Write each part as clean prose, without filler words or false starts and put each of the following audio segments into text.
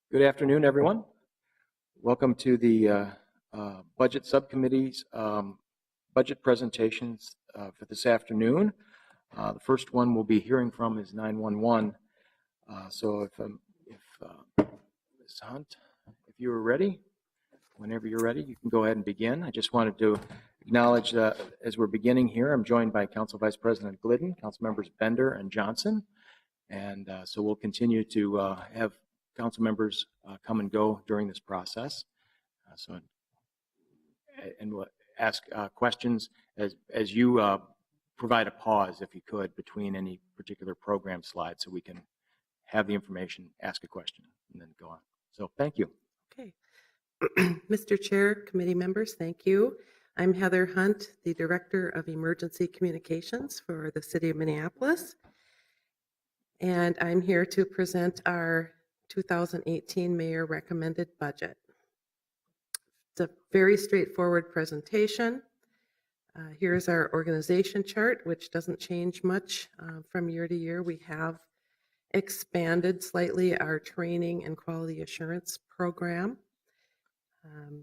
Good afternoon, everyone. Welcome to the Budget Subcommittee's budget presentations for this afternoon. The first one we'll be hearing from is 911. So if Ms. Hunt, if you are ready, whenever you're ready, you can go ahead and begin. I just wanted to acknowledge that as we're beginning here, I'm joined by Council Vice President Glidden, Council Members Bender and Johnson. And so we'll continue to have council members come and go during this process. And we'll ask questions as you provide a pause, if you could, between any particular program slide so we can have the information, ask a question, and then go on. So thank you. Okay. Mr. Chair, committee members, thank you. I'm Heather Hunt, the Director of Emergency Communications for the City of Minneapolis. And I'm here to present our 2018 Mayor Recommended Budget. It's a very straightforward presentation. Here's our organization chart, which doesn't change much from year to year. We have expanded slightly our training and quality assurance program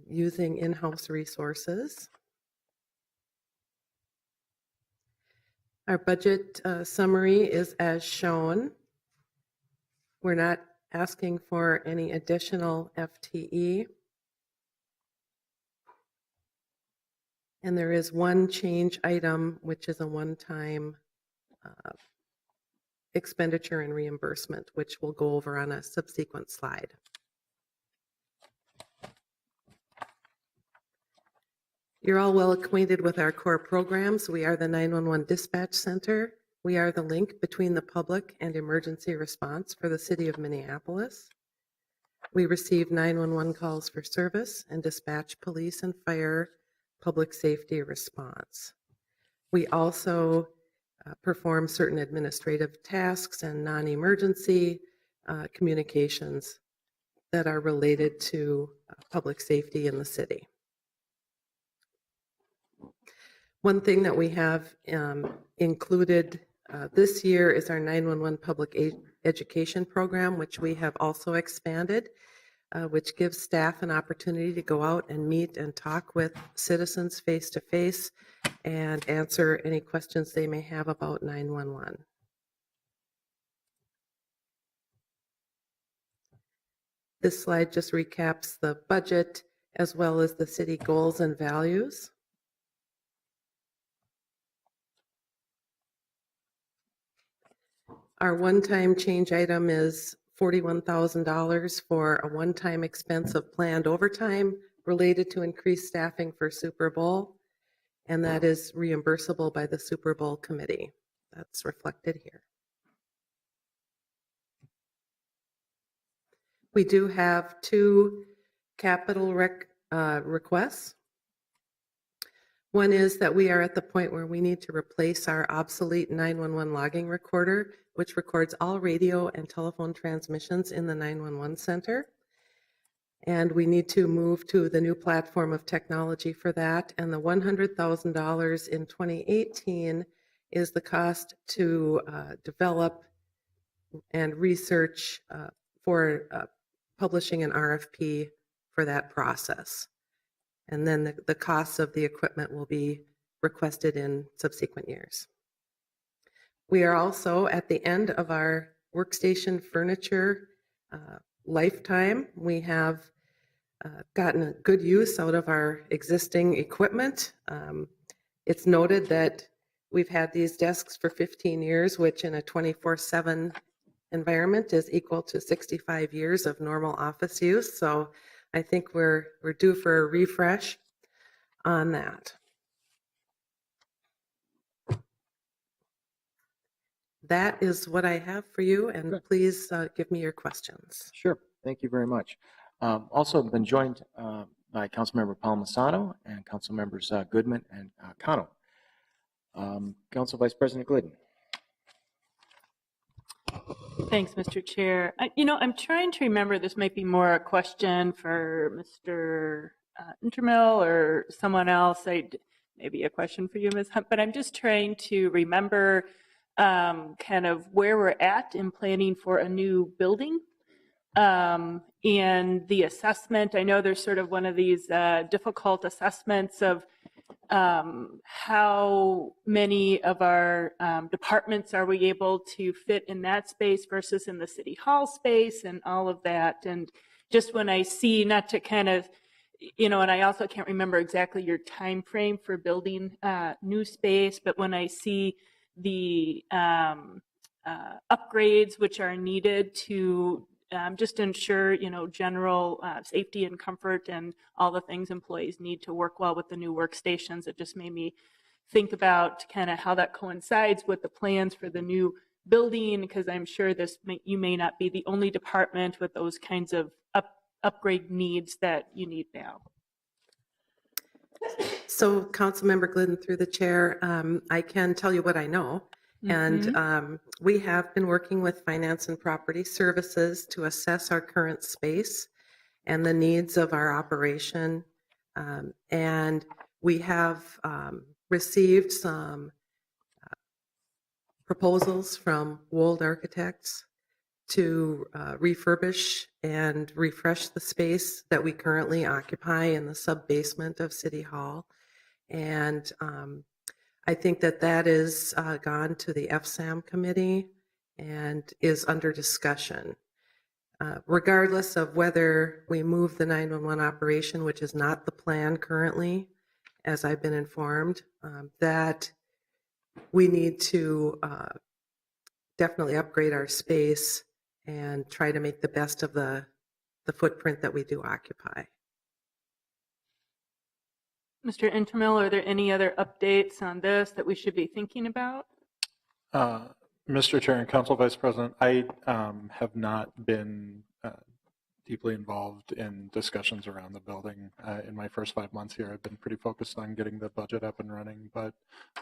using in-house resources. Our budget summary is as shown. We're not asking for any additional FTE. And there is one change item, which is a one-time expenditure and reimbursement, which we'll go over on a subsequent slide. You're all well acquainted with our core programs. We are the 911 Dispatch Center. We are the link between the public and emergency response for the City of Minneapolis. We receive 911 calls for service and dispatch police and fire public safety response. We also perform certain administrative tasks and non-emergency communications that are related to public safety in the city. One thing that we have included this year is our 911 public education program, which we have also expanded, which gives staff an opportunity to go out and meet and talk with citizens face-to-face and answer any questions they may have about 911. This slide just recaps the budget as well as the city goals and values. Our one-time change item is $41,000 for a one-time expense of planned overtime related to increased staffing for Super Bowl, and that is reimbursable by the Super Bowl committee. That's reflected here. We do have two capital requests. One is that we are at the point where we need to replace our obsolete 911 logging recorder, which records all radio and telephone transmissions in the 911 center. And we need to move to the new platform of technology for that. And the $100,000 in 2018 is the cost to develop and research for publishing an RFP for that process. And then the costs of the equipment will be requested in subsequent years. We are also at the end of our workstation furniture lifetime. We have gotten a good use out of our existing equipment. It's noted that we've had these desks for 15 years, which in a 24/7 environment is equal to 65 years of normal office use. So I think we're due for a refresh on that. That is what I have for you, and Good. Please give me your questions. Sure. Thank you very much. Also been joined by Councilmember Palmisano and Council Members Goodman and Cano. Council Vice President Glidden. Thanks, Mr. Chair. I'm trying to remember, this might be more a question for Mr. Intermill or someone else. Maybe a question for you, Ms. Hunt, but I'm just trying to remember kind of where we're at in planning for a new building. and the assessment. I know there's sort of one of these difficult assessments of how many of our departments are we able to fit in that space versus in the city hall space and all of that. And just when I see, not to kind of, and I also can't remember exactly your time frame for building new space, but when I see the upgrades which are needed to just ensure, general safety and comfort and all the things employees need to work well with the new workstations. It just made me think about kind of how that coincides with the plans for the new building, because I'm sure you may not be the only department with those kinds of upgrade needs that you need now. So Councilmember Glidden, through the chair, I can tell you what I know. And we have been working with Finance and Property Services to assess our current space and the needs of our operation. And we have received some proposals from Wold Architects to refurbish and refresh the space that we currently occupy in the sub-basement of City Hall. And I think that is gone to the FSAM committee and is under discussion. Regardless of whether we move the 911 operation, which is not the plan currently, as I've been informed, that we need to definitely upgrade our space and try to make the best of the footprint that we do occupy. Mr. Intermill, are there any other updates on this that we should be thinking about? Mr. Chair and Council Vice President, I have not been deeply involved in discussions around the building. In my first 5 months here, I've been pretty focused on getting the budget up and running. But,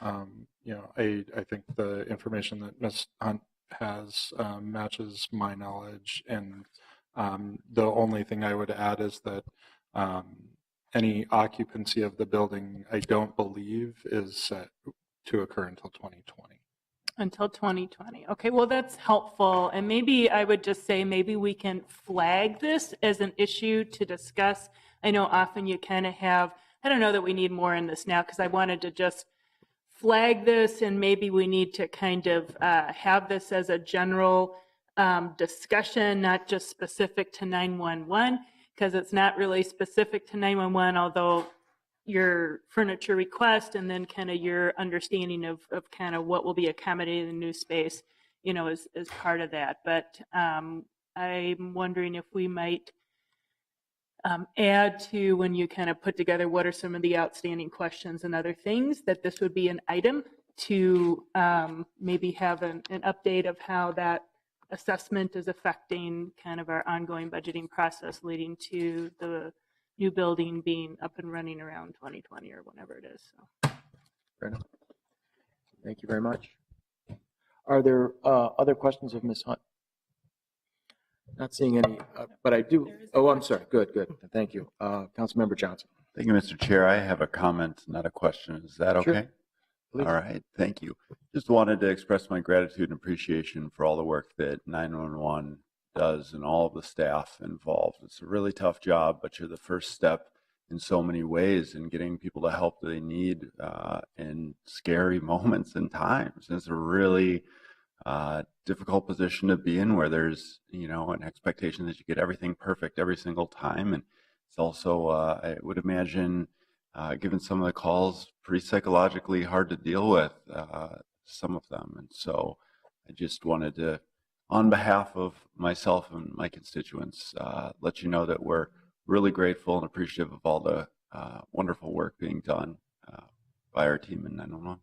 I think the information that Ms. Hunt has matches my knowledge. And the only thing I would add is that any occupancy of the building, I don't believe, is set to occur until 2020. Until 2020. Okay, well, that's helpful. And maybe I would just say maybe we can flag this as an issue to discuss. I know often you kind of have, I don't know that we need more in this now, because I wanted to just flag this, and maybe we need to kind of have this as a general discussion, not just specific to 911, because it's not really specific to 911, although your furniture request and then kind of your understanding of kind of what will be accommodated in the new space, is part of that. But I'm wondering if we might add to, when you kind of put together what are some of the outstanding questions and other things, that this would be an item to maybe have an update of how that assessment is affecting kind of our ongoing budgeting process leading to the new building being up and running around 2020 or whenever it is. So. Fair enough. Thank you very much. Are there other questions of Ms. Hunt? Not seeing any, but I do. Oh, I'm sorry. Good. Thank you. Councilmember Johnson. Thank you, Mr. Chair. I have a comment, not a question. Is that okay? Sure. Please. All right. Thank you. Just wanted to express my gratitude and appreciation for all the work that 911 does and all of the staff involved. It's a really tough job, but you're the first step in so many ways in getting people the help that they need in scary moments and times. And it's a really difficult position to be in, where there's, an expectation that you get everything perfect every single time. And it's also, I would imagine, given some of the calls, pretty psychologically hard to deal with, some of them. And so I just wanted to, on behalf of myself and my constituents, let you know that we're really grateful and appreciative of all the wonderful work being done by our team in 911.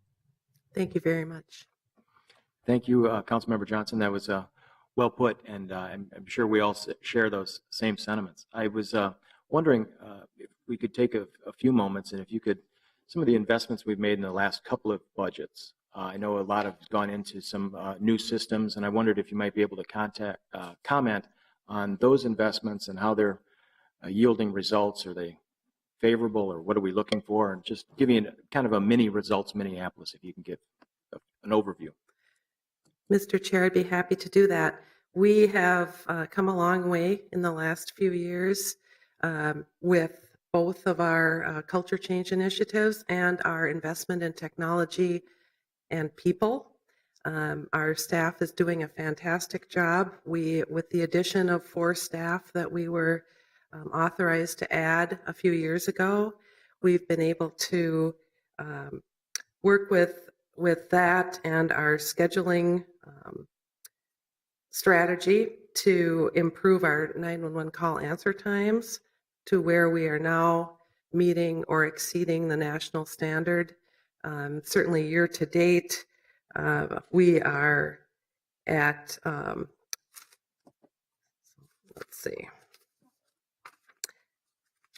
Thank you very much. Thank you, Councilmember Johnson. That was well put, and I'm sure we all share those same sentiments. I was wondering if we could take a few moments, and if you could, some of the investments we've made in the last couple of budgets. I know a lot have gone into some new systems, and I wondered if you might be able to comment on those investments and how they're yielding results. Are they favorable, or what are we looking for? And just give me kind of a mini results Minneapolis, if you can give an overview. Mr. Chair, I'd be happy to do that. We have come a long way in the last few years with both of our culture change initiatives and our investment in technology and people. Our staff is doing a fantastic job. With the addition of 4 staff that we were authorized to add a few years ago, we've been able to work with that and our scheduling strategy to improve our 911 call answer times to where we are now meeting or exceeding the national standard. Certainly year to date, we are at, let's see,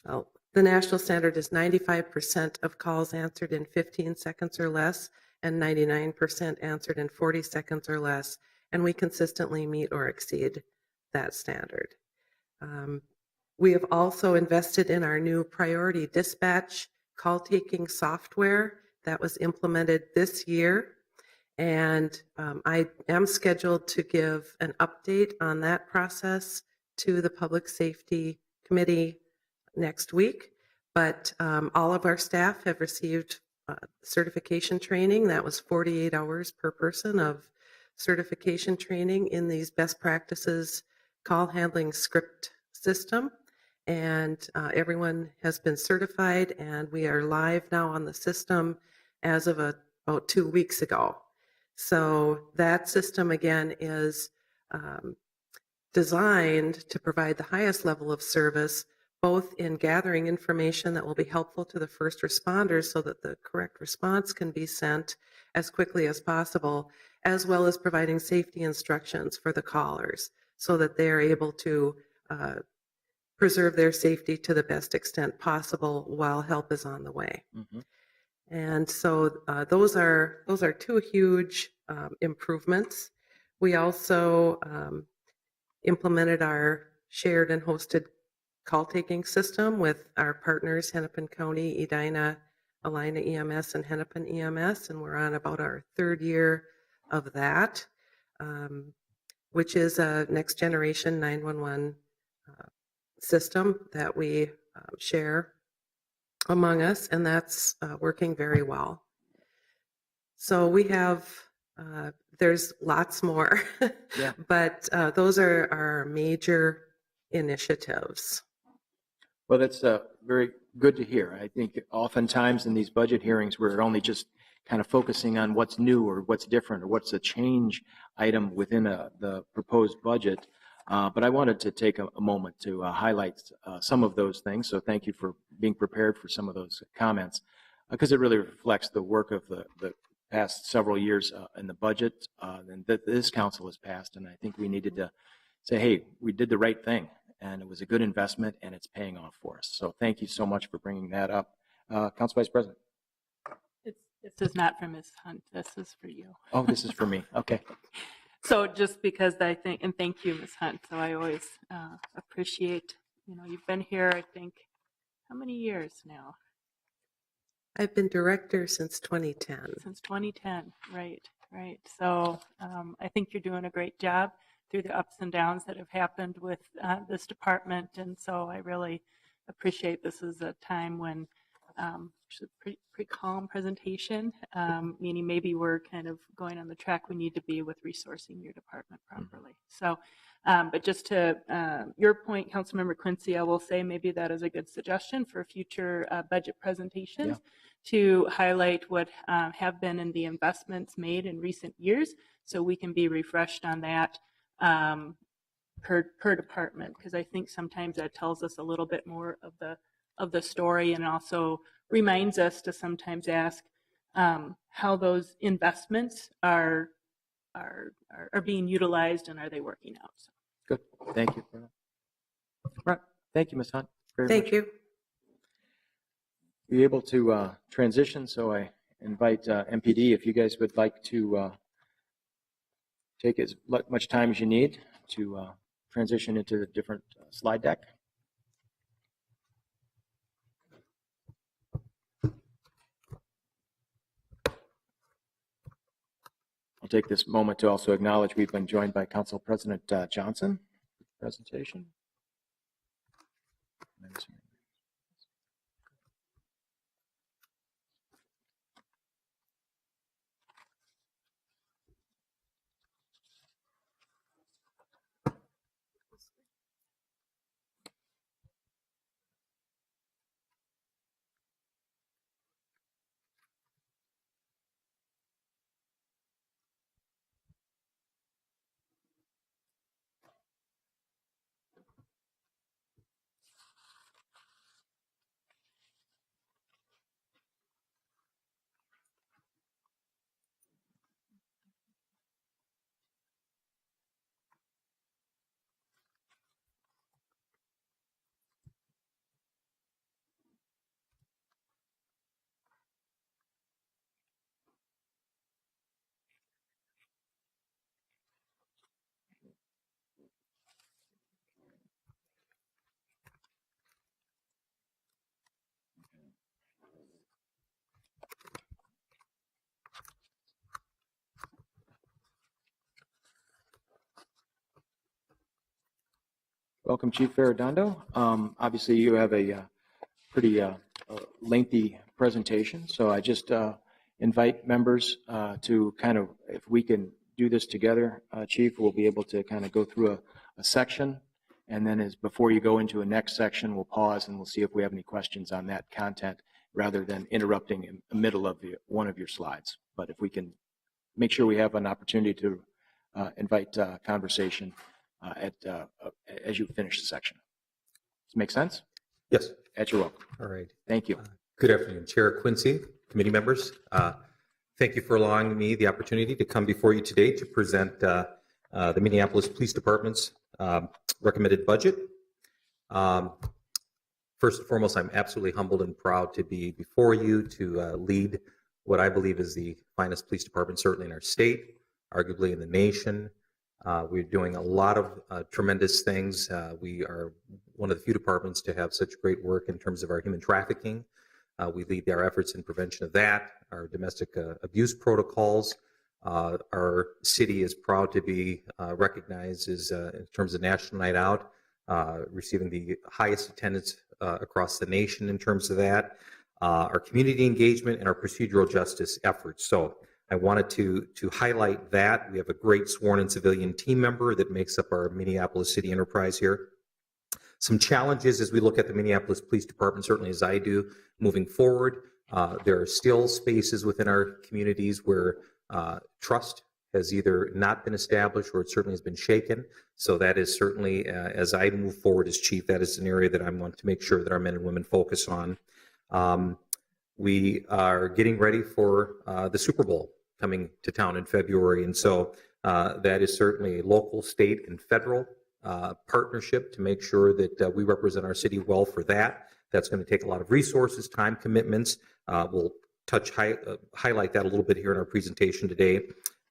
well, the national standard is 95% of calls answered in 15 seconds or less and 99% answered in 40 seconds or less, and we consistently meet or exceed that standard. We have also invested in our new priority dispatch call taking software that was implemented this year. And I am scheduled to give an update on that process to the Public Safety Committee next week. But all of our staff have received certification training. That was 48 hours per person of certification training in these best practices call handling script system. And everyone has been certified, and we are live now on the system as of about 2 weeks ago. So that system, again, is designed to provide the highest level of service, both in gathering information that will be helpful to the first responders so that the correct response can be sent as quickly as possible, as well as providing safety instructions for the callers so that they are able to preserve their safety to the best extent possible while help is on the way. Mm-hmm. And so those are 2 huge improvements. We also implemented our shared and hosted call taking system with our partners, Hennepin County, Edina, Alina EMS, and Hennepin EMS, and we're on about our 3rd year of that, which is a next generation 911 system that we share among us, and that's working very well. So we have, there's lots more, Yeah. but those are our major initiatives. Well, that's very good to hear. I think oftentimes in these budget hearings, we're only just kind of focusing on what's new or what's different or what's a change item within the proposed budget. But I wanted to take a moment to highlight some of those things. So thank you for being prepared for some of those comments, because it really reflects the work of the past several years in the budget and that this council has passed. And I think we needed to say, hey, we did the right thing, and it was a good investment, and it's paying off for us. So thank you so much for bringing that up. Council Vice President. This is not for Ms. Hunt. This is for you. Oh, this is for me. Okay. So just because I think, and thank you, Ms. Hunt. So I always appreciate, you've been here, I think, how many years now? I've been director since 2010. Since 2010, right. So I think you're doing a great job through the ups and downs that have happened with this department. And so I really appreciate this is a time when it's a pretty calm presentation, meaning maybe we're kind of going on the track we need to be with resourcing your department properly. So, but just to your point, Councilmember Quincy, I will say maybe that is a good suggestion for future budget presentations to highlight what have been in the investments made in recent years, so we can be refreshed on that per department, because I think sometimes that tells us a little bit more of the story, and also reminds us to sometimes ask how those investments are being utilized and are they working out. So. Good. Thank you for that. Right. Thank you, Ms. Hunt. Very Thank much. you. Be able to transition, so I invite MPD, if you guys would like to take as much time as you need to transition into the different slide deck. I'll take this moment to also acknowledge we've been joined by Council President Johnson. Presentation. Welcome, Chief Ferradondo. Obviously, you have a pretty lengthy presentation, so I just invite members to kind of, if we can do this together, Chief, we'll be able to kind of go through a section, and then as before you go into a next section, we'll pause and we'll see if we have any questions on that content rather than interrupting in the middle of one of your slides. But if we can make sure we have an opportunity to invite conversation as you finish the section. Does it make sense? Yes. At your welcome. All right. Thank you. Good afternoon, Chair Quincy, committee members. Thank you for allowing me the opportunity to come before you today to present the Minneapolis Police Department's recommended budget. First and foremost, I'm absolutely humbled and proud to be before you to lead what I believe is the finest police department, certainly in our state, arguably in the nation. We're doing a lot of tremendous things. We are one of the few departments to have such great work in terms of our human trafficking. We lead our efforts in prevention of that, our domestic abuse protocols. Our city is proud to be recognized as, in terms of National Night Out, receiving the highest attendance across the nation in terms of that. Our community engagement and our procedural justice efforts. So I wanted to highlight that. We have a great sworn in civilian team member that makes up our Minneapolis City enterprise here. Some challenges as we look at the Minneapolis Police Department, certainly as I do, moving forward. There are still spaces within our communities where trust has either not been established or it certainly has been shaken. So that is certainly, as I move forward as chief, that is an area that I want to make sure that our men and women focus on. We are getting ready for the Super Bowl coming to town in February. And so that is certainly a local, state, and federal partnership to make sure that we represent our city well for that. That's going to take a lot of resources, time commitments. We'll highlight that a little bit here in our presentation today.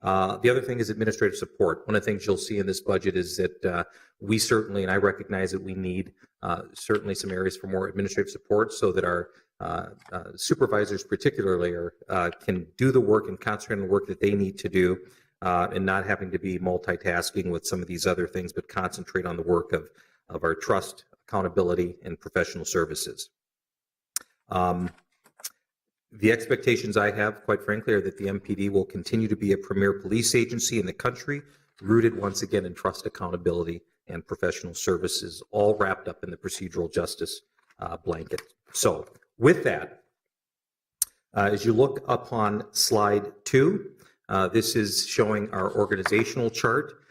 The other thing is administrative support. One of the things you'll see in this budget is that we certainly, and I recognize that we need certainly some areas for more administrative support so that our supervisors particularly can do the work and concentrate on the work that they need to do and not having to be multitasking with some of these other things, but concentrate on the work of our trust, accountability, and professional services. The expectations I have, quite frankly, are that the MPD will continue to be a premier police agency in the country, rooted once again in trust, accountability, and professional services, all wrapped up in the procedural justice blanket. So with that, as you look up on slide 2, this is showing our organizational chart.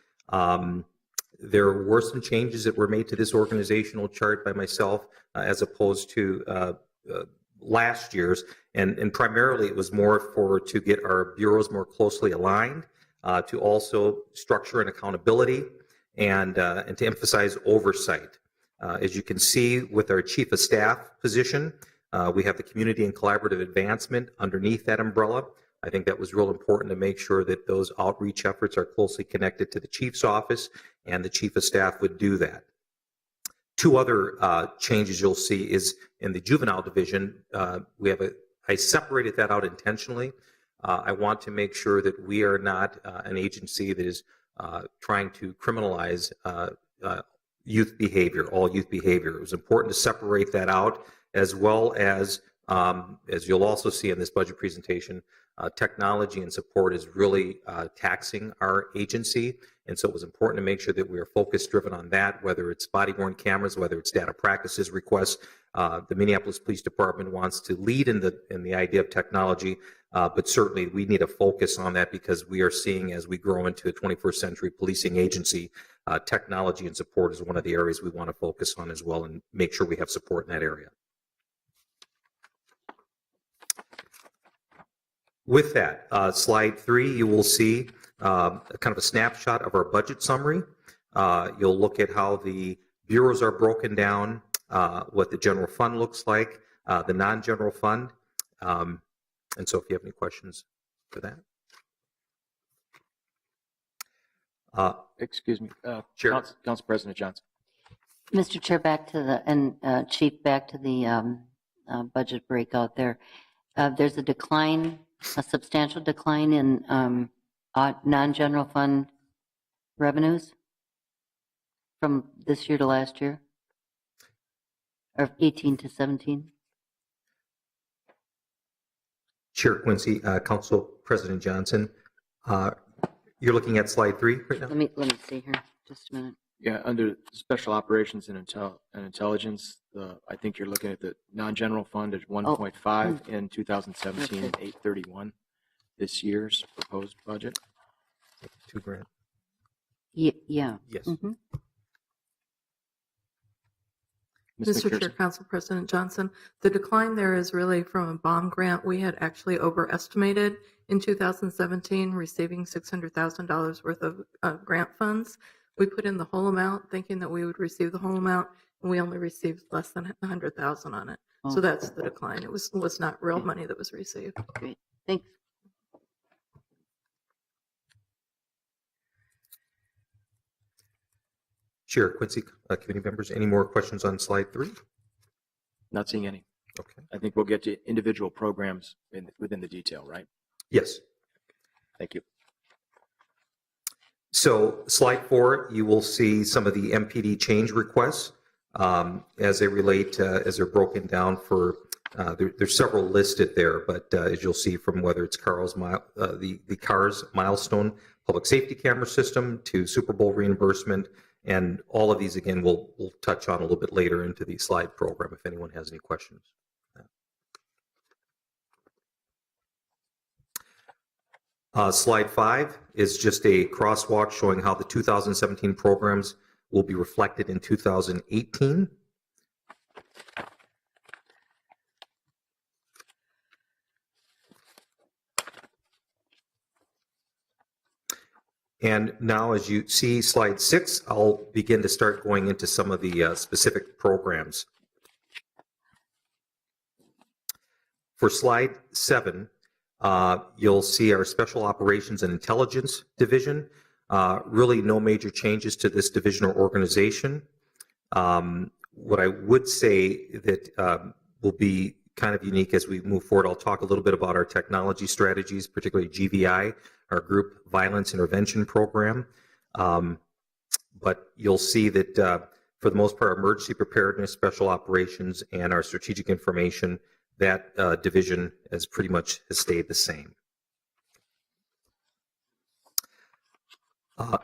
There were some changes that were made to this organizational chart by myself as opposed to last year's, and primarily it was more to get our bureaus more closely aligned, to also structure and accountability, and to emphasize oversight. As you can see with our chief of staff position, we have the community and collaborative advancement underneath that umbrella. I think that was real important to make sure that those outreach efforts are closely connected to the chief's office, and the chief of staff would do that. Two other changes you'll see is in the juvenile division. I separated that out intentionally. I want to make sure that we are not an agency that is trying to criminalize youth behavior, all youth behavior. It was important to separate that out, as well as you'll also see in this budget presentation, technology and support is really taxing our agency. And so it was important to make sure that we are focus driven on that, whether it's body-worn cameras, whether it's data practices requests. The Minneapolis Police Department wants to lead in the idea of technology, but certainly we need to focus on that because we are seeing as we grow into a 21st century policing agency, technology and support is one of the areas we want to focus on as well and make sure we have support in that area. With that, slide 3, you will see kind of a snapshot of our budget summary. You'll look at how the bureaus are broken down, what the general fund looks like, the non-general fund. And so if you have any questions for that. Excuse me, Chair. Council President Johnson. Mr. Chair, back to the, and Chief, back to the budget breakout there. There's a decline, a substantial decline in non-general fund revenues from this year to last year, or 18 to 17. Chair Quincy, Council President Johnson, you're looking at slide 3 right now? Let me see here, just a minute. Yeah, under special operations and intelligence, I think you're looking at the non-general fund at 1.5 in 2017 and 831 this year's proposed budget. $2,000. Yeah. Yes. Mhm. Ms. Mr. Chair, McPherson. Council President Johnson, the decline there is really from a bomb grant. We had actually overestimated in 2017, receiving $600,000 worth of grant funds. We put in the whole amount thinking that we would receive the whole amount, and we only received less than $100,000 on it. Oh. So that's the decline. It was not real money that was received. Great, thanks. Chair Quincy, committee members, any more questions on slide 3? Not seeing any. Okay. I think we'll get to individual programs within the detail, right? Yes. Thank you. So slide 4, you will see some of the MPD change requests as they relate, as they're broken down for, there's several listed there, but as you'll see from whether it's the CARS milestone public safety camera system to Super Bowl reimbursement, and all of these, again, we'll touch on a little bit later into the slide program if anyone has any questions. Slide 5 is just a crosswalk showing how the 2017 programs will be reflected in 2018. And now as you see slide 6, I'll begin to start going into some of the specific programs. For slide 7, you'll see our Special Operations and Intelligence Division. Really no major changes to this division or organization. What I would say that will be kind of unique as we move forward, I'll talk a little bit about our technology strategies, particularly GVI, our Group Violence Intervention Program. But you'll see that for the most part, emergency preparedness, special operations, and our strategic information, that division has pretty much stayed the same.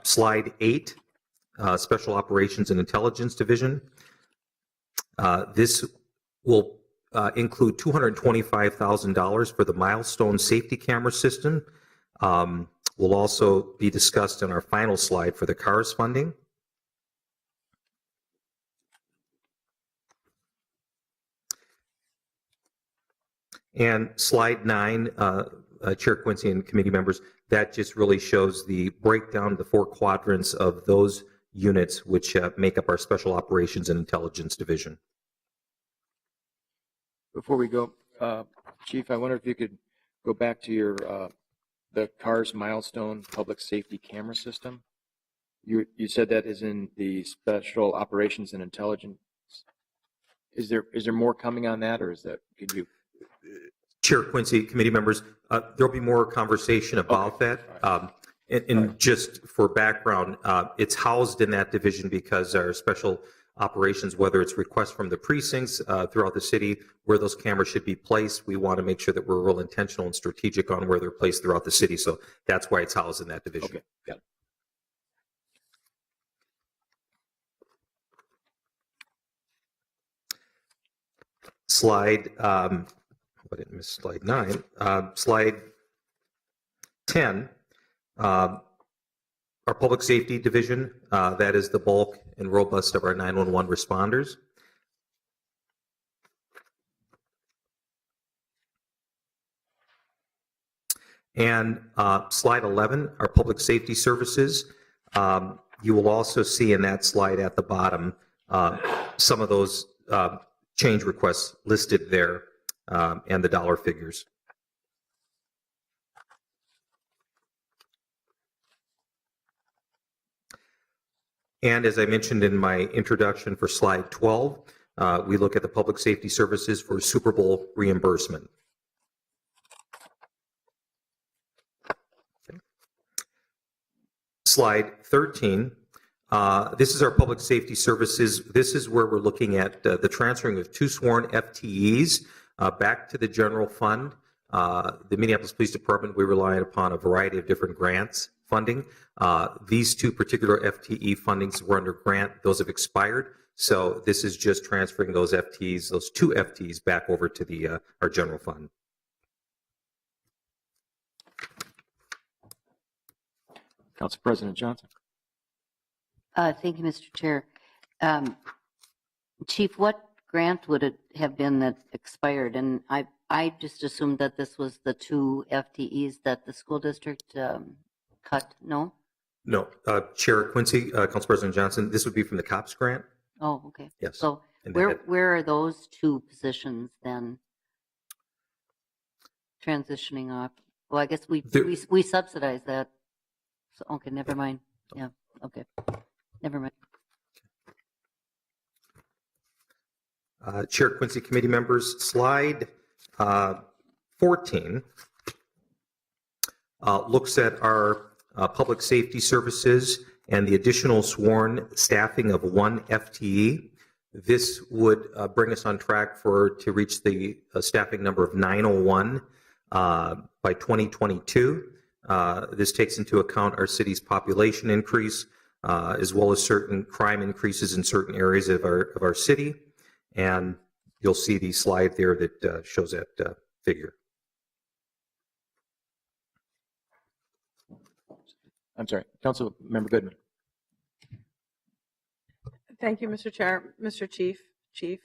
Slide 8, Special Operations and Intelligence Division. This will include $225,000 for the milestone safety camera system. Will also be discussed in our final slide for the CARS funding. And slide 9, Chair Quincy and committee members, that just really shows the breakdown of the 4 quadrants of those units which make up our Special Operations and Intelligence Division. Before we go, Chief, I wonder if you could go back to your the CARS milestone public safety camera system. You said that is in the Special Operations and Intelligence. Is there more coming on that, or is that? Could you? Chair Quincy, committee members, there'll be more conversation about that. And just for background, it's housed in that division because our special operations, whether it's requests from the precincts throughout the city, where those cameras should be placed, we want to make sure that we're real intentional and strategic on where they're placed throughout the city. So that's why it's housed in that division. Okay. Yeah. Slide, I didn't miss slide 9. Slide 10, our public safety division, that is the bulk and robust of our 911 responders. And slide 11, our public safety services. You will also see in that slide at the bottom some of those change requests listed there and the dollar figures. And as I mentioned in my introduction for slide 12, we look at the public safety services for Super Bowl reimbursement. Okay. Slide 13. This is our public safety services. This is where we're looking at the transferring of 2 sworn FTEs back to the general fund. The Minneapolis Police Department, we rely upon a variety of different grants funding. These 2 particular FTE fundings were under grant. Those have expired. So this is just transferring those FTEs, those 2 FTEs back over to the our general fund. Council President Johnson. Thank you, Mr. Chair. Chief, what grant would it have been that expired? And I just assumed that this was the 2 FTEs that the school district cut, no? No, Chair Quincy, Council President Johnson, this would be from the COPS grant. Oh, okay. Yes. So And where are those 2 positions then transitioning off? Well, I guess we subsidize that. So, okay, never mind. Yeah, okay. Never mind. Chair Quincy, committee members, slide 14 looks at our public safety services and the additional sworn staffing of 1 FTE. This would bring us on track to reach the staffing number of 901 by 2022. This takes into account our city's population increase, as well as certain crime increases in certain areas of our city. And you'll see the slide there that shows that figure. I'm sorry, Council Member Goodman. Thank you, Mr. Chair, Mr. Chief.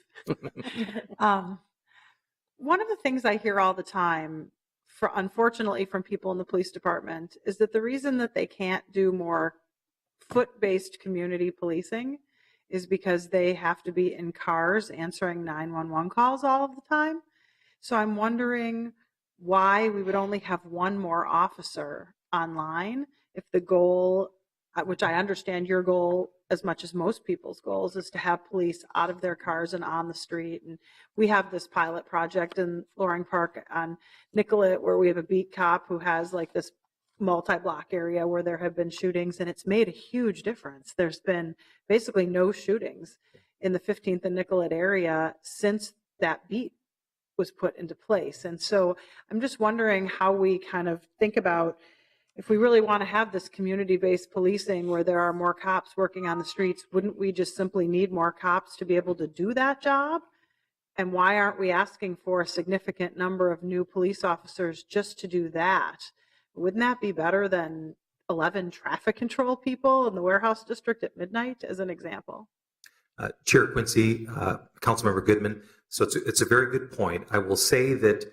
One of the things I hear all the time, unfortunately from people in the police department, is that the reason that they can't do more foot-based community policing is because they have to be in cars answering 911 calls all of the time. So I'm wondering why we would only have 1 more officer online if the goal, which I understand your goal as much as most people's goals, is to have police out of their cars and on the street. And we have this pilot project in Loring Park on Nicollet where we have a beat cop who has like this multi-block area where there have been shootings, and it's made a huge difference. There's been basically no shootings in the 15th and Nicollet area since that beat was put into place. And so I'm just wondering how we kind of think about, if we really want to have this community-based policing where there are more cops working on the streets, wouldn't we just simply need more cops to be able to do that job? And why aren't we asking for a significant number of new police officers just to do that? Wouldn't that be better than 11 traffic control people in the warehouse district at midnight, as an example? Chair Quincy, Councilmember Goodman, so it's a very good point. I will say that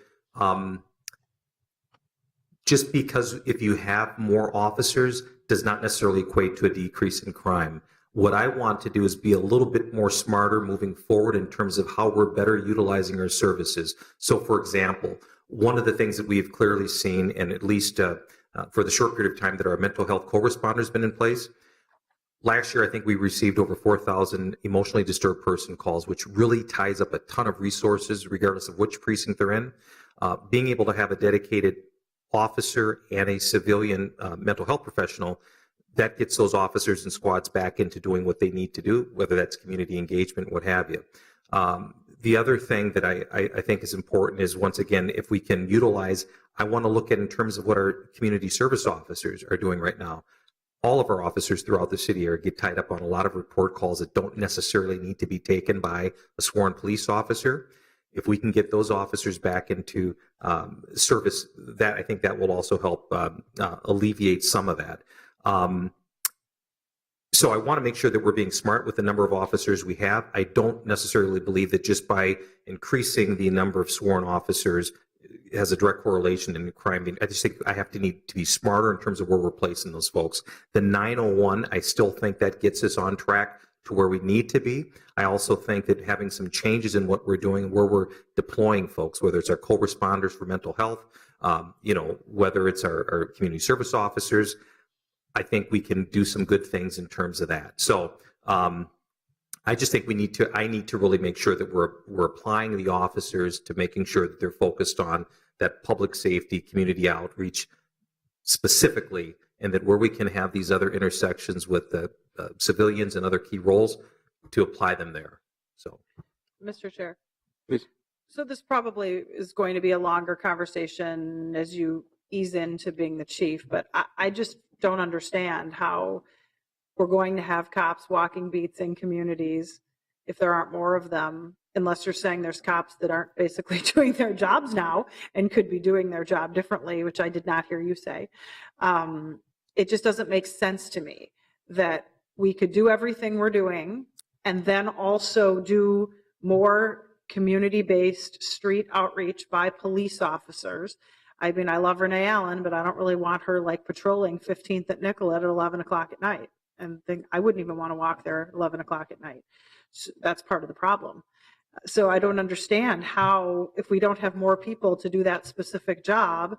just because if you have more officers does not necessarily equate to a decrease in crime. What I want to do is be a little bit more smarter moving forward in terms of how we're better utilizing our services. So, for example, one of the things that we've clearly seen, and at least for the short period of time that our mental health co-responder has been in place, last year I think we received over 4,000 emotionally disturbed person calls, which really ties up a ton of resources regardless of which precinct they're in. Being able to have a dedicated officer and a civilian mental health professional, that gets those officers and squads back into doing what they need to do, whether that's community engagement, what have you. The other thing that I think is important is, once again, if we can utilize, I want to look at in terms of what our community service officers are doing right now. All of our officers throughout the city get tied up on a lot of report calls that don't necessarily need to be taken by a sworn police officer. If we can get those officers back into service, that I think that will also help alleviate some of that. So I want to make sure that we're being smart with the number of officers we have. I don't necessarily believe that just by increasing the number of sworn officers has a direct correlation in crime. I just think need to be smarter in terms of where we're placing those folks. The 901, I still think that gets us on track to where we need to be. I also think that having some changes in what we're doing, where we're deploying folks, whether it's our co-responders for mental health, whether it's our community service officers, I think we can do some good things in terms of that. So I just think I need to really make sure that we're applying the officers to making sure that they're focused on that public safety, community outreach specifically, and that where we can have these other intersections with the civilians and other key roles, to apply them there. So, Mr. Chair. Please. So this probably is going to be a longer conversation as you ease into being the chief, but I just don't understand how we're going to have cops walking beats in communities if there aren't more of them, unless you're saying there's cops that aren't basically doing their jobs now and could be doing their job differently, which I did not hear you say. It just doesn't make sense to me that we could do everything we're doing and then also do more community-based street outreach by police officers. I mean, I love Renee Allen, but I don't really want her like patrolling 15th at Nicollet at 11 o'clock at night. And I wouldn't even want to walk there at 11 o'clock at night. So that's part of the problem. So I don't understand how, if we don't have more people to do that specific job,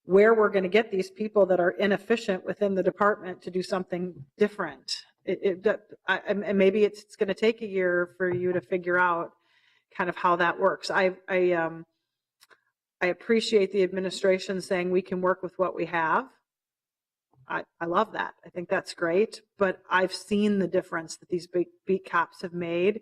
where we're going to get these people that are inefficient within the department to do something different. And maybe it's going to take a year for you to figure out kind of how that works. I appreciate the administration saying we can work with what we have. I love that. I think that's great. But I've seen the difference that these big beat cops have made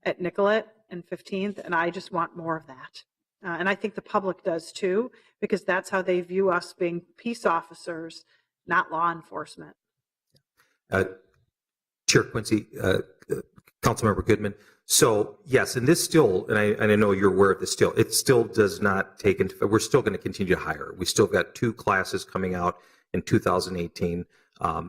at Nicollet and 15th, and I just want more of that. And I think the public does too, because that's how they view us, being peace officers, not law enforcement. Chair Quincy, Councilmember Goodman. So yes, and this still, and I know you're aware of this still, it still does not take into, we're still going to continue to hire. We still got 2 classes coming out in 2018.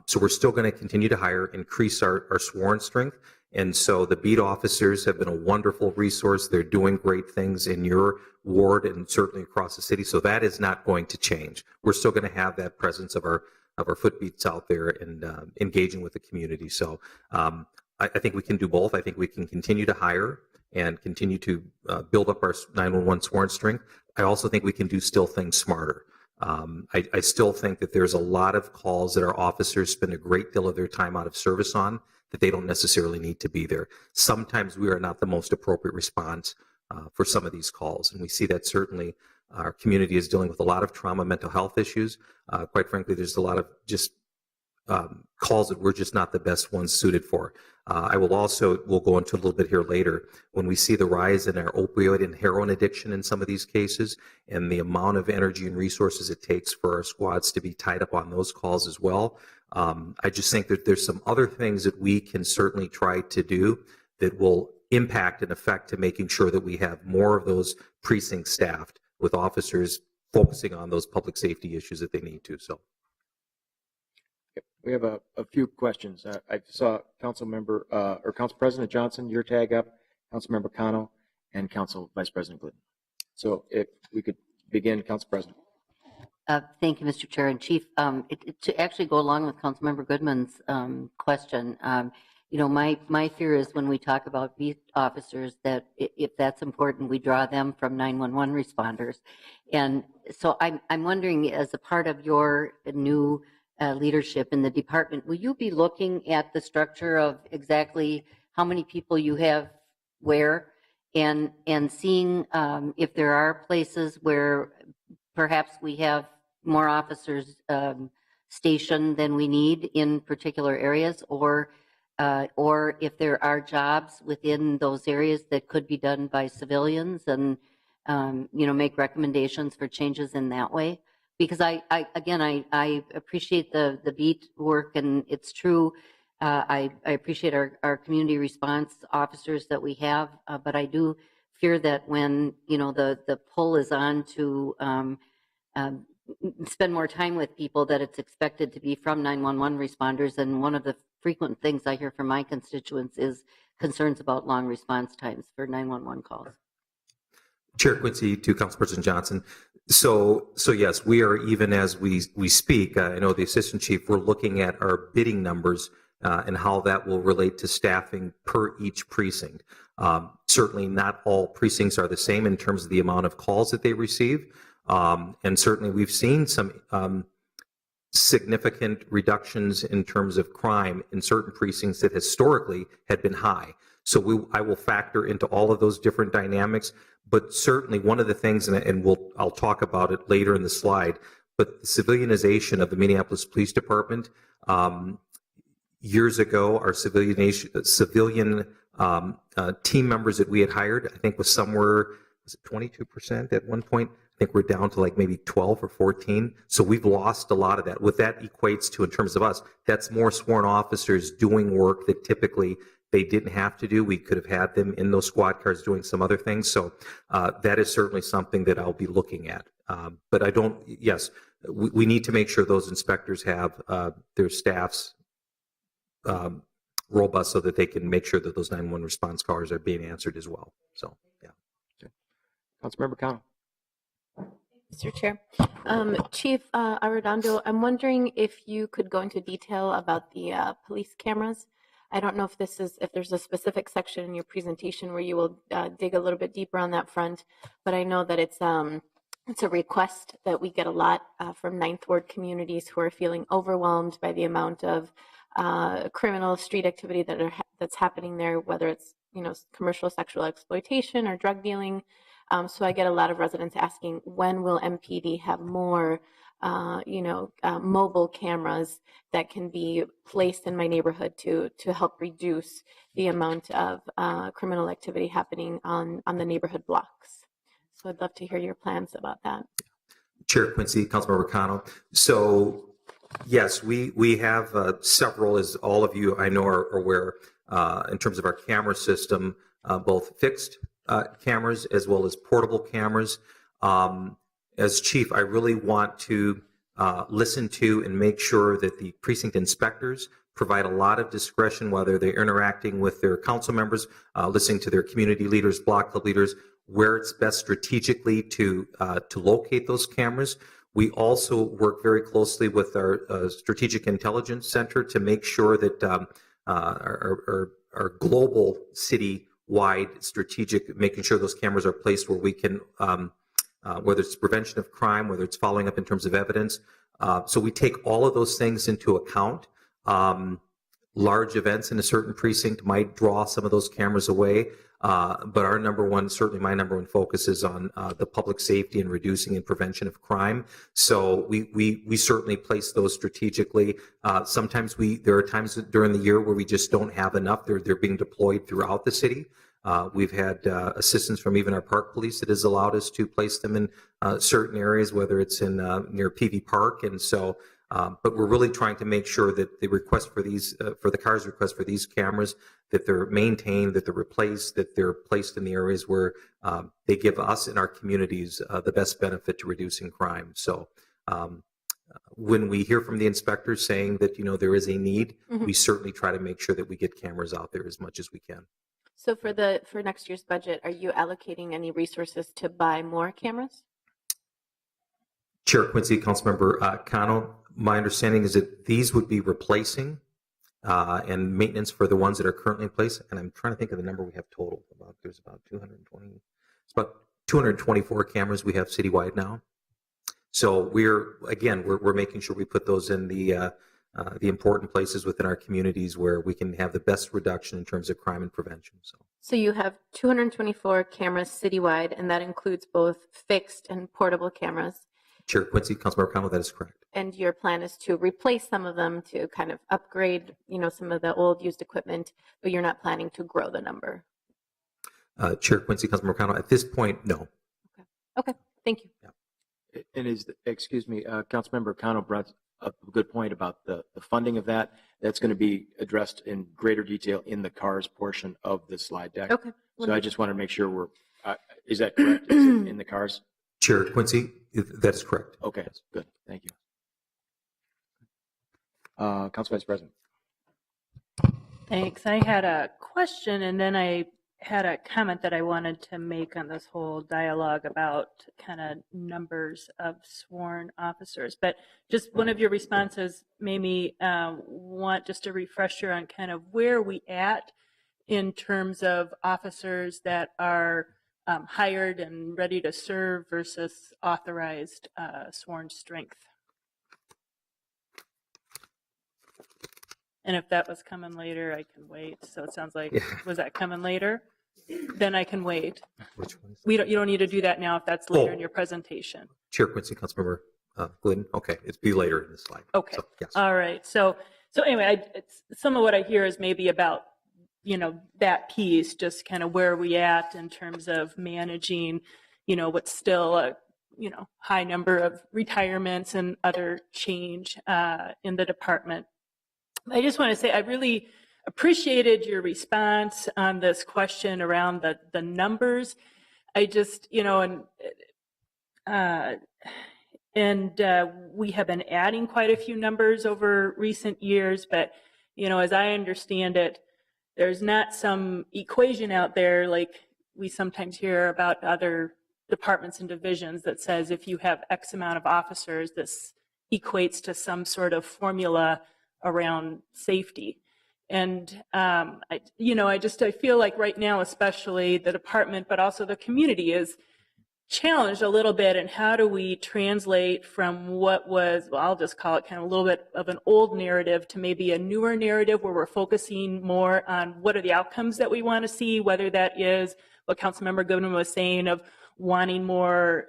So we're still going to continue to hire, increase our sworn strength. And so the beat officers have been a wonderful resource. They're doing great things in your ward and certainly across the city. So that is not going to change. We're still going to have that presence of our foot beats out there and engaging with the community. So I think we can do both. I think we can continue to hire and continue to build up our 911 sworn strength. I also think we can do still things smarter. I still think that there's a lot of calls that our officers spend a great deal of their time out of service on that they don't necessarily need to be there. Sometimes we are not the most appropriate response for some of these calls, and we see that certainly our community is dealing with a lot of trauma, mental health issues. Quite frankly, there's a lot of just calls that we're just not the best ones suited for. We'll go into a little bit here later, when we see the rise in our opioid and heroin addiction in some of these cases, and the amount of energy and resources it takes for our squads to be tied up on those calls as well. I just think that there's some other things that we can certainly try to do that will impact and affect to making sure that we have more of those precincts staffed with officers focusing on those public safety issues that they need to. So. We have a few questions. I saw Council President Johnson, your tag up, Council Member Cano, and Council Vice President Glidden. So if we could begin, Council President. Thank you, Mr. Chair and Chief. To actually go along with Councilmember Goodman's question, my fear is when we talk about beat officers that if that's important, we draw them from 911 responders. And so I'm wondering, as a part of your new leadership in the department, will you be looking at the structure of exactly how many people you have where and seeing if there are places where perhaps we have more officers stationed than we need in particular areas, or if there are jobs within those areas that could be done by civilians, and make recommendations for changes in that way. Because I appreciate the beat work, and it's true. I appreciate our community response officers that we have, but I do fear that when the pull is on to spend more time with people, that it's expected to be from 911 responders. And one of the frequent things I hear from my constituents is concerns about long response times for 911 calls. Chair Quincy, to Councilperson Johnson. So yes, we are, even as we speak, I know the Assistant Chief, we're looking at our bidding numbers and how that will relate to staffing per each precinct. Certainly not all precincts are the same in terms of the amount of calls that they receive. And certainly we've seen some significant reductions in terms of crime in certain precincts that historically had been high. So I will factor into all of those different dynamics. But certainly one of the things, and I'll talk about it later in the slide, but the civilianization of the Minneapolis Police Department. Years ago, our civilian team members that we had hired, I think was somewhere, was it 22% at one point? I think we're down to like maybe 12 or 14. So we've lost a lot of that. What that equates to in terms of us, that's more sworn officers doing work that typically they didn't have to do. We could have had them in those squad cars doing some other things. So that is certainly something that I'll be looking at. But we need to make sure those inspectors have their staffs robust so that they can make sure that those 911 response cars are being answered as well. So, yeah. Okay. Councilmember Connell. Mr. Chair. Chief Arredondo, I'm wondering if you could go into detail about the police cameras. I don't know if there's a specific section in your presentation where you will dig a little bit deeper on that front, but I know that it's a request that we get a lot from Ninth Ward communities who are feeling overwhelmed by the amount of criminal street activity that's happening there, whether it's commercial sexual exploitation or drug dealing. So I get a lot of residents asking, when will MPD have more mobile cameras that can be placed in my neighborhood to help reduce the amount of criminal activity happening on the neighborhood blocks. So I'd love to hear your plans about that. Chair Quincy, Councilmember Connell. So yes, we have several, as all of you I know are aware, in terms of our camera system, both fixed cameras as well as portable cameras. As chief, I really want to listen to and make sure that the precinct inspectors provide a lot of discretion, whether they're interacting with their council members, listening to their community leaders, block club leaders, where it's best strategically to locate those cameras. We also work very closely with our Strategic Intelligence Center to make sure that our global city-wide strategic, making sure those cameras are placed where we can, whether it's prevention of crime, whether it's following up in terms of evidence. So we take all of those things into account. Large events in a certain precinct might draw some of those cameras away. But our certainly my number one focus is on the public safety and reducing and prevention of crime. So we certainly place those strategically. Sometimes there are times during the year where we just don't have enough. They're being deployed throughout the city. We've had assistance from even our park police that has allowed us to place them in certain areas, whether it's in near PV Park. And so, but we're really trying to make sure that the request for these, for the CARS request for these cameras, that they're maintained, that they're replaced, that they're placed in the areas where they give us and our communities the best benefit to reducing crime. So when we hear from the inspectors saying that, there is a need, we certainly try to make sure that we get cameras out there as much as we can. So for next year's budget, are you allocating any resources to buy more cameras? Chair Quincy, Councilmember Cano, my understanding is that these would be replacing and maintenance for the ones that are currently in place. And I'm trying to think of the number we have total. There's about 220. It's about 224 cameras we have citywide now. So we're making sure we put those in the the important places within our communities where we can have the best reduction in terms of crime and prevention. So you have 224 cameras citywide, and that includes both fixed and portable cameras. Chair Quincy, Councilmember Connell, that is correct. And your plan is to replace some of them to kind of upgrade, some of the old used equipment, but you're not planning to grow the number. Chair Quincy, Councilmember Connell, at this point, no. Okay. Thank you. Yeah. And excuse me, Councilmember Cano brought up a good point about the funding of that. That's going to be addressed in greater detail in the CARS portion of the slide deck. Okay. So I just want to make sure is that correct? Is it in the CARS? Chair Quincy, that is correct. Okay, good. Thank you. Council Vice President. Thanks. I had a question, and then I had a comment that I wanted to make on this whole dialogue about kind of numbers of sworn officers. But just one of your responses made me want just a refresher on kind of where we at in terms of officers that are hired and ready to serve versus authorized sworn strength. And if that was coming later, I can wait. So it sounds like, was that coming later? Then I can wait. Which one? You don't need to do that now if that's later in your presentation. Chair Quincy, Councilmember Glidden. Okay, it's be later in the slide. Okay. So, yes. All right. So anyway, some of what I hear is maybe about, that piece, just kind of where are we at in terms of managing, what's still a, high number of retirements and other change in the department. I just want to say I really appreciated your response on this question around the numbers. I just, and we have been adding quite a few numbers over recent years, but, as I understand it, there's not some equation out there like we sometimes hear about other departments and divisions that says if you have X amount of officers, this equates to some sort of formula around safety. And, I feel like right now, especially the department, but also the community is challenged a little bit in how do we translate from what was, well, I'll just call it kind of a little bit of an old narrative to maybe a newer narrative where we're focusing more on what are the outcomes that we want to see, whether that is what Councilmember Goodman was saying of wanting more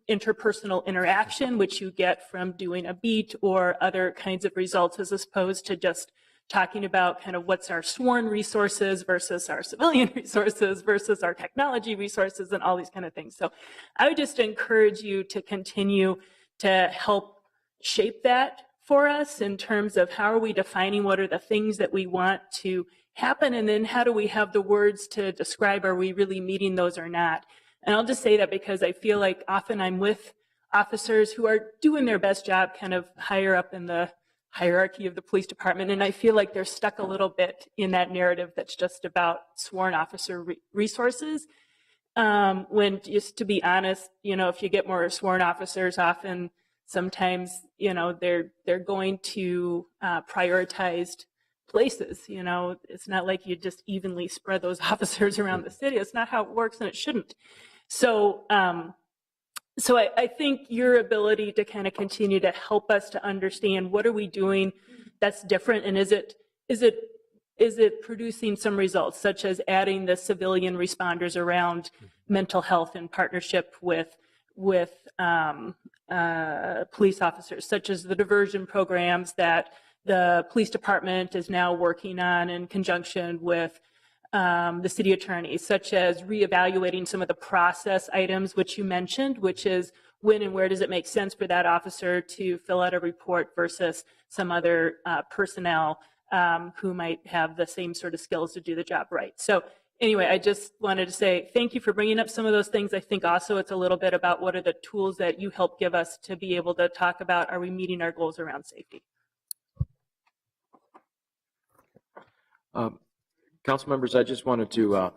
interpersonal interaction, which you get from doing a beat or other kinds of results, as opposed to just talking about kind of what's our sworn resources versus our civilian resources versus our technology resources and all these kind of things. So I would just encourage you to continue to help shape that for us in terms of how are we defining what are the things that we want to happen, and then how do we have the words to describe are we really meeting those or not. And I'll just say that because I feel like often I'm with officers who are doing their best job kind of higher up in the hierarchy of the police department, and I feel like they're stuck a little bit in that narrative that's just about sworn officer resources. When, just to be honest, if you get more sworn officers, often sometimes, they're going to prioritized places. It's not like you just evenly spread those officers around the city. It's not how it works, and it shouldn't. So I think your ability to kind of continue to help us to understand what are we doing that's different, and is it producing some results, such as adding the civilian responders around mental health in partnership with police officers, such as the diversion programs that the police department is now working on in conjunction with the city attorney, such as reevaluating some of the process items which you mentioned, which is when and where does it make sense for that officer to fill out a report versus some other personnel who might have the same sort of skills to do the job right. So anyway, I just wanted to say thank you for bringing up some of those things. I think also it's a little bit about what are the tools that you help give us to be able to talk about, are we meeting our goals around safety? Council members, I just wanted to,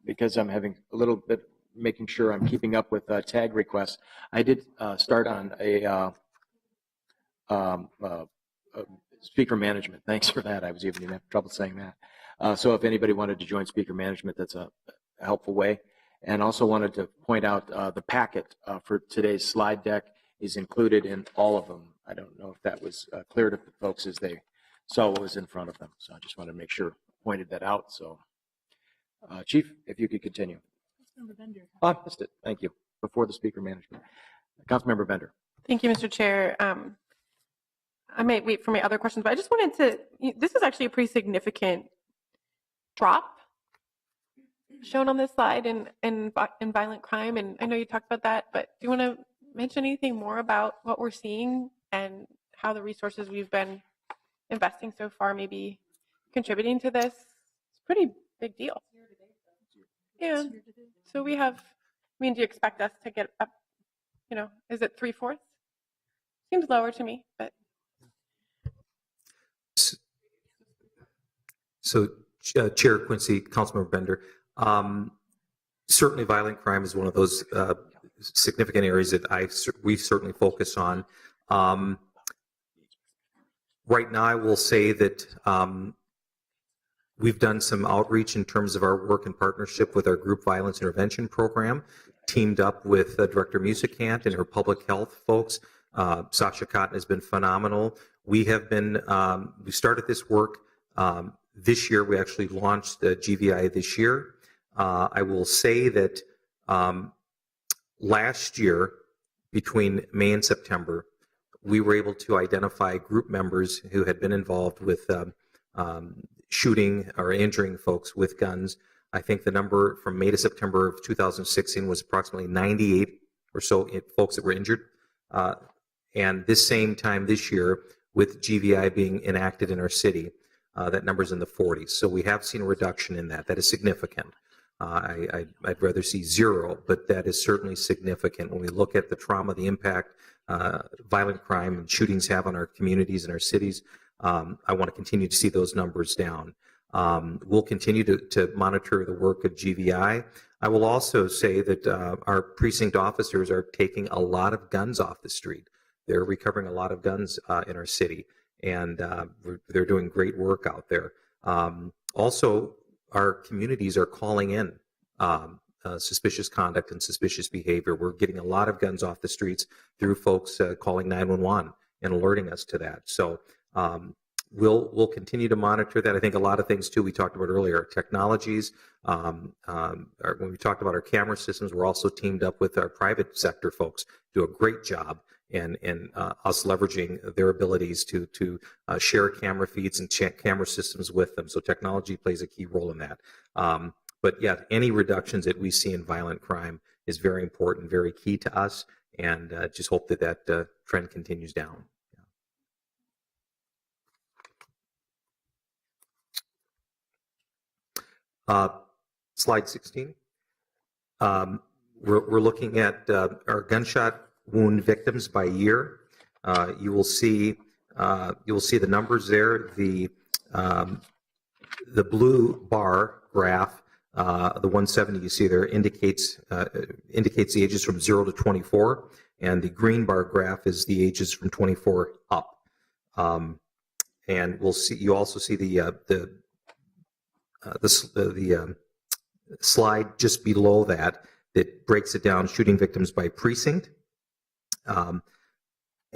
because I'm having a little bit, making sure I'm keeping up with tag requests, I did start on a speaker management. Thanks for that. I was even having trouble saying that. So if anybody wanted to join speaker management, that's a helpful way. And also wanted to point out the packet for today's slide deck is included in all of them. I don't know if that was clear to folks as they saw what was in front of them. So I just wanted to make sure I pointed that out. So, Chief, if you could continue. Oh, I missed it. Thank you. Before the speaker management. Councilmember Bender. Thank you, Mr. Chair. I might wait for my other questions, but I just wanted to, this is actually a pretty significant drop shown on this slide in violent crime. And I know you talked about that, but do you want to mention anything more about what we're seeing and how the resources we've been investing so far may be contributing to this? It's a pretty big deal. Yeah. So we have, I mean, do you expect us to get up, you know, is it 3/4? Seems lower to me, but. So, Chair Quincy, Councilmember Bender, certainly violent crime is one of those significant areas that we certainly focus on. Right now, I will say that we've done some outreach in terms of our work in partnership with our group violence intervention program, teamed up with Director Musicant and her public health folks. Sasha Cotton has been phenomenal. We have been, we started this work this year. We actually launched the GVI this year. I will say that last year, between May and September, we were able to identify group members who had been involved with shooting or injuring folks with guns. I think the number from May to September of 2016 was approximately 98 or so folks that were injured. And this same time this year, with GVI being enacted in our city, that number's in the 40s. So we have seen a reduction in that. That is significant. I'd rather see zero, but that is certainly significant when we look at the trauma, the impact violent crime and shootings have on our communities and our cities. I want to continue to see those numbers down. We'll continue to monitor the work of GVI. I will also say that our precinct officers are taking a lot of guns off the street. They're recovering a lot of guns in our city, and they're doing great work out there. Also, our communities are calling in suspicious conduct and suspicious behavior. We're getting a lot of guns off the streets through folks calling 911 and alerting us to that. So we'll continue to monitor that. I think a lot of things too we talked about earlier, technologies. When we talked about our camera systems, we're also teamed up with our private sector folks, do a great job in us leveraging their abilities to share camera feeds and camera systems with them. So technology plays a key role in that. But yeah, any reductions that we see in violent crime is very important, very key to us, and just hope that that trend continues down. Slide 16. We're looking at our gunshot wound victims by year. You will see the numbers there. The blue bar graph, the 170 you see there, indicates the ages from 0 to 24, and the green bar graph is the ages from 24 up. And we'll see. You also see the slide just below that breaks it down, shooting victims by precinct. And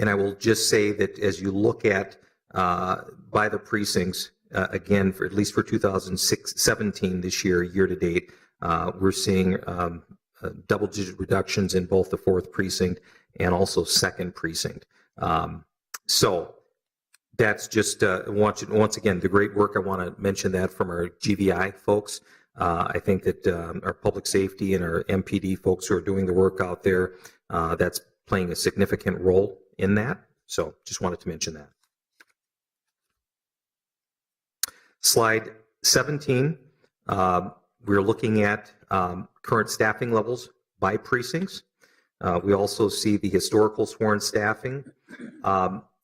I will just say that as you look at by the precincts, again, for at least for 2017 this year to date, we're seeing double-digit reductions in both the 4th precinct and also 2nd precinct. So that's just once again the great work. I want to mention that from our GVI folks. I think that our public safety and our MPD folks who are doing the work out there, that's playing a significant role in that. So just wanted to mention that. Slide 17, we're looking at current staffing levels by precincts. We also see the historical sworn staffing.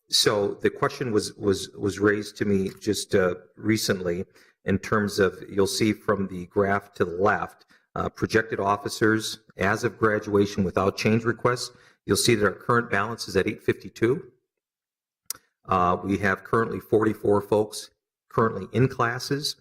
So the question was raised to me just recently in terms of, you'll see from the graph to the left, projected officers as of graduation without change requests. You'll see that our current balance is at 852. We have currently 44 folks currently in classes.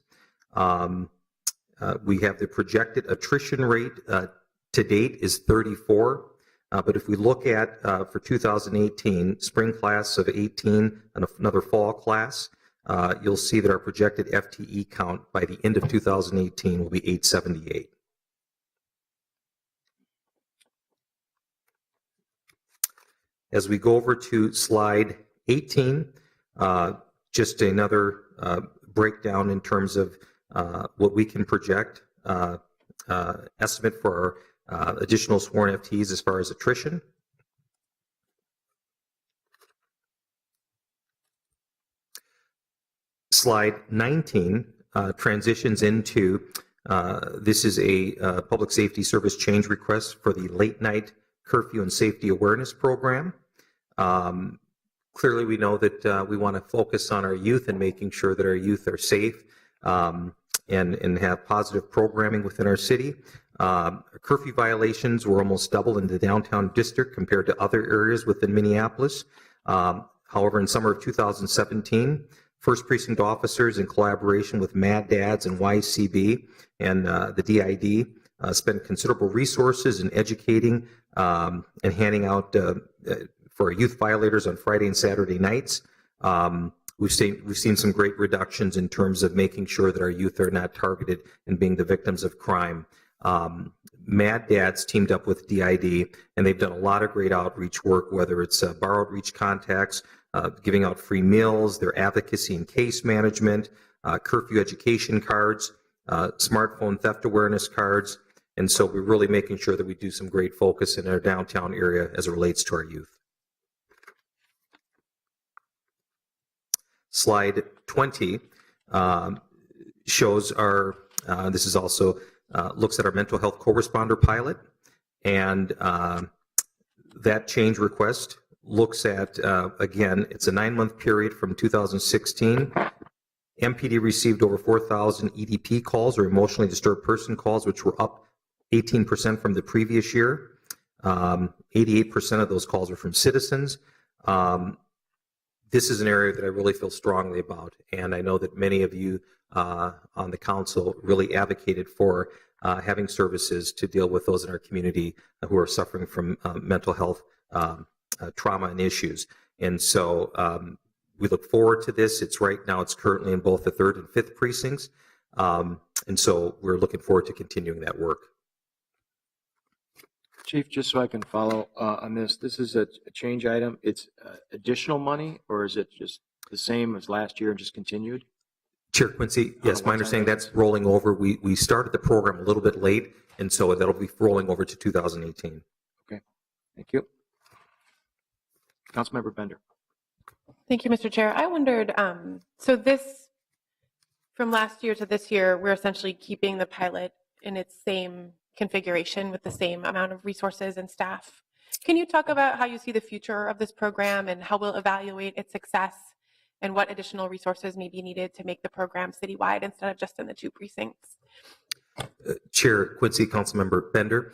We have the projected attrition rate to date is 34. But if we look at for 2018, spring class of 18 and another fall class, you'll see that our projected FTE count by the end of 2018 will be 878. As we go over to slide 18, just another breakdown in terms of what we can project, estimate for our additional sworn FTEs as far as attrition. Slide 19 transitions into, this is a public safety service change request for the late night curfew and safety awareness program. Clearly, we know that we want to focus on our youth and making sure that our youth are safe and have positive programming within our city. Curfew violations were almost double in the downtown district compared to other areas within Minneapolis. However, in summer of 2017, First Precinct officers, in collaboration with Mad Dads and YCB and the DID, spent considerable resources in educating and handing out for youth violators on Friday and Saturday nights. We've seen some great reductions in terms of making sure that our youth are not targeted and being the victims of crime. Mad Dads teamed up with DID, and they've done a lot of great outreach work, whether it's bar outreach contacts, giving out free meals, their advocacy and case management, curfew education cards, smartphone theft awareness cards. And so we're really making sure that we do some great focus in our downtown area as it relates to our youth. Slide 20 shows our, this is also, looks at our mental health co-responder pilot. And that change request looks at, again, it's a 9-month period from 2016. MPD received over 4,000 EDP calls, or emotionally disturbed person calls, which were up 18% from the previous year. 88% of those calls were from citizens. This is an area that I really feel strongly about, and I know that many of you on the council really advocated for having services to deal with those in our community who are suffering from mental health trauma and issues. And so we look forward to this. It's currently in both the 3rd and 5th precincts. And so we're looking forward to continuing that work. Chief, just so I can follow on this, this is a change item. It's additional money, or is it just the same as last year and just continued? Chair Quincy, yes, my understanding that's rolling over. We started the program a little bit late, and so that'll be rolling over to 2018. Okay, thank you. Councilmember Bender. Thank you, Mr. Chair. I wondered, so this, from last year to this year, we're essentially keeping the pilot in its same configuration with the same amount of resources and staff. Can you talk about how you see the future of this program and how we'll evaluate its success and what additional resources may be needed to make the program citywide instead of just in the 2 precincts? Chair Quincy, Councilmember Bender,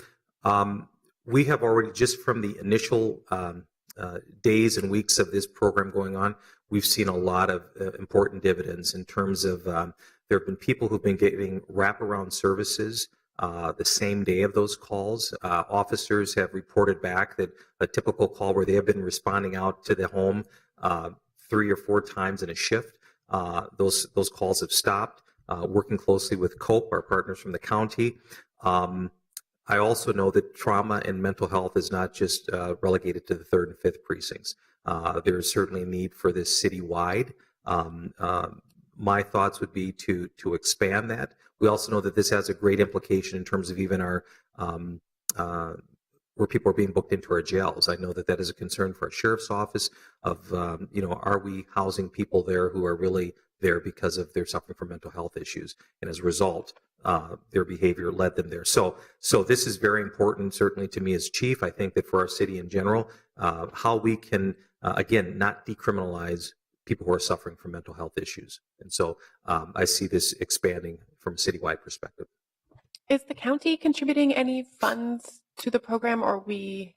we have already, just from the initial days and weeks of this program going on, we've seen a lot of important dividends in terms of there have been people who've been getting wraparound services the same day of those calls. Officers have reported back that a typical call where they have been responding out to the home 3 or 4 times in a shift, those calls have stopped. Working closely with COPE, our partners from the county. I also know that trauma and mental health is not just relegated to the 3rd and 5th precincts. There is certainly a need for this citywide. My thoughts would be to expand that. We also know that this has a great implication in terms of even our where people are being booked into our jails. I know that that is a concern for our sheriff's office of, are we housing people there who are really there because of their suffering from mental health issues? And as a result, their behavior led them there. So this is very important, certainly to me as chief. I think that for our city in general, how we can, again, not decriminalize people who are suffering from mental health issues. And so I see this expanding from a citywide perspective. Is the county contributing any funds to the program, or are we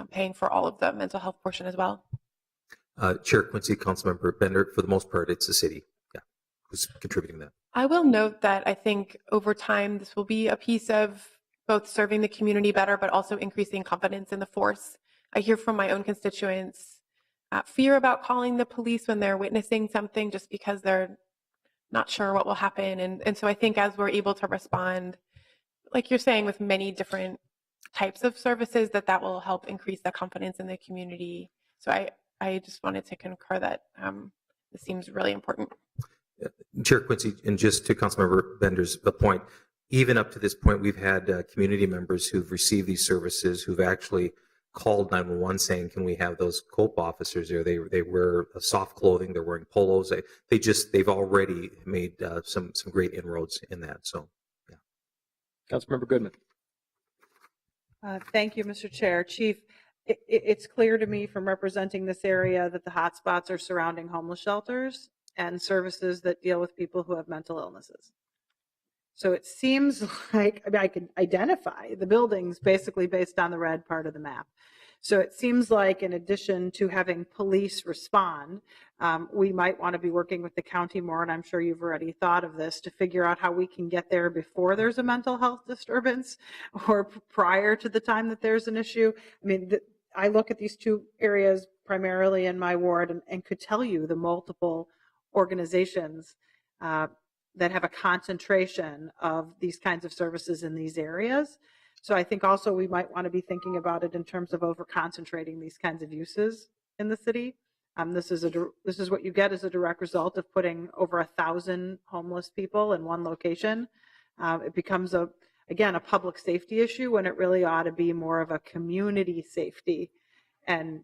paying for all of the mental health portion as well? Chair Quincy, Councilmember Bender, for the most part, it's the city, who's contributing that. I will note that I think over time this will be a piece of both serving the community better, but also increasing confidence in the force. I hear from my own constituents fear about calling the police when they're witnessing something just because they're not sure what will happen. And so I think as we're able to respond, like you're saying, with many different types of services, that will help increase the confidence in the community. So I just wanted to concur that this seems really important. Chair Quincy, and just to Councilmember Bender's point, even up to this point, we've had community members who've received these services who've actually called 911 saying, can we have those COPE officers there? They wear soft clothing, they're wearing polos. They've already made some great inroads in that. So, yeah. Councilmember Goodman. Thank you, Mr. Chair. Chief, it's clear to me from representing this area that the hotspots are surrounding homeless shelters and services that deal with people who have mental illnesses. So it seems like, I can identify the buildings basically based on the red part of the map. So it seems like in addition to having police respond, we might want to be working with the county more, and I'm sure you've already thought of this, to figure out how we can get there before there's a mental health disturbance or prior to the time that there's an issue. I mean, I look at these two areas primarily in my ward and could tell you the multiple organizations that have a concentration of these kinds of services in these areas. So I think also we might want to be thinking about it in terms of over-concentrating these kinds of uses in the city. This is what you get as a direct result of putting over 1,000 homeless people in one location. It becomes, again, a public safety issue when it really ought to be more of a community safety and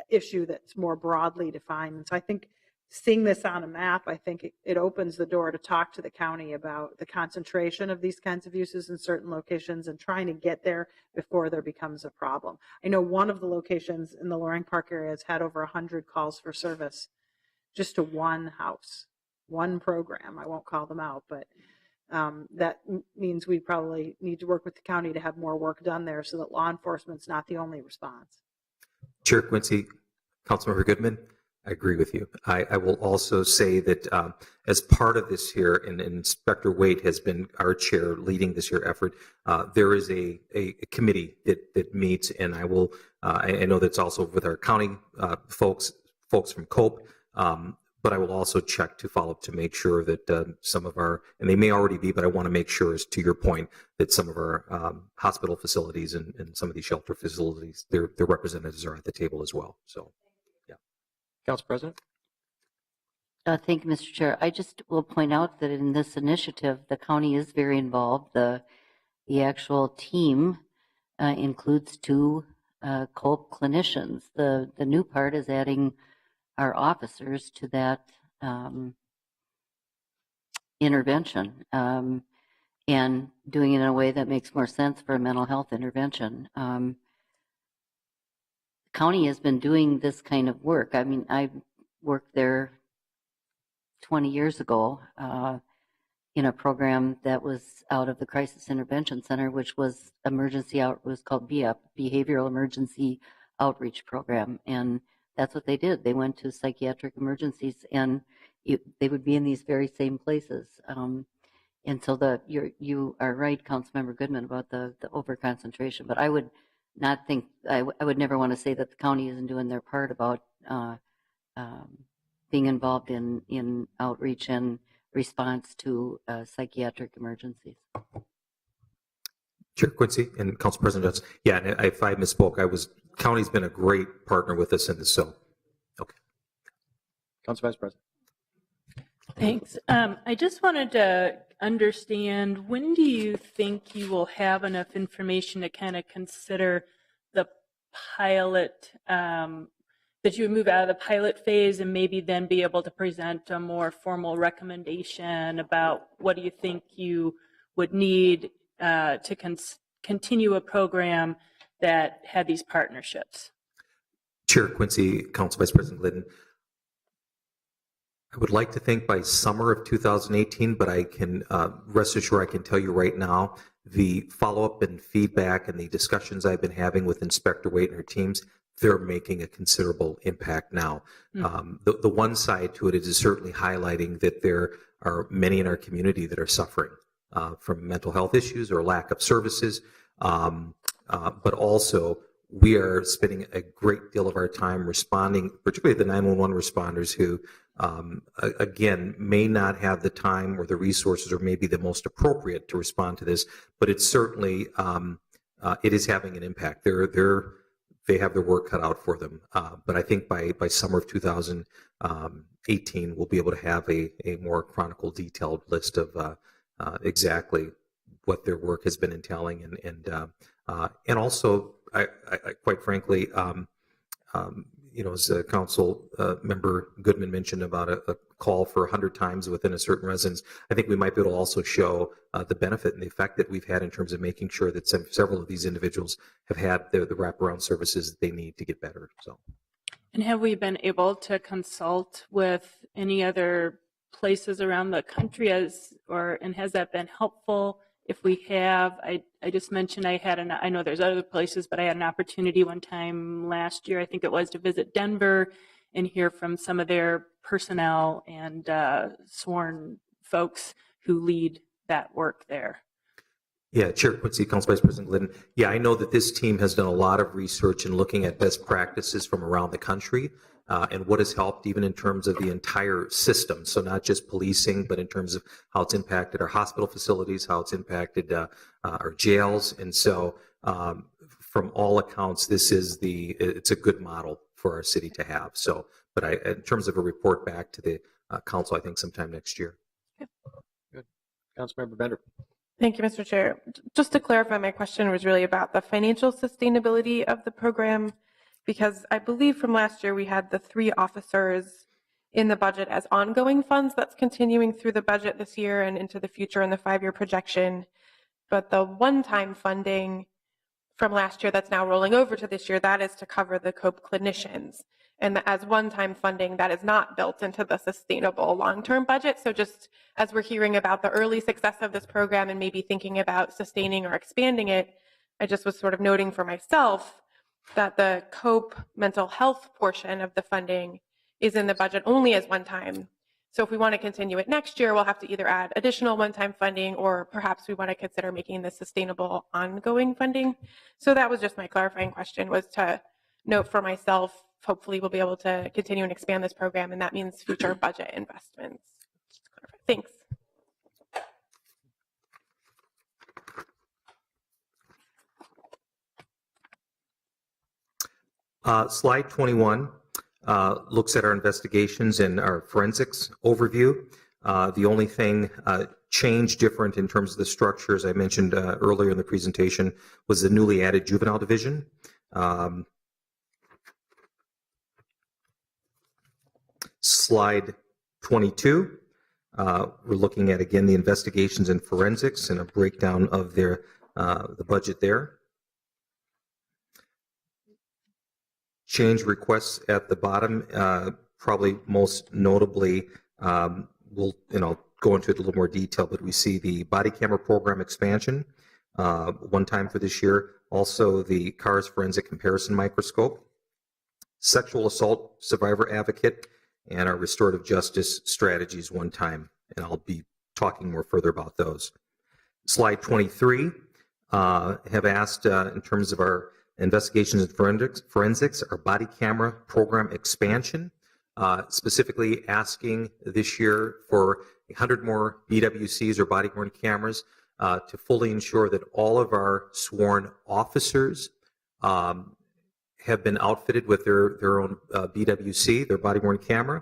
issue that's more broadly defined. And so I think seeing this on a map, I think it opens the door to talk to the county about the concentration of these kinds of uses in certain locations and trying to get there before there becomes a problem. I know one of the locations in the Loring Park area has had over 100 calls for service just to one house, one program. I won't call them out, but that means we probably need to work with the county to have more work done there so that law enforcement's not the only response. Chair Quincy, Councilmember Goodman, I agree with you. I will also say that as part of this here, and Inspector Waite has been our chair leading this year effort, there is a committee that meets, and I know that's also with our county folks from COPE, but I will also check to follow up to make sure that some of our, and they may already be, but I want to make sure, as to your point, that some of our hospital facilities and some of these shelter facilities, their representatives are at the table as well. So. Council President. Thank you, Mr. Chair. I just will point out that in this initiative, the county is very involved. The actual team includes 2 COPE clinicians. The new part is adding our officers to that intervention and doing it in a way that makes more sense for a mental health intervention. County has been doing this kind of work. I mean, I worked there 20 years ago in a program that was out of the Crisis Intervention Center, which was was called BEAP, Behavioral Emergency Outreach Program. And that's what they did. They went to psychiatric emergencies, and they would be in these very same places. And so you are right, Councilmember Goodman, about the over-concentration. But I would not think, I would never want to say that the county isn't doing their part about being involved in outreach and response to psychiatric emergencies. Chair Quincy and Council President Johnson. Yeah, and if I misspoke, county's been a great partner with us in this. So, okay. Council Vice President. Thanks. I just wanted to understand, when do you think you will have enough information to kind of consider the pilot, that you would move out of the pilot phase and maybe then be able to present a more formal recommendation about what do you think you would need to continue a program that had these partnerships? Chair Quincy, Council Vice President Glidden, I would like to think by summer of 2018, but I can rest assured I can tell you right now, the follow-up and feedback and the discussions I've been having with Inspector Waite and her teams, they're making a considerable impact now. The one side to it is certainly highlighting that there are many in our community that are suffering. from mental health issues or lack of services. But also, we are spending a great deal of our time responding, particularly the 911 responders who, again, may not have the time or the resources or maybe the most appropriate to respond to this, but it's certainly, it is having an impact. They have their work cut out for them. But I think by summer of 2018, we'll be able to have a more chronicle, detailed list of exactly what their work has been entailing, and also, I quite frankly, as Council Member Goodman mentioned about a call for 100 times within a certain residence, I think we might be able to also show the benefit and the effect that we've had in terms of making sure that several of these individuals have had the wraparound services that they need to get better. So, And have we been able to consult with any other places around the country and has that been helpful? If we have, I just mentioned I know there's other places, but I had an opportunity one time last year, I think it was, to visit Denver and hear from some of their personnel and sworn folks who lead that work there. Yeah, Chair Quincy, Council Vice President Glidden. Yeah, I know that this team has done a lot of research in looking at best practices from around the country and what has helped even in terms of the entire system. So not just policing, but in terms of how it's impacted our hospital facilities, how it's impacted our jails. And so from all accounts, it's a good model for our city to have. So, but in terms of a report back to the council, I think sometime next year. Good. Councilmember Bender. Thank you, Mr. Chair. Just to clarify, my question was really about the financial sustainability of the program, because I believe from last year we had the 3 officers in the budget as ongoing funds. That's continuing through the budget this year and into the future in the 5-year projection. But the one-time funding from last year that's now rolling over to this year, that is to cover the COPE clinicians. And as one-time funding, that is not built into the sustainable long-term budget. So just as we're hearing about the early success of this program and maybe thinking about sustaining or expanding it, I just was sort of noting for myself that the COPE mental health portion of the funding is in the budget only as one-time. So if we want to continue it next year, we'll have to either add additional one-time funding, or perhaps we want to consider making this sustainable ongoing funding. So that was just my clarifying question, was to note for myself, hopefully we'll be able to continue and expand this program, and that means future budget investments. Thanks. Slide 21 looks at our investigations and our forensics overview. The only thing change different in terms of the structure, as I mentioned earlier in the presentation, was the newly added juvenile division. Slide 22, we're looking at, again, the investigations and forensics and a breakdown of the budget there. Change requests at the bottom, probably most notably, we'll go into it a little more detail, but we see the body camera program expansion, one time for this year. Also, the CARS forensic comparison microscope, sexual assault survivor advocate, and our restorative justice strategies one time. And I'll be talking more further about those. Slide 23, have asked in terms of our investigations and forensics, our body camera program expansion, specifically asking this year for 100 more BWCs or body-worn cameras to fully ensure that all of our sworn officers have been outfitted with their own BWC, their body-worn camera.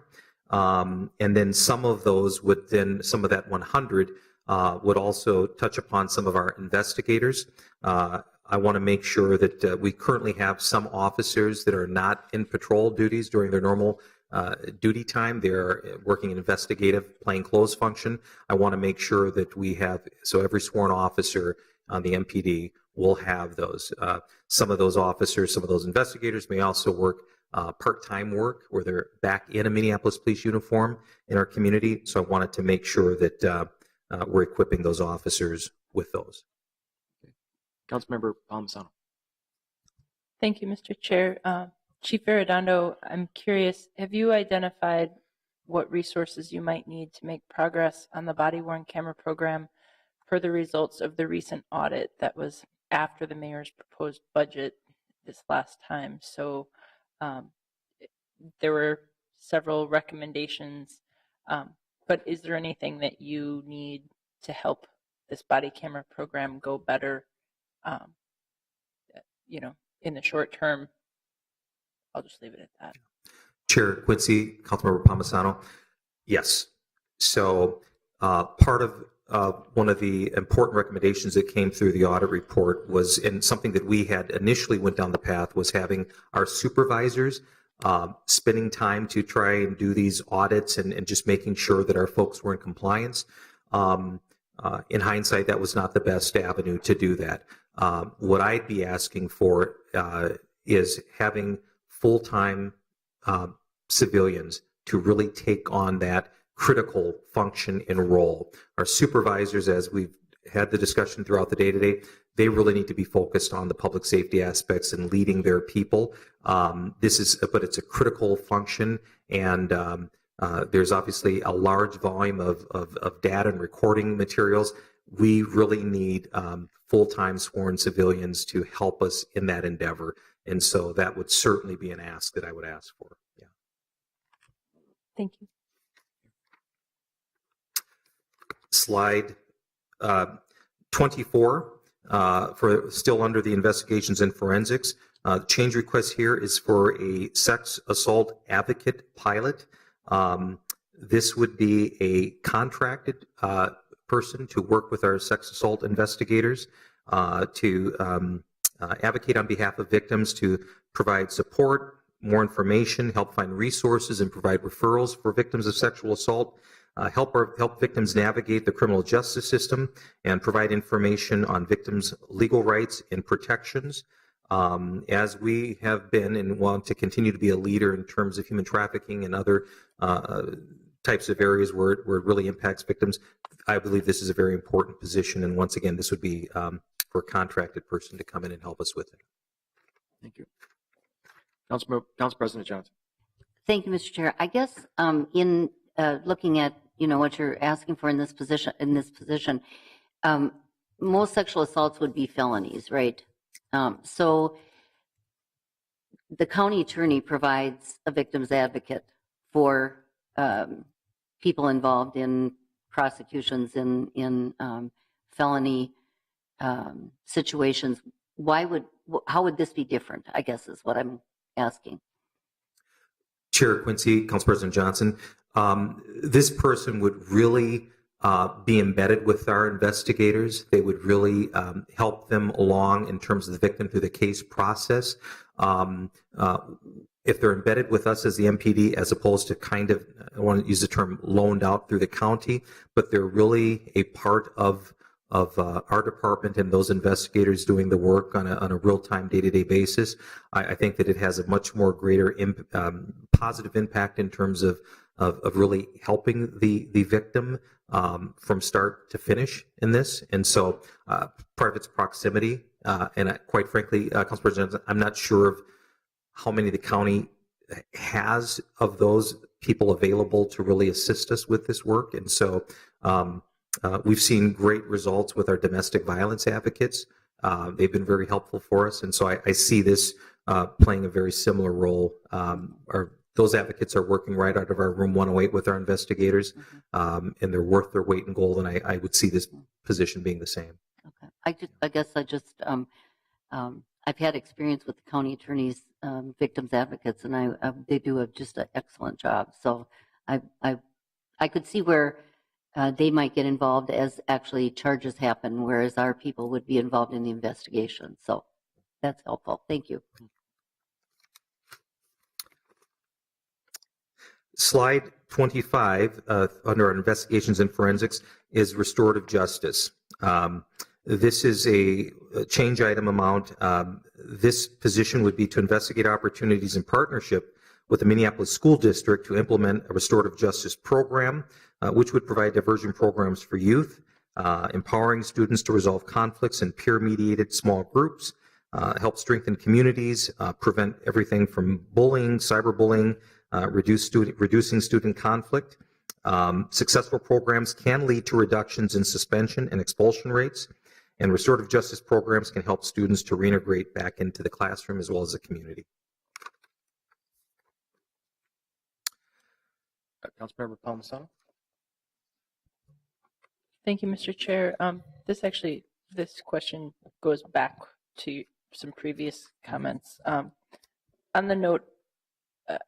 And then some of those would then, some of that 100 would also touch upon some of our investigators. I want to make sure that we currently have some officers that are not in patrol duties during their normal duty time. They're working an investigative plainclothes function. I want to make sure that we have, so every sworn officer on the MPD will have those. Some of those officers, some of those investigators may also work part-time work where they're back in a Minneapolis police uniform in our community. So I wanted to make sure that we're equipping those officers with those. Councilmember Palmisano. Thank you, Mr. Chair. Chief Arredondo, I'm curious, have you identified what resources you might need to make progress on the body-worn camera program per the results of the recent audit that was after the mayor's proposed budget this last time. So there were several recommendations, but is there anything that you need to help this body camera program go better, in the short term? I'll just leave it at that. Chair Quincy, Councilmember Palmisano. Yes. So part of one of the important recommendations that came through the audit report was, and something that we had initially went down the path, was having our supervisors spending time to try and do these audits and just making sure that our folks were in compliance. In hindsight, that was not the best avenue to do that. What I'd be asking for is having full-time civilians to really take on that critical function and role. Our supervisors, as we've had the discussion throughout the day today, they really need to be focused on the public safety aspects and leading their people. But it's a critical function, and there's obviously a large volume of data and recording materials. We really need full-time sworn civilians to help us in that endeavor. And so that would certainly be an ask that I would ask for. Yeah. Thank you. Slide 24, for still under the investigations and forensics. The change request here is for a sex assault advocate pilot. This would be a contracted person to work with our sex assault investigators to advocate on behalf of victims, to provide support, more information, help find resources, and provide referrals for victims of sexual assault, help victims navigate the criminal justice system, and provide information on victims' legal rights and protections. As we have been and want to continue to be a leader in terms of human trafficking and other types of areas where it really impacts victims, I believe this is a very important position. And once again, this would be for a contracted person to come in and help us with it. Thank you. Council President Johnson. Thank you, Mr. Chair. I guess in looking at what you're asking for in this position, most sexual assaults would be felonies, right? So the county attorney provides a victim's advocate for people involved in prosecutions in felony situations. How would this be different, I guess, is what I'm asking. Chair Quincy, Council President Johnson, this person would really be embedded with our investigators. They would really help them along in terms of the victim through the case process. If they're embedded with us as the MPD, as opposed to kind of, I want to use the term, loaned out through the county, but they're really a part of our department and those investigators doing the work on a real-time, day-to-day basis, I think that it has a much more greater positive impact in terms of really helping the victim from start to finish in this. And so part of its proximity, and quite frankly, Council President, I'm not sure of how many the county has of those people available to really assist us with this work. And so we've seen great results with our domestic violence advocates. They've been very helpful for us. And so I see this playing a very similar role. Those advocates are working right out of our room 108 with our investigators, and they're worth their weight in gold. And I would see this position being the same. Okay. I've had experience with the county attorneys, victims advocates, and they do just an excellent job. So I could see where they might get involved as actually charges happen, whereas our people would be involved in the investigation. So that's helpful. Thank you. Slide 25, under our investigations and forensics, is restorative justice. This is a change item amount. This position would be to investigate opportunities in partnership with the Minneapolis School District to implement a restorative justice program, which would provide diversion programs for youth, empowering students to resolve conflicts in peer-mediated small groups, help strengthen communities, prevent everything from bullying, cyberbullying, reducing student conflict. Successful programs can lead to reductions in suspension and expulsion rates, and restorative justice programs can help students to reintegrate back into the classroom as well as the community. Councilmember Palmisano? Thank you, Mr. Chair. This question goes back to some previous comments. On the note,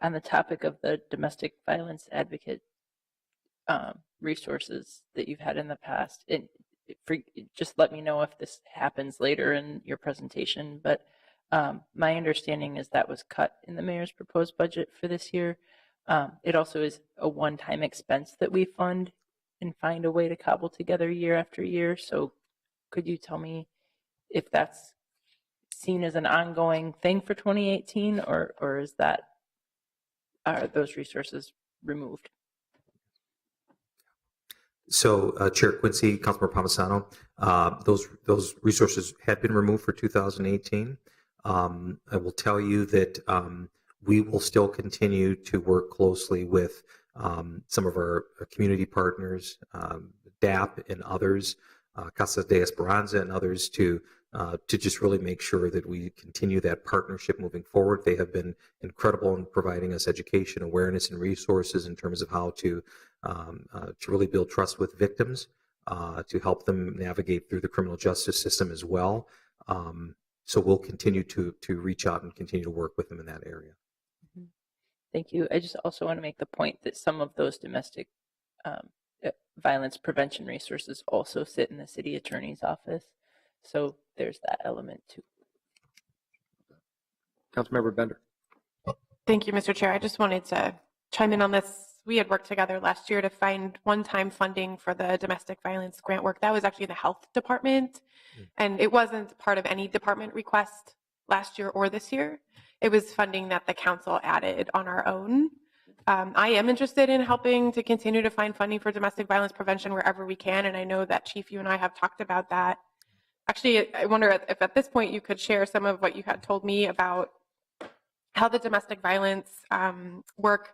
on the topic of the domestic violence advocate resources that you've had in the past, just let me know if this happens later in your presentation, but my understanding is that was cut in the mayor's proposed budget for this year. It also is a one-time expense that we fund and find a way to cobble together year after year. So could you tell me if that's seen as an ongoing thing for 2018, or are those resources removed? So, Chair Quincy, Councilmember Palmisano, those resources have been removed for 2018. I will tell you that we will still continue to work closely with some of our community partners, DAP and others, Casa de Esperanza and others, to just really make sure that we continue that partnership moving forward. They have been incredible in providing us education, awareness, and resources in terms of how to really build trust with victims, to help them navigate through the criminal justice system as well. So we'll continue to reach out and continue to work with them in that area. Thank you. I just also want to make the point that some of those domestic violence prevention resources also sit in the city attorney's office. So there's that element too. Councilmember Bender? Thank you, Mr. Chair. I just wanted to chime in on this. We had worked together last year to find one-time funding for the domestic violence grant work. That was actually in the health department, and it wasn't part of any department request last year or this year. It was funding that the council added on our own. I am interested in helping to continue to find funding for domestic violence prevention wherever we can, and I know that, Chief, you and I have talked about that. Actually, I wonder if at this point you could share some of what you had told me about how the domestic violence work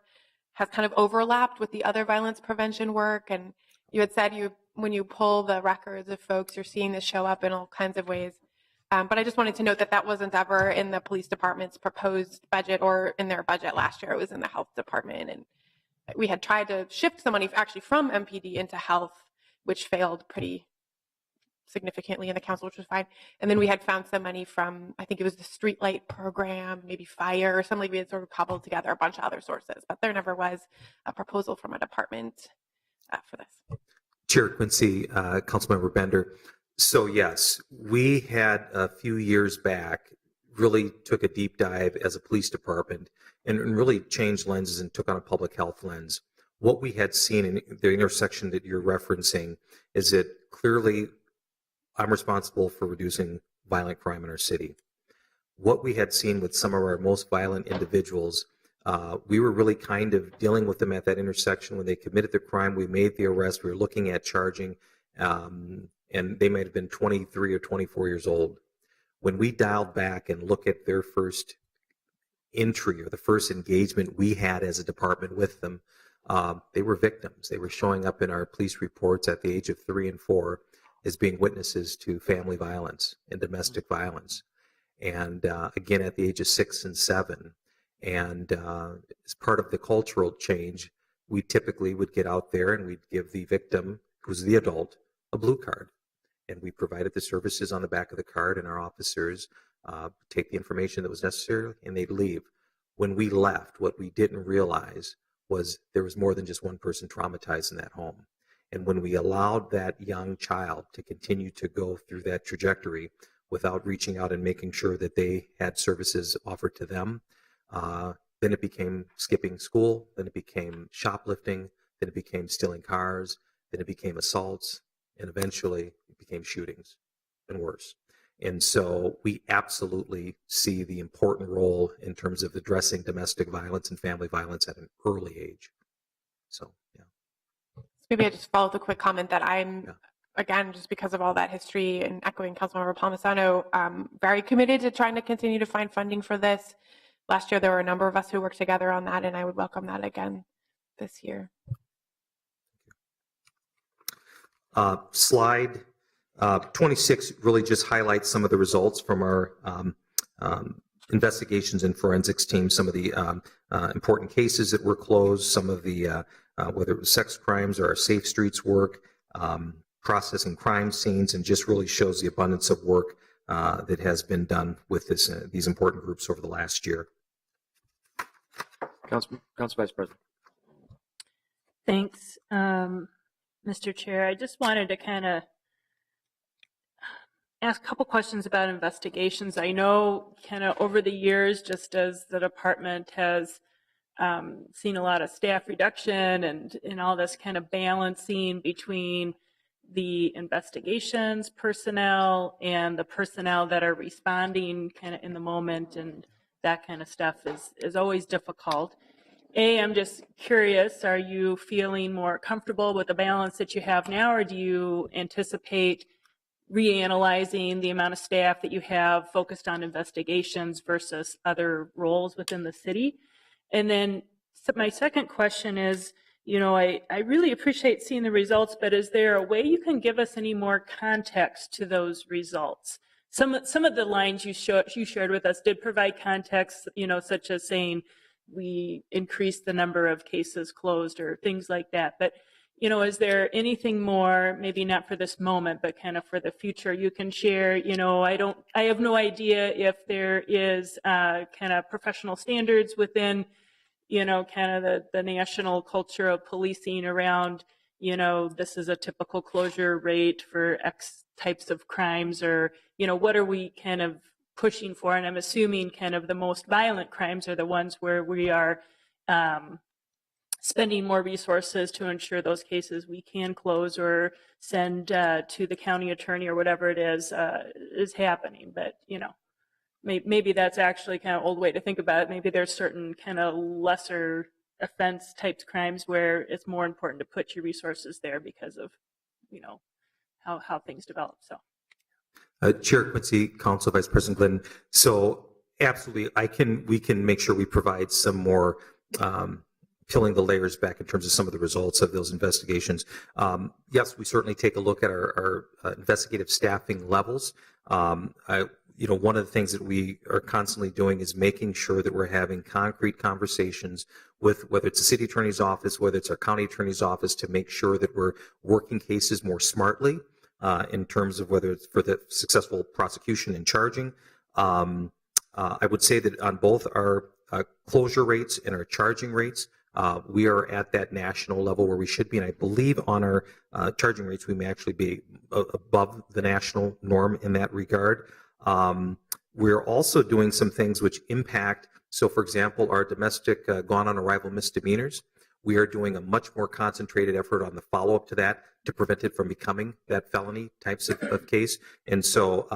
has kind of overlapped with the other violence prevention work. And you had said when you pull the records of folks, you're seeing this show up in all kinds of ways. But I just wanted to note that that wasn't ever in the police department's proposed budget or in their budget last year. It was in the health department. And we had tried to shift some money actually from MPD into health, which failed pretty significantly in the council, which was fine. And then we had found some money from, I think it was the streetlight program, maybe fire or something. We had sort of cobbled together a bunch of other sources, but there never was a proposal from a department for this. Chair Quincy, Councilmember Bender. So yes, we had a few years back really took a deep dive as a police department and really changed lenses and took on a public health lens. What we had seen in the intersection that you're referencing is that clearly I'm responsible for reducing violent crime in our city. What we had seen with some of our most violent individuals, we were really kind of dealing with them at that intersection when they committed the crime. We made the arrest. We were looking at charging, and they might have been 23 or 24 years old. When we dialed back and look at their first entry or the first engagement we had as a department with them, they were victims. They were showing up in our police reports at the age of 3 and 4 as being witnesses to family violence and domestic violence. And again, at the age of 6 and 7. And as part of the cultural change, we typically would get out there and we'd give the victim, who's the adult, a blue card. And we provided the services on the back of the card, and our officers take the information that was necessary and they'd leave. When we left, what we didn't realize was there was more than just one person traumatized in that home. And when we allowed that young child to continue to go through that trajectory without reaching out and making sure that they had services offered to them, then it became skipping school, then it became shoplifting, then it became stealing cars, then it became assaults, and eventually it became shootings and worse. And so we absolutely see the important role in terms of addressing domestic violence and family violence at an early age. So, yeah. Maybe I just follow the quick comment that I'm, again, just because of all that history and echoing Councilmember Palmisano, very committed to trying to continue to find funding for this. Last year, there were a number of us who worked together on that, and I would welcome that again this year. Slide 26 really just highlights some of the results from our investigations and forensics team, some of the important cases that were closed, some of the, whether it was sex crimes or our Safe Streets work, processing crime scenes, and just really shows the abundance of work that has been done with these important groups over the last year. Council Vice President. Thanks, Mr. Chair. I just wanted to kind of ask a couple questions about investigations. I know kind of over the years, just as the department has seen a lot of staff reduction and all this kind of balancing between the investigations personnel and the personnel that are responding kind of in the moment, and that kind of stuff is always difficult. I'm just curious, are you feeling more comfortable with the balance that you have now, or do you anticipate reanalyzing the amount of staff that you have focused on investigations versus other roles within the city? And then my second question is, I really appreciate seeing the results, but is there a way you can give us any more context to those results? Some of the lines you shared with us did provide context, such as saying we increased the number of cases closed or things like that. But, is there anything more, maybe not for this moment, but kind of for the future you can share? I have no idea if there is kind of professional standards within kind of the national culture of policing around, this is a typical closure rate for X types of crimes, or, what are we kind of pushing for? And I'm assuming kind of the most violent crimes are the ones where we are spending more resources to ensure those cases we can close or send to the county attorney or whatever it is happening. But, maybe that's actually kind of old way to think about it. Maybe there's certain kind of lesser offense types crimes where it's more important to put your resources there because of, how things develop. So. Chair Quincy, Council Vice President Glenn. So absolutely, we can make sure we provide some more peeling the layers back in terms of some of the results of those investigations. Yes, we certainly take a look at our investigative staffing levels. One of the things that we are constantly doing is making sure that we're having concrete conversations with whether it's the city attorney's office, whether it's our county attorney's office, to make sure that we're working cases more smartly in terms of whether it's for the successful prosecution and charging. I would say that on both our closure rates and our charging rates, we are at that national level where we should be. And I believe on our charging rates, we may actually be above the national norm in that regard. We're also doing some things which impact, so for example, our domestic gone on arrival misdemeanors. We are doing a much more concentrated effort on the follow-up to that to prevent it from becoming that felony types of case. And so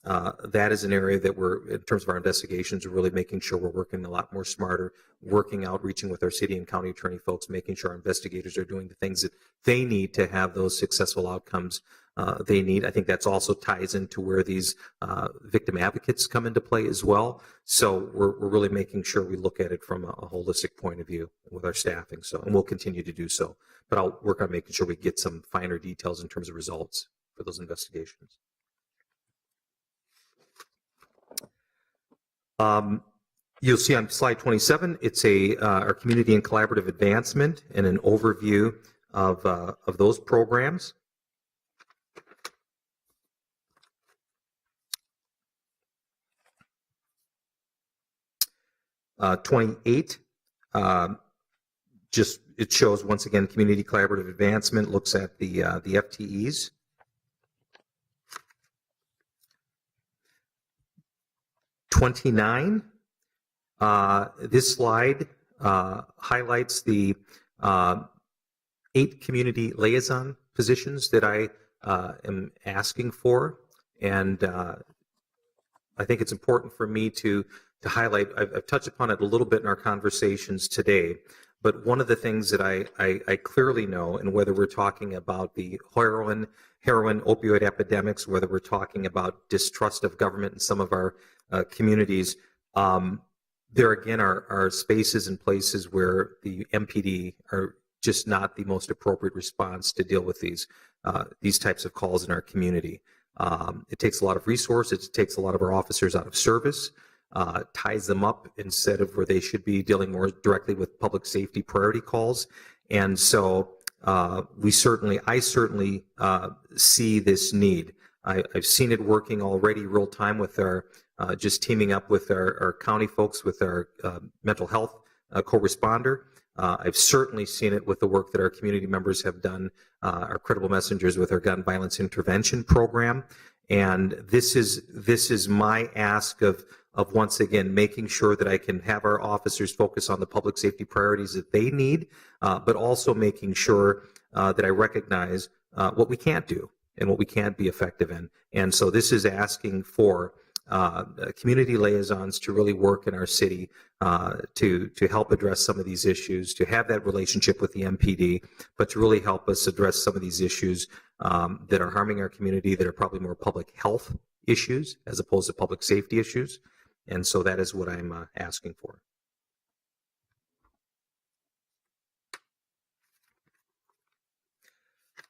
that is an area that we're, in terms of our investigations, we're really making sure we're working a lot more smarter, working out, reaching with our city and county attorney folks, making sure our investigators are doing the things that they need to have those successful outcomes they need. I think that's also ties into where these victim advocates come into play as well. So we're really making sure we look at it from a holistic point of view with our staffing. So, and we'll continue to do so. But I'll work on making sure we get some finer details in terms of results for those investigations. You'll see on slide 27, it's our community and collaborative advancement and an overview of those programs. 28, just it shows once again community collaborative advancement, looks at the FTEs. 29, this slide highlights the 8 community liaison positions that I am asking for, and I think it's important for me to highlight. I've touched upon it a little bit in our conversations today, but one of the things that I clearly know, and whether we're talking about the heroin opioid epidemics, whether we're talking about distrust of government in some of our communities, there again are spaces and places where the MPD are just not the most appropriate response to deal with these types of calls in our community. It takes a lot of resources. It takes a lot of our officers out of service, ties them up instead of where they should be dealing more directly with public safety priority calls. And so I certainly see this need. I've seen it working already real time with our just teaming up with our county folks, with our mental health co-responder. I've certainly seen it with the work that our community members have done, our credible messengers with our gun violence intervention program. And this is my ask of once again making sure that I can have our officers focus on the public safety priorities that they need, but also making sure that I recognize what we can't do and what we can't be effective in. And so this is asking for community liaisons to really work in our city to help address some of these issues, to have that relationship with the MPD, but to really help us address some of these issues that are harming our community, that are probably more public health issues as opposed to public safety issues. And so that is what I'm asking for.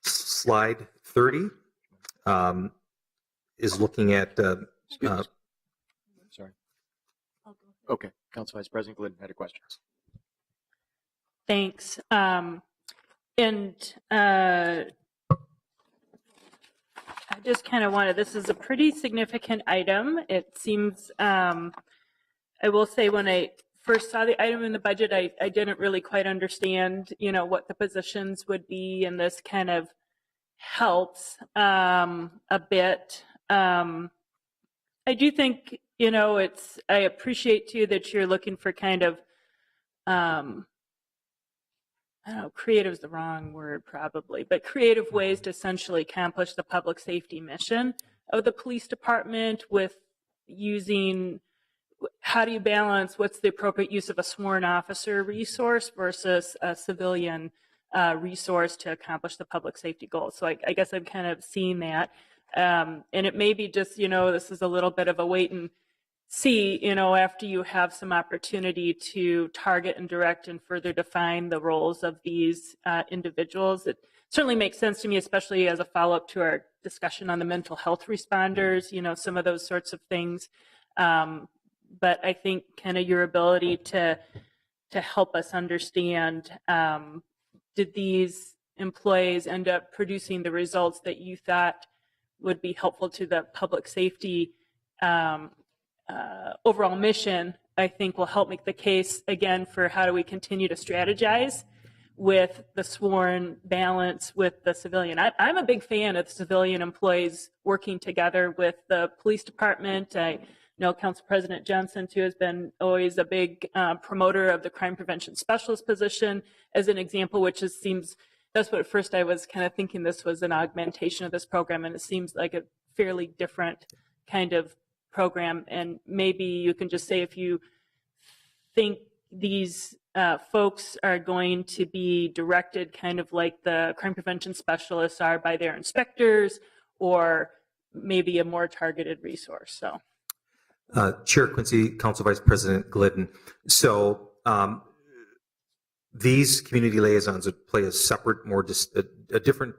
Slide 30 is looking at Sorry. Okay. Council Vice President Glidden had a question. Thanks. I just kind of wanted, this is a pretty significant item. It seems, I will say when I first saw the item in the budget, I didn't really quite understand, what the positions would be, and this kind of helps a bit. I do think, I appreciate too that you're looking for kind of, I don't know, creative is the wrong word probably, but creative ways to essentially accomplish the public safety mission of the police department with using, how do you balance what's the appropriate use of a sworn officer resource versus a civilian resource to accomplish the public safety goals. So I guess I'm kind of seeing that. And it may be just, this is a little bit of a wait and see, after you have some opportunity to target and direct and further define the roles of these individuals. It certainly makes sense to me, especially as a follow-up to our discussion on the mental health responders, some of those sorts of things. But I think kind of your ability to help us understand, did these employees end up producing the results that you thought would be helpful to the public safety overall mission, I think will help make the case again for how do we continue to strategize with the sworn balance with the civilian. I'm a big fan of the civilian employees working together with the police department. I know Council President Johnson too has been always a big promoter of the crime prevention specialist position as an example, which seems, that's what at first I was kind of thinking this was an augmentation of this program, and it seems like a fairly different kind of program. And maybe you can just say if you think these folks are going to be directed kind of like the crime prevention specialists are by their inspectors, or maybe a more targeted resource. So, Chair Quincy, Council Vice President Glidden. So these community liaisons would play a separate, a different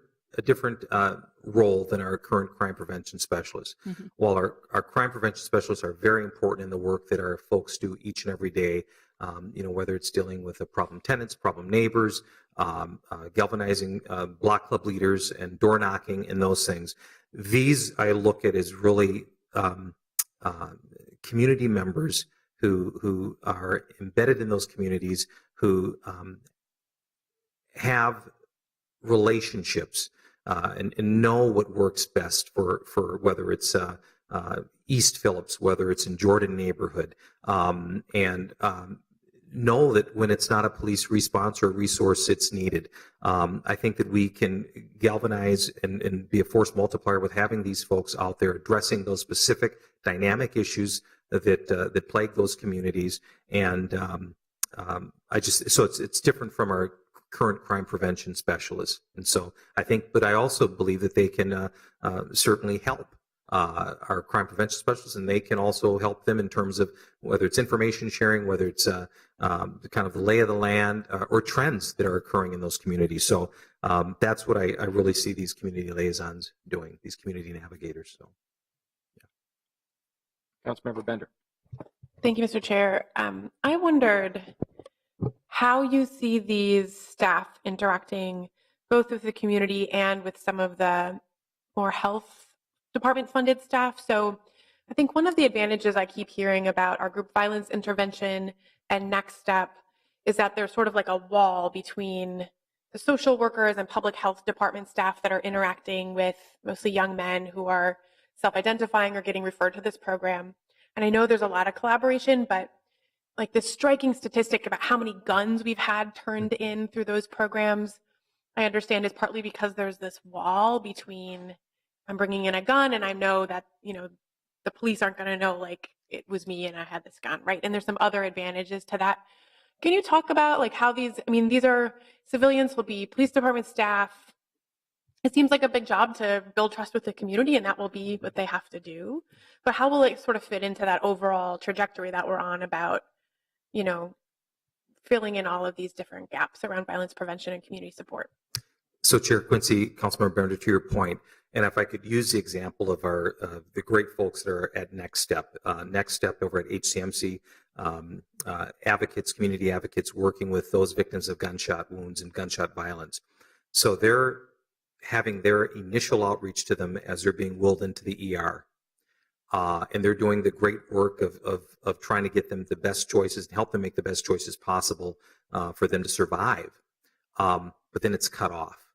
role than our current crime prevention specialists. Mm-hmm. While our crime prevention specialists are very important in the work that our folks do each and every day, whether it's dealing with problem tenants, problem neighbors, galvanizing block club leaders and door knocking and those things. These I look at as really community members who are embedded in those communities, who have relationships and know what works best for whether it's East Phillips, whether it's in Jordan neighborhood, and know that when it's not a police response or resource, it's needed. I think that we can galvanize and be a force multiplier with having these folks out there addressing those specific dynamic issues that plague those communities. And so it's different from our current crime prevention specialists. And so I think, but I also believe that they can certainly help our crime prevention specialists, and they can also help them in terms of whether it's information sharing, whether it's the kind of the lay of the land or trends that are occurring in those communities. So that's what I really see these community liaisons doing, these community navigators. So, Councilmember Bender. Thank you, Mr. Chair. I wondered how you see these staff interacting both with the community and with some of the more health department funded staff. So I think one of the advantages I keep hearing about our group violence intervention and Next Step is that there's sort of like a wall between the social workers and public health department staff that are interacting with mostly young men who are self-identifying or getting referred to this program. And I know there's a lot of collaboration, but like this striking statistic about how many guns we've had turned in through those programs, I understand is partly because there's this wall between I'm bringing in a gun and I know that, you know, the police aren't going to know like it was me and I had this gun, right? And there's some other advantages to that. Can you talk about like how these, I mean, these are civilians will be police department staff. It seems like a big job to build trust with the community, and that will be what they have to do. But how will it sort of fit into that overall trajectory that we're on about, you know, filling in all of these different gaps around violence prevention and community support? So Chair Quincy, Councilmember Bender, to your point, and if I could use the example of our the great folks that are at Next Step over at HCMC, advocates, community advocates working with those victims of gunshot wounds and gunshot violence. So they're having their initial outreach to them as they're being wheeled into the ER. And they're doing the great work of trying to get them the best choices and help them make the best choices possible for them to survive. But then it's cut off.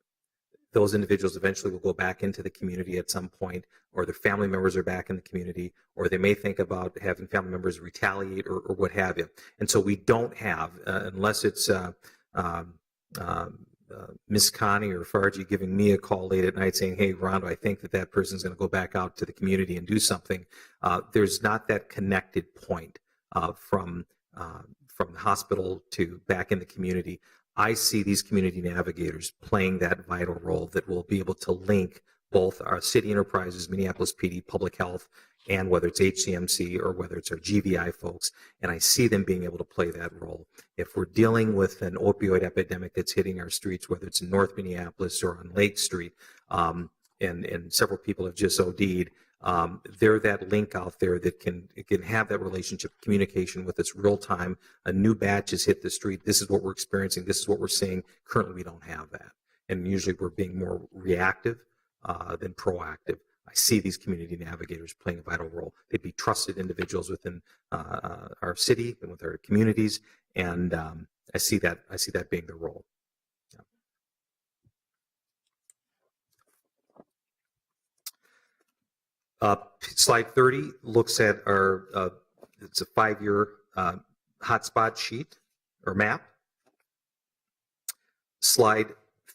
Those individuals eventually will go back into the community at some point, or their family members are back in the community, or they may think about having family members retaliate or what have you. And so we don't have, unless it's Miss Connie or Fargie giving me a call late at night saying, hey, Rondo, I think that person's going to go back out to the community and do something. There's not that connected point from the hospital to back in the community. I see these community navigators playing that vital role that will be able to link both our city enterprises, Minneapolis PD, public health, and whether it's HCMC or whether it's our GVI folks, and I see them being able to play that role. If we're dealing with an opioid epidemic that's hitting our streets, whether it's in North Minneapolis or on Lake Street, and several people have just OD'd, they're that link out there that can have that relationship, communication with us real time. A new batch has hit the street. This is what we're experiencing. This is what we're seeing. Currently, we don't have that. And usually we're being more reactive than proactive. I see these community navigators playing a vital role. They'd be trusted individuals within our city and with our communities. And I see that being their role. Slide 30 looks at our, it's a 5-year hotspot sheet or map. Slide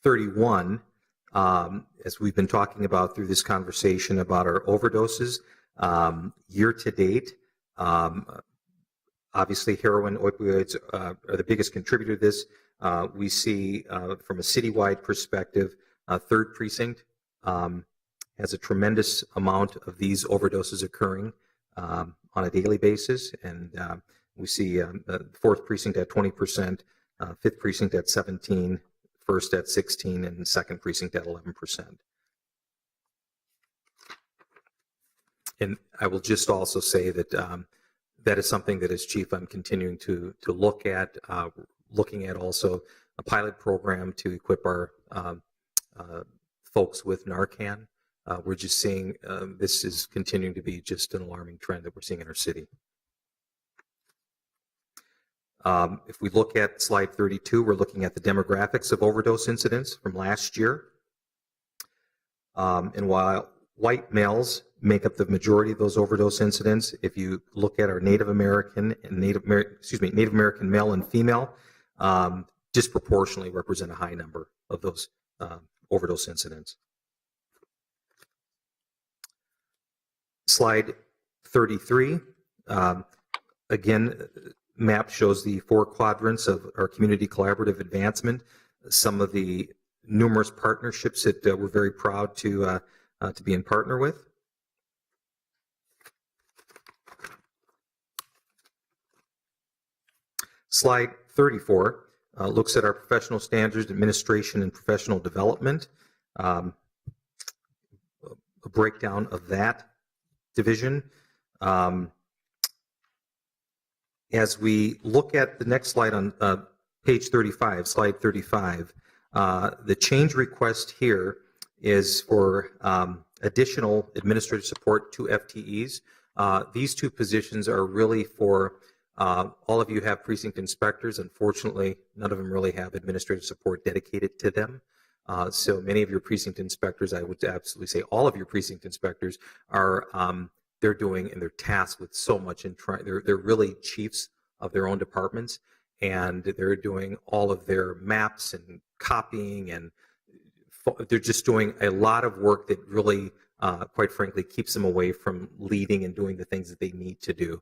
31, as we've been talking about through this conversation about our overdoses, year to date, obviously heroin, opioids are the biggest contributor to this. We see from a citywide perspective, 3rd Precinct has a tremendous amount of these overdoses occurring on a daily basis. And we see the 4th Precinct at 20%, 5th Precinct at 17%, 1st at 16%, and 2nd Precinct at 11%. And I will just also say that that is something that as chief I'm continuing to look at, looking at also a pilot program to equip our folks with Narcan. We're just seeing this is continuing to be just an alarming trend that we're seeing in our city. If we look at slide 32, we're looking at the demographics of overdose incidents from last year. And while white males make up the majority of those overdose incidents, if you look at our Native American male and female, disproportionately represent a high number of those overdose incidents. Slide 33, again, map shows the 4 quadrants of our community collaborative advancement, some of the numerous partnerships that we're very proud to be in partner with. Slide 34 looks at our professional standards, administration, and professional development. A breakdown of that division. As we look at the next slide on page 35, slide 35, the change request here is for additional administrative support to FTEs. These two positions are really for all of you have precinct inspectors. Unfortunately, none of them really have administrative support dedicated to them. So many of your precinct inspectors, I would absolutely say all of your precinct inspectors are they're doing and they're tasked with so much and they're really chiefs of their own departments, and they're doing all of their maps and copying, and they're just doing a lot of work that really quite frankly keeps them away from leading and doing the things that they need to do.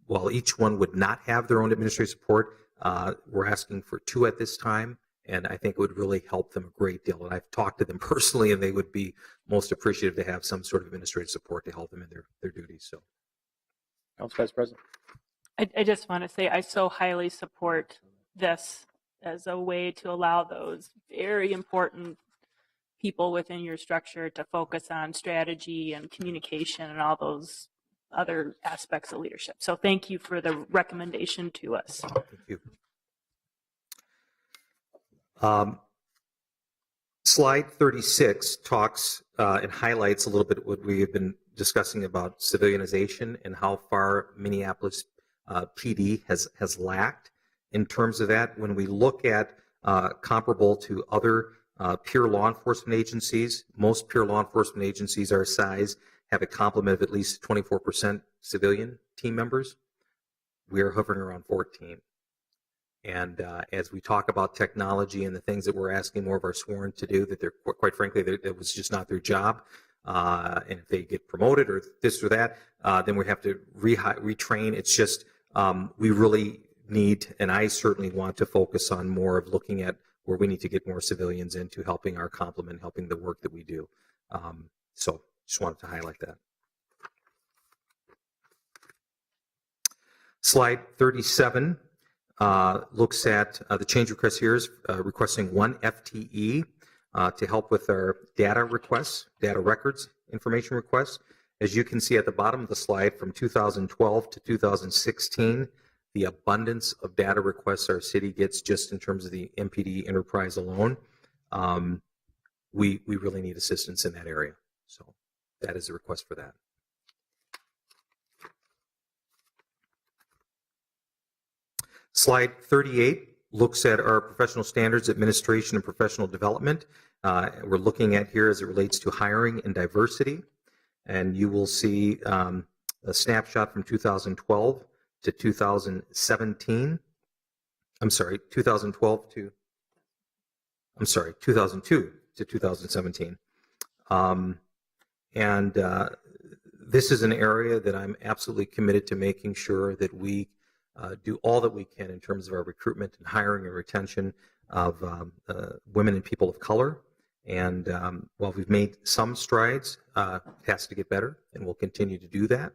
While each one would not have their own administrative support, we're asking for 2 at this time, and I think it would really help them a great deal. And I've talked to them personally, and they would be most appreciative to have some sort of administrative support to help them in their duties. So, Council Vice President. I just want to say I so highly support this as a way to allow those very important people within your structure to focus on strategy and communication and all those other aspects of leadership. So thank you for the recommendation to us. thank you. Slide 36 talks and highlights a little bit what we have been discussing about civilianization and how far Minneapolis PD has lacked in terms of that. When we look at comparable to other peer law enforcement agencies, most peer law enforcement agencies our size have a complement of at least 24% civilian team members. We are hovering around 14. And as we talk about technology and the things that we're asking more of our sworn to do, that they're quite frankly, that was just not their job. And if they get promoted or this or that, then we have to retrain. It's just we really need, and I certainly want to focus on more of looking at where we need to get more civilians into helping our complement, helping the work that we do. So just wanted to highlight that. Slide 37 looks at the change request here is requesting 1 FTE to help with our data requests, data records information requests. As you can see at the bottom of the slide, from 2012 to 2016, the abundance of data requests our city gets just in terms of the MPD enterprise alone, we really need assistance in that area. So that is a request for that. Slide 38 looks at our professional standards, administration, and professional development. We're looking at here as it relates to hiring and diversity. And you will see a snapshot from 2012 to 2017. I'm sorry, 2002 to 2017. This is an area that I'm absolutely committed to making sure that we do all that we can in terms of our recruitment and hiring and retention of women and people of color. And while we've made some strides, it has to get better, and we'll continue to do that.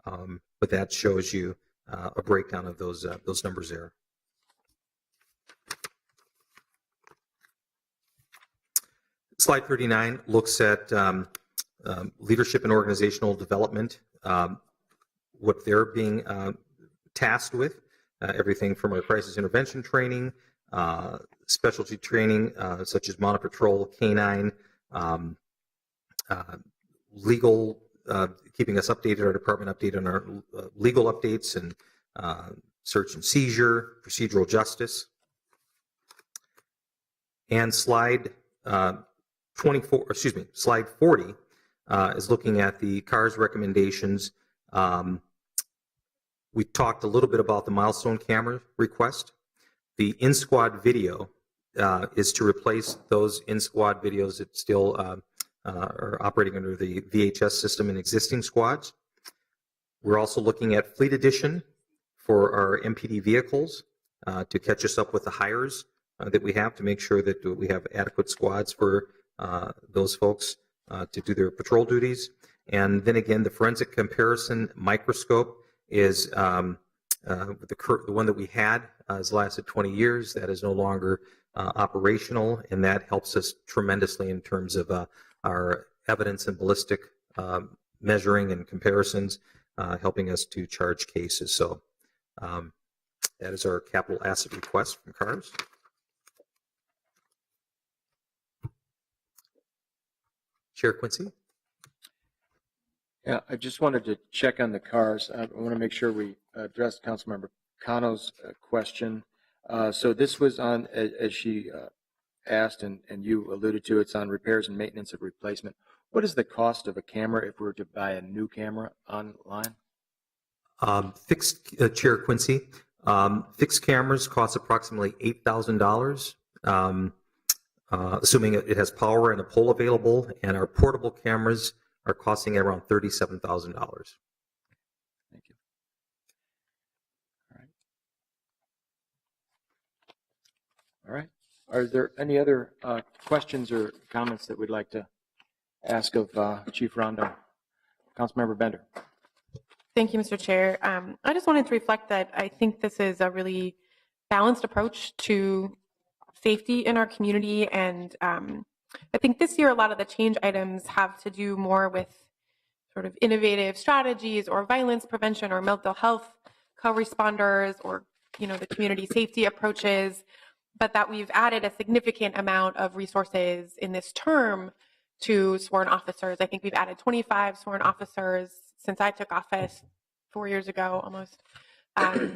But that shows you a breakdown of those numbers there. Slide 39 looks at leadership and organizational development, what they're being tasked with, everything from our crisis intervention training, specialty training such as mounted patrol, canine, legal, keeping us updated, our department updated on our legal updates and search and seizure, procedural justice. And slide 40 is looking at the CARS recommendations. We talked a little bit about the milestone camera request. The in-squad video is to replace those in-squad videos that still are operating under the VHS system in existing squads. We're also looking at Fleet Edition for our MPD vehicles to catch us up with the hires that we have to make sure that we have adequate squads for those folks to do their patrol duties. And then again, the forensic comparison microscope is The one that we had has lasted 20 years. That is no longer operational, and that helps us tremendously in terms of our evidence and ballistic measuring and comparisons, helping us to charge cases. So that is our capital asset request from CARS. Chair Quincy? Yeah, I just wanted to check on the cars. I want to make sure we addressed Councilmember Cano's question. So this was on, as she asked and you alluded to, it's on repairs and maintenance of replacement. What is the cost of a camera if we were to buy a new camera online? Chair Quincy, fixed cameras cost approximately $8,000, assuming it has power and a pole available, and our portable cameras are costing around $37,000. Thank you. All right. Are there any other questions or comments that we'd like to ask of Chief Rondo? Councilmember Bender. Thank you, Mr. Chair. I just wanted to reflect that I think this is a really balanced approach to safety in our community. And I think this year, a lot of the change items have to do more with sort of innovative strategies or violence prevention or mental health co-responders or, the community safety approaches, but that we've added a significant amount of resources in this term to sworn officers. I think we've added 25 sworn officers since I took office 4 years ago almost.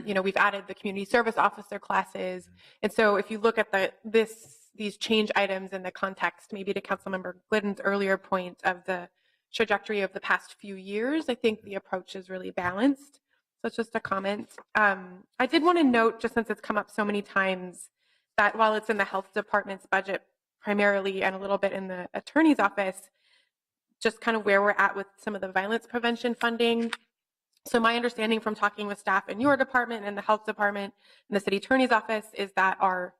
We've added the community service officer classes. And so if you look at these change items in the context, maybe to Councilmember Glidden's earlier point of the trajectory of the past few years, I think the approach is really balanced. So it's just a comment. I did want to note, just since it's come up so many times, that while it's in the health department's budget primarily and a little bit in the attorney's office, just kind of where we're at with some of the violence prevention funding. So my understanding from talking with staff in your department and the health department and the city attorney's office is that our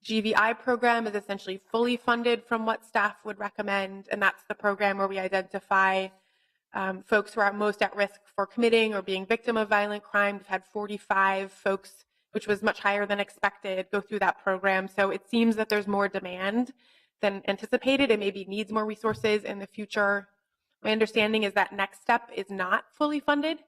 GVI program is essentially fully funded from what staff would recommend. And that's the program where we identify folks who are most at risk for committing or being victim of violent crime. We've had 45 folks, which was much higher than expected, go through that program. So it seems that there's more demand than anticipated and maybe needs more resources in the future. My understanding is that next step is not fully funded,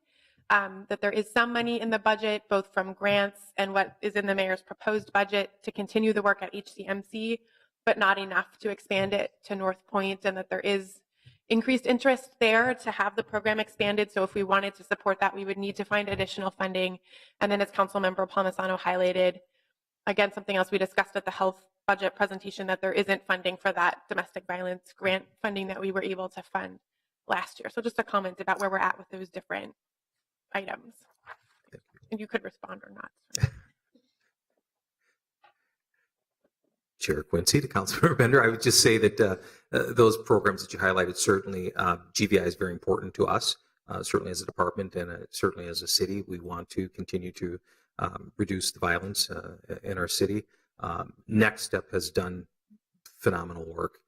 that there is some money in the budget, both from grants and what is in the mayor's proposed budget to continue the work at HCMC, but not enough to expand it to North Point, and that there is increased interest there to have the program expanded. So if we wanted to support that, we would need to find additional funding. And then as Councilmember Palmisano highlighted, again, something else we discussed at the health budget presentation, that there isn't funding for that domestic violence grant funding that we were able to fund last year. So just a comment about where we're at with those different items. And you could respond or not. Chair Quincy, to Councilmember Bender, I would just say that those programs that you highlighted, certainly GVI is very important to us, certainly as a department and certainly as a city. We want to continue to reduce the violence in our city. Next Step has done phenomenal work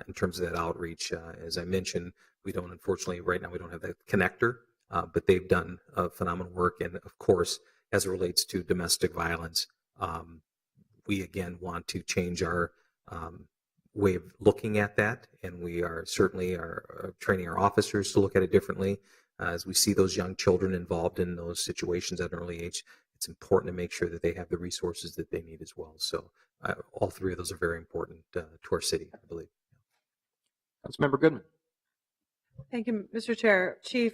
in terms of that outreach. As I mentioned, we don't, unfortunately, right now we don't have that connector, but they've done phenomenal work. And of course, as it relates to domestic violence, we again want to change our way of looking at that, and we are certainly training our officers to look at it differently. As we see those young children involved in those situations at an early age, it's important to make sure that they have the resources that they need as well. So all three of those are very important to our city, I believe. Councilmember Goodman. Thank you, Mr. Chair. Chief,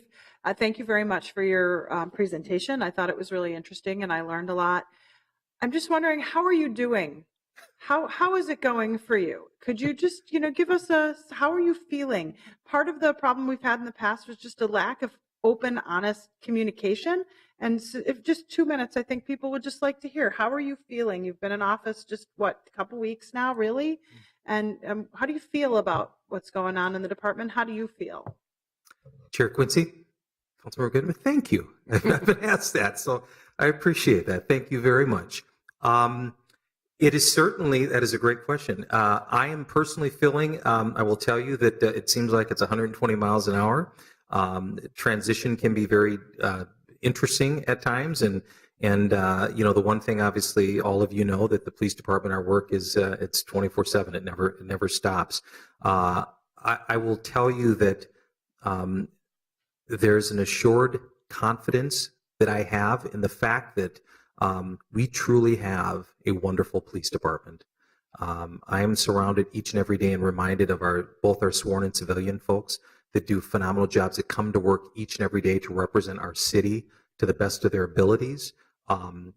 thank you very much for your presentation. I thought it was really interesting and I learned a lot. I'm just wondering, how are you doing? How is it going for you? Could you just, give us how are you feeling? Part of the problem we've had in the past was just a lack of open, honest communication. And so if just 2 minutes, I think people would just like to hear, how are you feeling? You've been in office just, a couple weeks now, really? And how do you feel about what's going on in the department? How do you feel? Chair Quincy, Councilmember Goodman, thank you. I've been asked that, so I appreciate that. Thank you very much. It is certainly, that is a great question. I am personally feeling, I will tell you that it seems like it's 120 miles an hour. Transition can be very interesting at times. And the one thing, obviously, all of you know that the police department, our work is it's 24/7. It never stops. I will tell you that there's an assured confidence that I have in the fact that we truly have a wonderful police department. I am surrounded each and every day and reminded of both our sworn and civilian folks that do phenomenal jobs, that come to work each and every day to represent our city to the best of their abilities.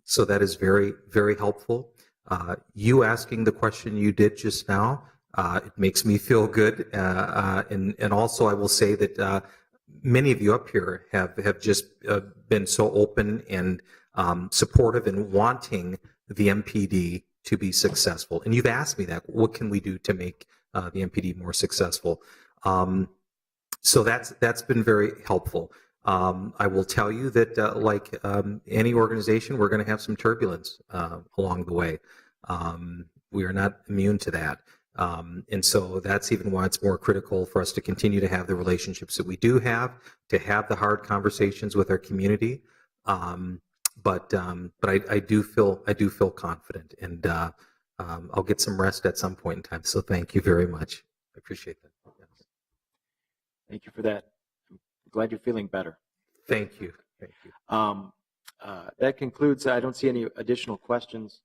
So that is very, very helpful. You asking the question you did just now, it makes me feel good. And also I will say that many of you up here have just been so open and supportive and wanting the MPD to be successful. And you've asked me that, what can we do to make the MPD more successful? So that's been very helpful. I will tell you that like any organization, we're going to have some turbulence along the way. We are not immune to that. And so that's even why it's more critical for us to continue to have the relationships that we do have, to have the hard conversations with our community. But I do feel confident, and I'll get some rest at some point in time. So thank you very much. I appreciate that. Yes. Thank you for that. I'm glad you're feeling better. Thank you. Thank you. That concludes. I don't see any additional questions,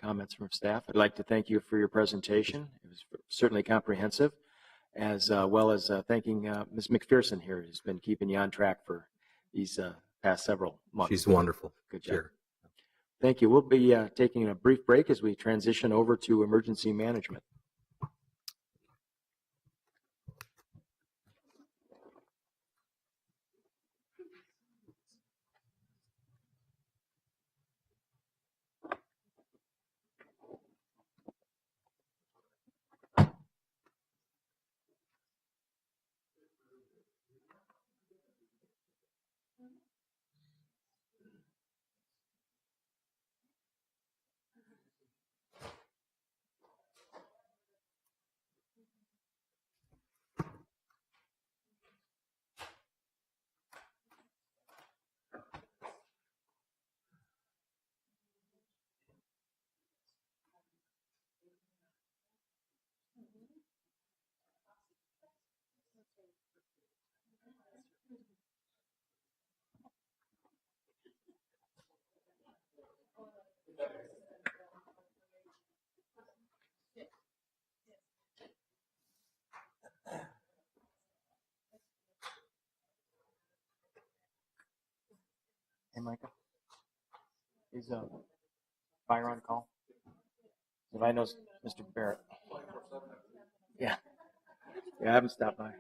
comments from staff. I'd like to thank you for your presentation. It was certainly comprehensive, as well as thanking Ms. McPherson here, who's been keeping you on track for these past several months. She's wonderful. Good job. Sure. Thank you. We'll be taking a brief break as we transition over to emergency management. Hey, Micah. Is fire on call? If I know Mr. Barrett. Yeah. Yeah, I haven't stopped by.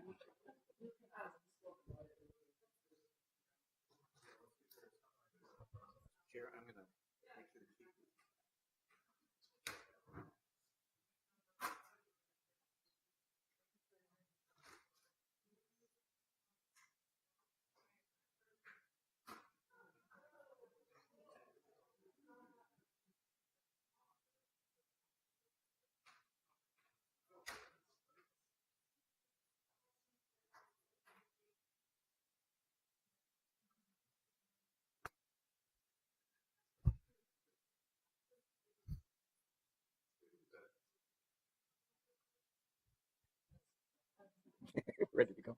Ready to go.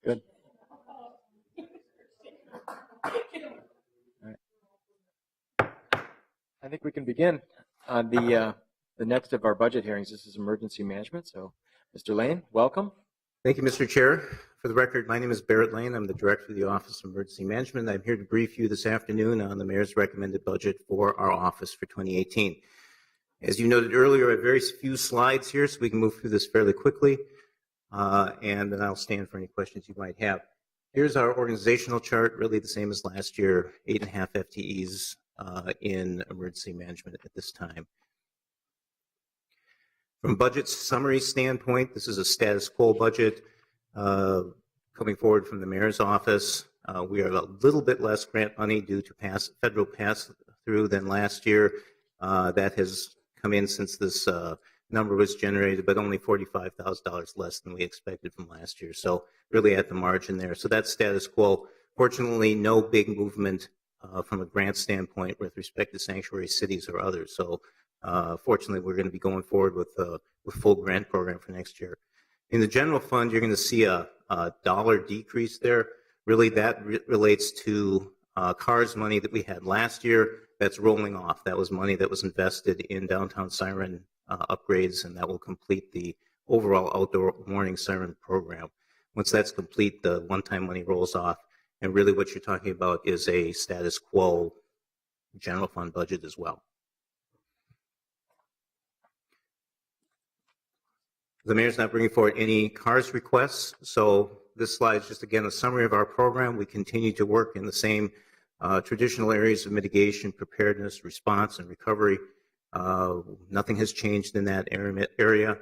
Good. All right. I think we can begin on the next of our budget hearings. This is emergency management. So, Mr. Lane, welcome. Thank you, Mr. Chair. For the record, my name is Barrett Lane. I'm the Director of the Office of Emergency Management. I'm here to brief you this afternoon on the Mayor's recommended budget for our office for 2018. As you noted earlier, I have very few slides here, so we can move through this fairly quickly, and then I'll stand for any questions you might have. Here's our organizational chart, really the same as last year, 8.5 FTEs in emergency management at this time. From budget summary standpoint, this is a status quo budget coming forward from the mayor's office. We are a little bit less grant money due to federal pass-through than last year. That has come in since this number was generated, but only $45,000 less than we expected from last year. So really at the margin there. So that's status quo. Fortunately, no big movement from a grant standpoint with respect to sanctuary cities or others. So fortunately, we're going to be going forward with full grant program for next year. In the general fund, you're going to see a dollar decrease there. Really, that relates to CARS money that we had last year that's rolling off. That was money that was invested in downtown siren upgrades, and that will complete the overall outdoor warning siren program. Once that's complete, the one-time money rolls off, and really what you're talking about is a status quo general fund budget as well. The mayor's not bringing forward any CARS requests, so this slide is just, again, a summary of our program. We continue to work in the same traditional areas of mitigation, preparedness, response, and recovery. Nothing has changed in that area.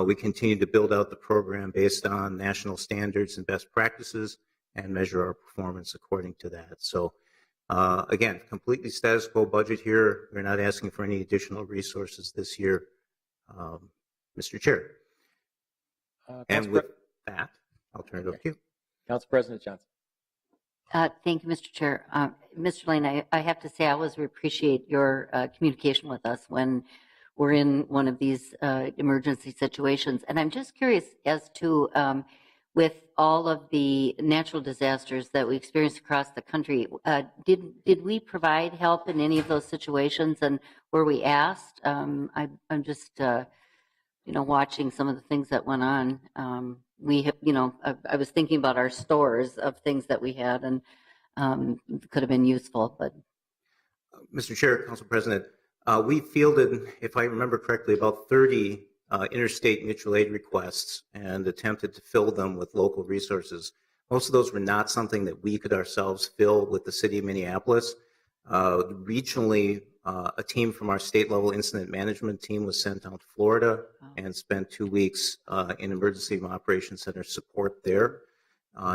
We continue to build out the program based on national standards and best practices and measure our performance according to that. So again, completely status quo budget here. We're not asking for any additional resources this year, Mr. Chair. And with that, I'll turn it over to you. Council President Johnson. Thank you, Mr. Chair. Mr. Lane, I have to say I always appreciate your communication with us when we're in one of these emergency situations. And I'm just curious as to, with all of the natural disasters that we experienced across the country, did we provide help in any of those situations, and were we asked? I'm just watching some of the things that went on. We have, I was thinking about our stores of things that we had, and could have been useful. But Mr. Chair, Council President, we fielded, if I remember correctly, about 30 interstate mutual aid requests and attempted to fill them with local resources. Most of those were not something that we could ourselves fill with the city of Minneapolis. Regionally, a team from our state level incident management team was sent out to Florida and spent 2 weeks in emergency operations center support there.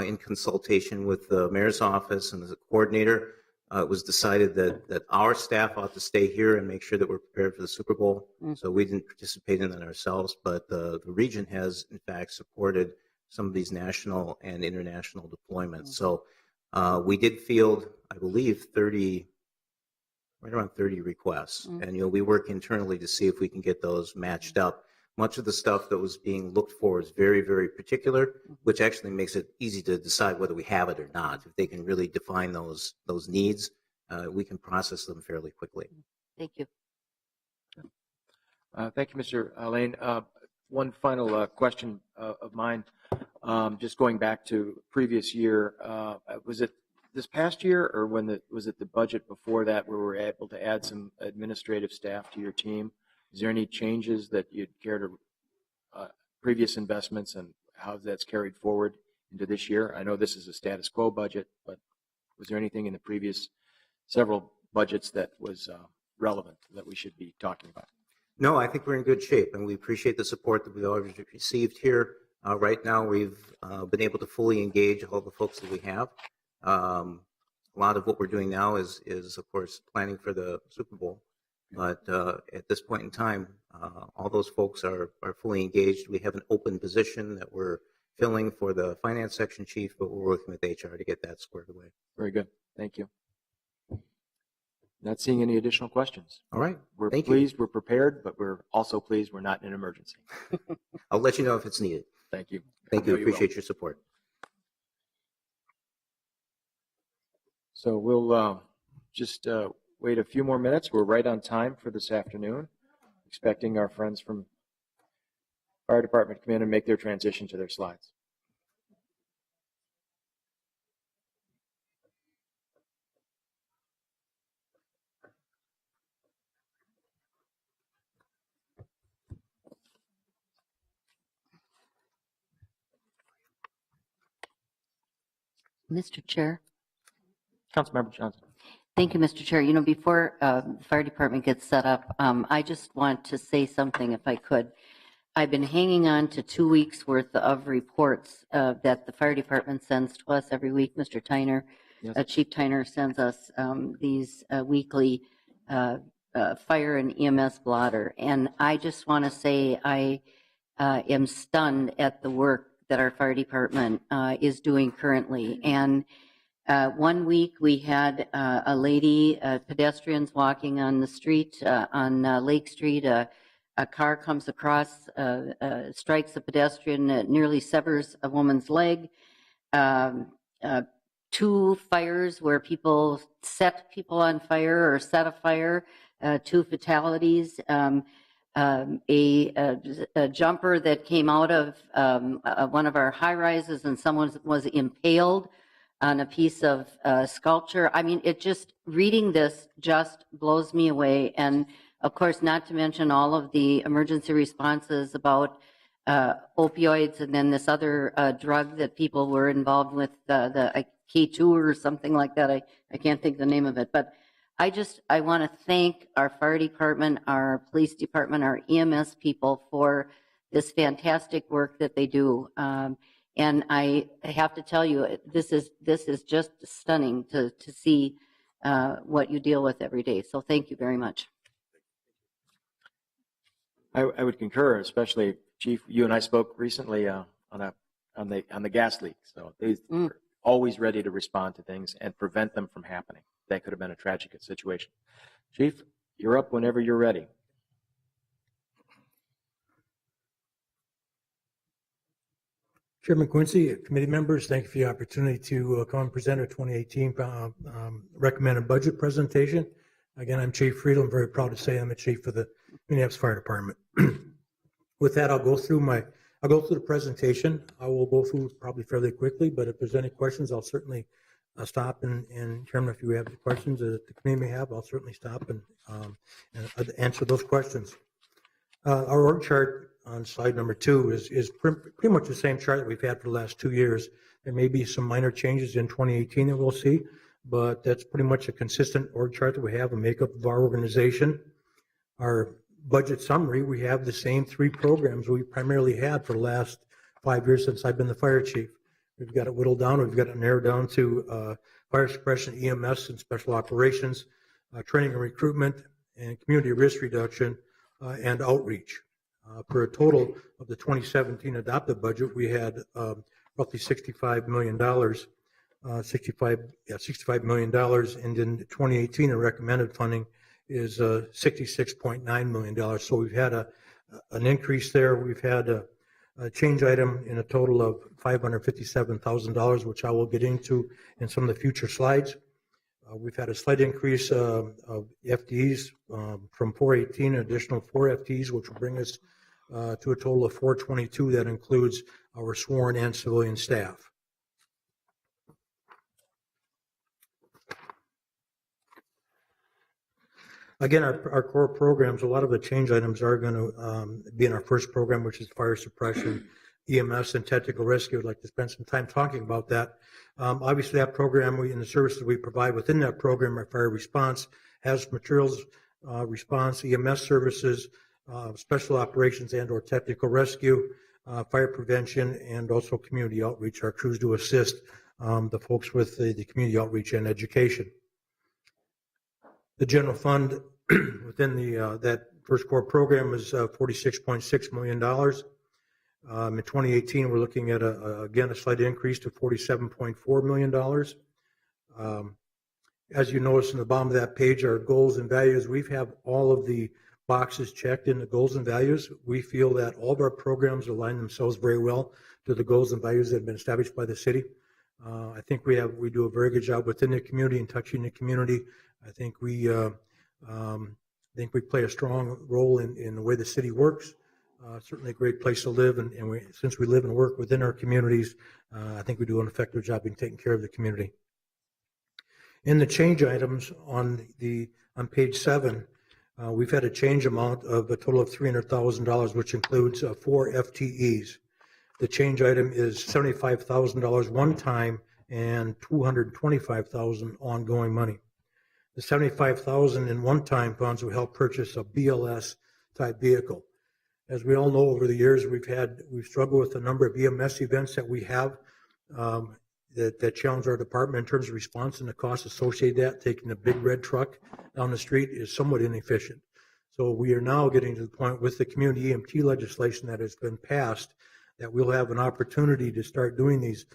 In consultation with the mayor's office and the coordinator, it was decided that our staff ought to stay here and make sure that we're prepared for the Super Bowl. So we didn't participate in that ourselves, but the region has in fact supported some of these national and international deployments. So we did field, I believe, right around 30 requests. And, we work internally to see if we can get those matched up. Much of the stuff that was being looked for is very, very particular, which actually makes it easy to decide whether we have it or not. If they can really define those needs, we can process them fairly quickly. thank you. Thank you, Mr. Lane. One final question of mine, just going back to previous year, was it this past year, or was it the budget before that where we were able to add some administrative staff to your team? Is there any changes that you'd care to previous investments and how that's carried forward into this year? I know this is a status quo budget, but was there anything in the previous several budgets that was relevant that we should be talking about? No, I think we're in good shape, and we appreciate the support that we've already received here. Right now, we've been able to fully engage all the folks that we have. A lot of what we're doing now is of course, planning for the Super Bowl. But at this point in time, all those folks are fully engaged. We have an open position that we're filling for the finance section chief, but we're working with HR to get that squared away. Very good. Thank you. Not seeing any additional questions. All right. We're Thank pleased you. we're prepared, but we're also pleased we're not in an emergency. I'll let you know if it's needed. Thank you. Thank you. I know will. Appreciate your support. So we'll just wait a few more minutes. We're right on time for this afternoon, expecting our friends from fire department to come in and make their transition to their slides. Mr. Chair. Councilmember Johnson. Thank you, Mr. Chair. Before the fire department gets set up, I just want to say something if I could. I've been hanging on to 2 weeks worth of reports that the fire department sends to us every week. Mr. Tyner, Yes. Chief Tyner sends us these weekly fire and EMS blotter. And I just want to say I am stunned at the work that our fire department is doing currently. And 1 week we had a lady, pedestrians walking on the street on Lake Street. A car comes across, strikes a pedestrian, nearly severs a woman's leg. 2 fires where people set people on fire or set a fire, 2 fatalities. A jumper that came out of one of our high rises and someone was impaled on a piece of sculpture. I mean, reading this just blows me away. And of course, not to mention all of the emergency responses about opioids and then this other drug that people were involved with, the K2 or something like that. I can't think the name of it. But I want to thank our fire department, our police department, our EMS people for this fantastic work that they do. And I have to tell you, this is just stunning to see what you deal with every day. So thank you very much. I would concur, especially Chief. You and I spoke recently on the gas leak. So they're always ready to respond to things and prevent them from happening. That could have been a tragic situation. Chief, you're up whenever you're ready. Chairman Quincy, committee members, thank you for the opportunity to come and present our 2018 recommended budget presentation. Again, I'm Chief Friedel. I'm very proud to say I'm a chief for the Minneapolis Fire Department. With that, I'll go through the presentation. I will go through probably fairly quickly, but if there's any questions, I'll certainly stop and Chairman, if you have any questions that the committee may have, I'll certainly stop and answer those questions. Our org chart on slide number 2 is pretty much the same chart that we've had for the last 2 years. There may be some minor changes in 2018 that we'll see, but that's pretty much a consistent org chart that we have, a makeup of our organization. Our budget summary, we have the same 3 programs we primarily had for the last 5 years since I've been the fire chief. We've got it whittled down. We've got it narrowed down to fire suppression, EMS, and special operations, training and recruitment, and community risk reduction, and outreach. For a total of the 2017 adopted budget, we had roughly $65 million, $65 million, and in 2018, the recommended funding is $66.9 million. So we've had an increase there. We've had a change item in a total of $557,000, which I will get into in some of the future slides. We've had a slight increase of FTEs from 418, an additional 4 FTEs, which will bring us to a total of 422. That includes our sworn and civilian staff. Again, our core programs, a lot of the change items are going to be in our first program, which is fire suppression, EMS, and technical rescue. I'd like to spend some time talking about that. Obviously, that program, and the services we provide within that program, our fire response, hazardous materials response, EMS services, special operations and or technical rescue, fire prevention, and also community outreach. Our crews do assist the folks with the community outreach and education. The general fund within that first core program is $46.6 million. In 2018, we're looking at, again, a slight increase to $47.4 million. As you notice in the bottom of that page, our goals and values, we have all of the boxes checked in the goals and values. We feel that all of our programs align themselves very well to the goals and values that have been established by the city. I think we do a very good job within the community and touching the community. I think we play a strong role in the way the city works. Certainly a great place to live, and since we live and work within our communities, I think we do an effective job in taking care of the community. In the change items on page 7, we've had a change amount of a total of $300,000, which includes 4 FTEs. The change item is $75,000 one time and $225,000 ongoing money. The $75,000 in one-time funds will help purchase a BLS type vehicle. As we all know, over the years, we've struggled with a number of EMS events that we have. that challenge our department in terms of response and the costs associated with that, taking a big red truck down the street is somewhat inefficient. So we are now getting to the point with the community EMT legislation that has been passed that we'll have an opportunity to start doing these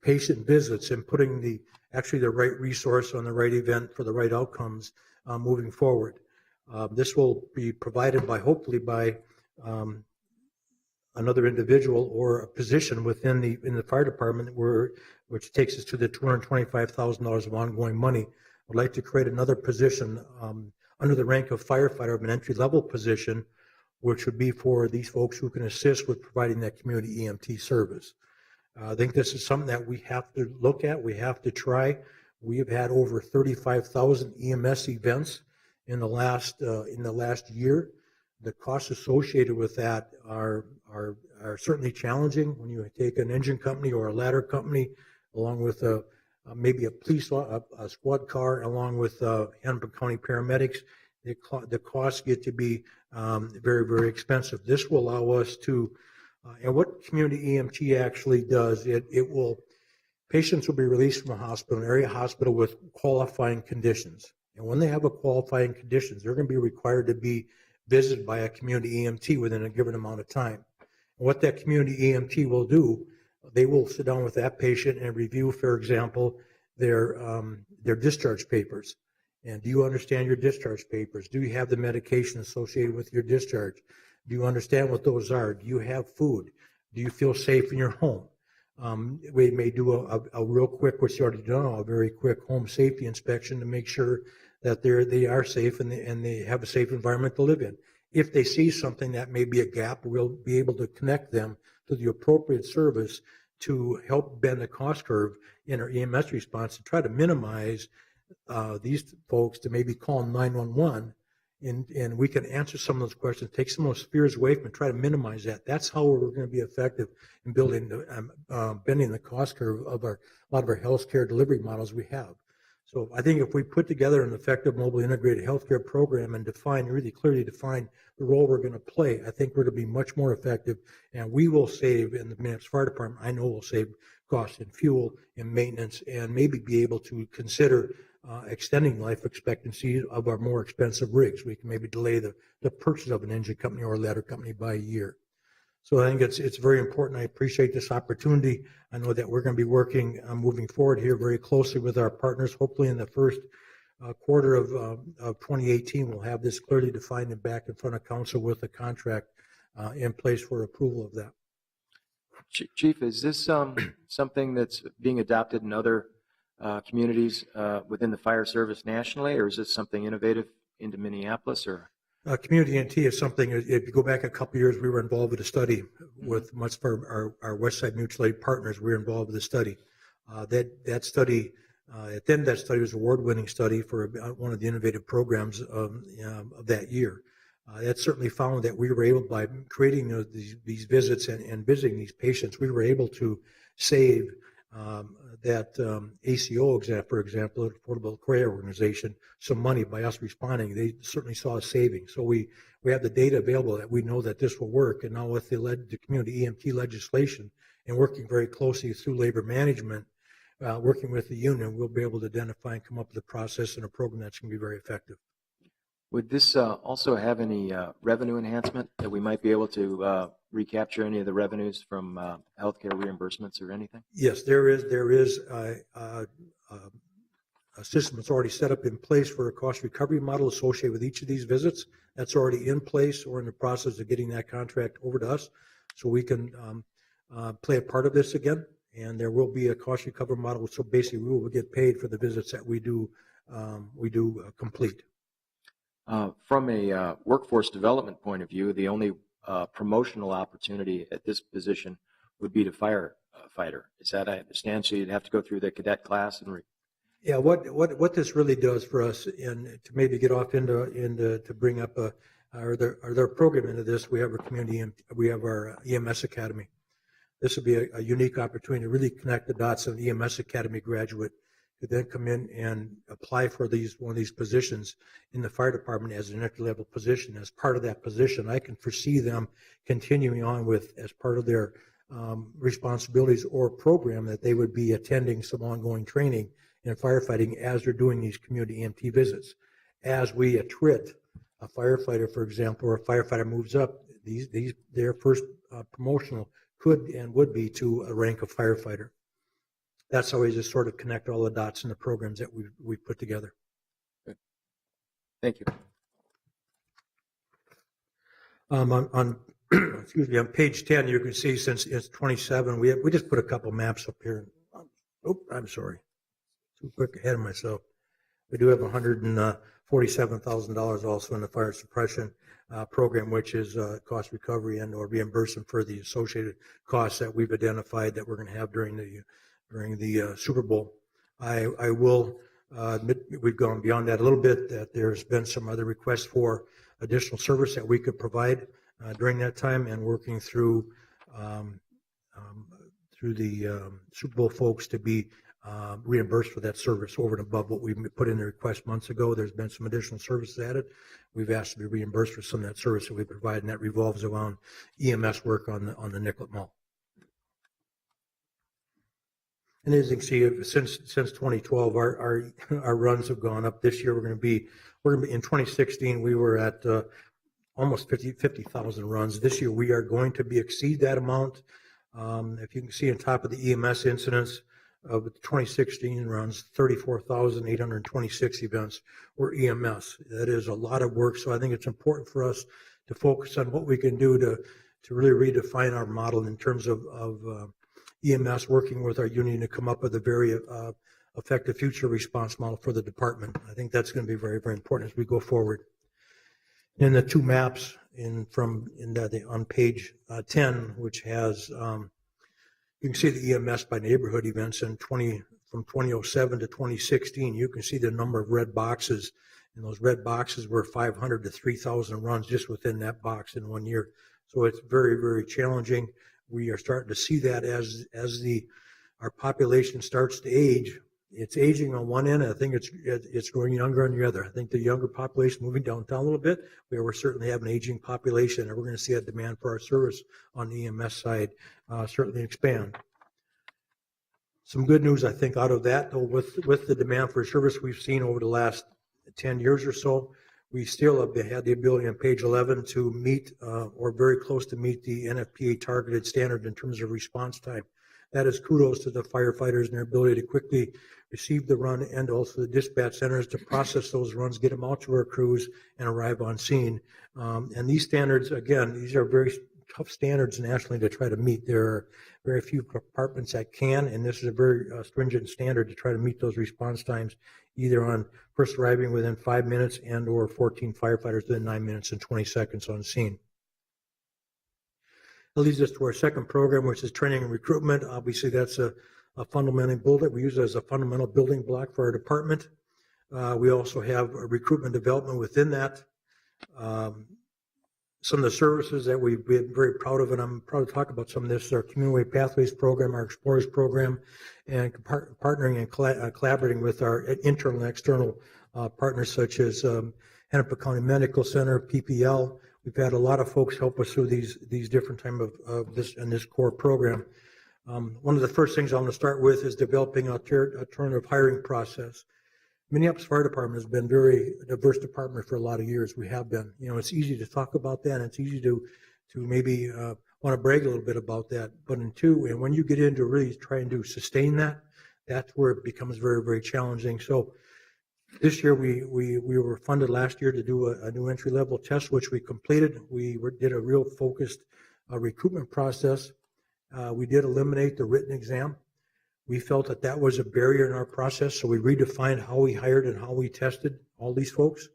patient visits and putting the right resource on the right event for the right outcomes moving forward. This will be provided hopefully by another individual or a position within the fire department which takes us to the $225,000 of ongoing money. I'd like to create another position under the rank of firefighter of an entry-level position, which would be for these folks who can assist with providing that community EMT service. I think this is something that we have to look at. We have to try. We have had over 35,000 EMS events in the last year. The costs associated with that are certainly challenging when you take an engine company or a ladder company along with maybe a squad car along with Hennepin County paramedics. The costs get to be very, very expensive. This will allow us to, and what community EMT actually does, patients will be released from a hospital, an area hospital with qualifying conditions. And when they have a qualifying conditions, they're going to be required to be visited by a community EMT within a given amount of time. And what that community EMT will do, they will sit down with that patient and review, for example, their discharge papers. And do you understand your discharge papers? Do you have the medication associated with your discharge? Do you understand what those are? Do you have food? Do you feel safe in your home? We may do a real quick, which you already done, a very quick home safety inspection to make sure that they are safe and they have a safe environment to live in. If they see something that may be a gap, we'll be able to connect them to the appropriate service to help bend the cost curve in our EMS response to try to minimize these folks to maybe call 911 and we can answer some of those questions, take some of those fears away from and try to minimize that. That's how we're going to be effective in building, bending the cost curve of a lot of our healthcare delivery models we have. So I think if we put together an effective mobile integrated healthcare program and really clearly define the role we're going to play, I think we're going to be much more effective, and we will save, in the Minneapolis Fire Department, I know we'll save costs in fuel and maintenance and maybe be able to consider extending life expectancy of our more expensive rigs. We can maybe delay the purchase of an engine company or a ladder company by a year. So I think it's very important. I appreciate this opportunity. I know that we're going to be working moving forward here very closely with our partners. Hopefully in the first quarter of 2018, we'll have this clearly defined and back in front of council with a contract in place for approval of that. Chief, is this something that's being adopted in other communities within the fire service nationally, or is this something innovative into Minneapolis? Or community EMT is something, if you go back a couple of years, we were involved with a study with much of our West Side mutual aid partners. We were involved with a study. That study, at the end of that study, was an award-winning study for one of the innovative programs of that year. That certainly found that we were able, by creating these visits and visiting these patients, we were able to save that ACO, for example, Affordable Care Organization, some money by us responding. They certainly saw a saving. So we have the data available that we know that this will work. And now with the community EMT legislation and working very closely through labor management, working with the union, we'll be able to identify and come up with a process and a program that's going to be very effective. would this also have any revenue enhancement that we might be able to recapture any of the revenues from healthcare reimbursements or anything? Yes, there is a system that's already set up in place for a cost recovery model associated with each of these visits. That's already in place. We're in the process of getting that contract over to us so we can play a part of this again. And there will be a cost recovery model. So basically, we will get paid for the visits that we do complete. From a workforce development point of view, the only promotional opportunity at this position would be to firefighter. Is that, I understand, so you'd have to go through the cadet class and Yeah, what this really does for us, and to maybe get off into to bring up our program into this, we have our our EMS Academy. This would be a unique opportunity to really connect the dots of the EMS Academy graduate to then come in and apply for one of these positions in the fire department as an entry-level position. As part of that position, I can foresee them continuing on with, as part of their responsibilities or program that they would be attending some ongoing training in firefighting as they're doing these community EMT visits. As we attrit a firefighter, for example, or a firefighter moves up, their first promotional could and would be to a rank of firefighter. That's how we just sort of connect all the dots in the programs that we've put together. Good. Thank you. On excuse me, on page 10, you can see since it's 27, we just put a couple maps up here. Oh, I'm sorry. Too quick ahead of myself. We do have $147,000 also in the fire suppression program, which is cost recovery and or reimbursement for the associated costs that we've identified that we're going to have during the Super Bowl. I will admit we've gone beyond that a little bit, that there's been some other requests for additional service that we could provide during that time, and working through the Super Bowl folks to be reimbursed for that service over and above what we put in the request months ago. There's been some additional services added. We've asked to be reimbursed for some of that service that we provide, and that revolves around EMS work on the Nicollet Mall. And as you can see, since 2012, our runs have gone up. This year we're going to be in 2016 we were at almost 50,000 runs. This year we are going to exceed that amount. If you can see on top of the EMS incidents of the 2016 runs, 34,826 events were EMS. That is a lot of work. So I think it's important for us to focus on what we can do to really redefine our model in terms of EMS, working with our union to come up with a very effective future response model for the department. I think that's going to be very, very important as we go forward. In the two maps on page 10, which has you can see the EMS by neighborhood events from 2007 to 2016. You can see the number of red boxes, and those red boxes were 500 to 3,000 runs just within that box in 1 year. So it's very, very challenging. We are starting to see that as our population starts to age. It's aging on one end. I think it's growing younger on the other. I think the younger population moving downtown a little bit, where we're certainly have an aging population, and we're going to see that demand for our service on the EMS side certainly expand. Some good news, I think, out of that, though, with the demand for service we've seen over the last 10 years or so, we still have had the ability on page 11 to meet or very close to meet the NFPA targeted standard in terms of response time. That is kudos to the firefighters and their ability to quickly receive the run, and also the dispatch centers to process those runs, get them out to our crews, and arrive on scene. And these standards, again, these are very tough standards nationally to try to meet. There are very few departments that can, and this is a very stringent standard to try to meet those response times, either on first arriving within 5 minutes and or 14 firefighters within 9 minutes and 20 seconds on scene. That leads us to our second program, which is training and recruitment. Obviously, that's a fundamental bullet. We use it as a fundamental building block for our department. We also have a recruitment development within that. Some of the services that we've been very proud of, and I'm proud to talk about some of this, our Community Pathways program, our Explorers program, and partnering and collaborating with our internal and external partners such as Hennepin County Medical Center, PPL. We've had a lot of folks help us through these different type of this core program. One of the first things I'm going to start with is developing an alternative hiring process. Minneapolis Fire Department has been very diverse department for a lot of years. We have been. You know, it's easy to talk about that, and it's easy to maybe want to brag a little bit about that. But and when you get into really trying to sustain that, that's where it becomes very, very challenging. So this year we were funded last year to do a new entry level test, which we completed. We did a real focused recruitment process. We did eliminate the written exam. We felt that was a barrier in our process, so we redefined how we hired and how we tested all these folks.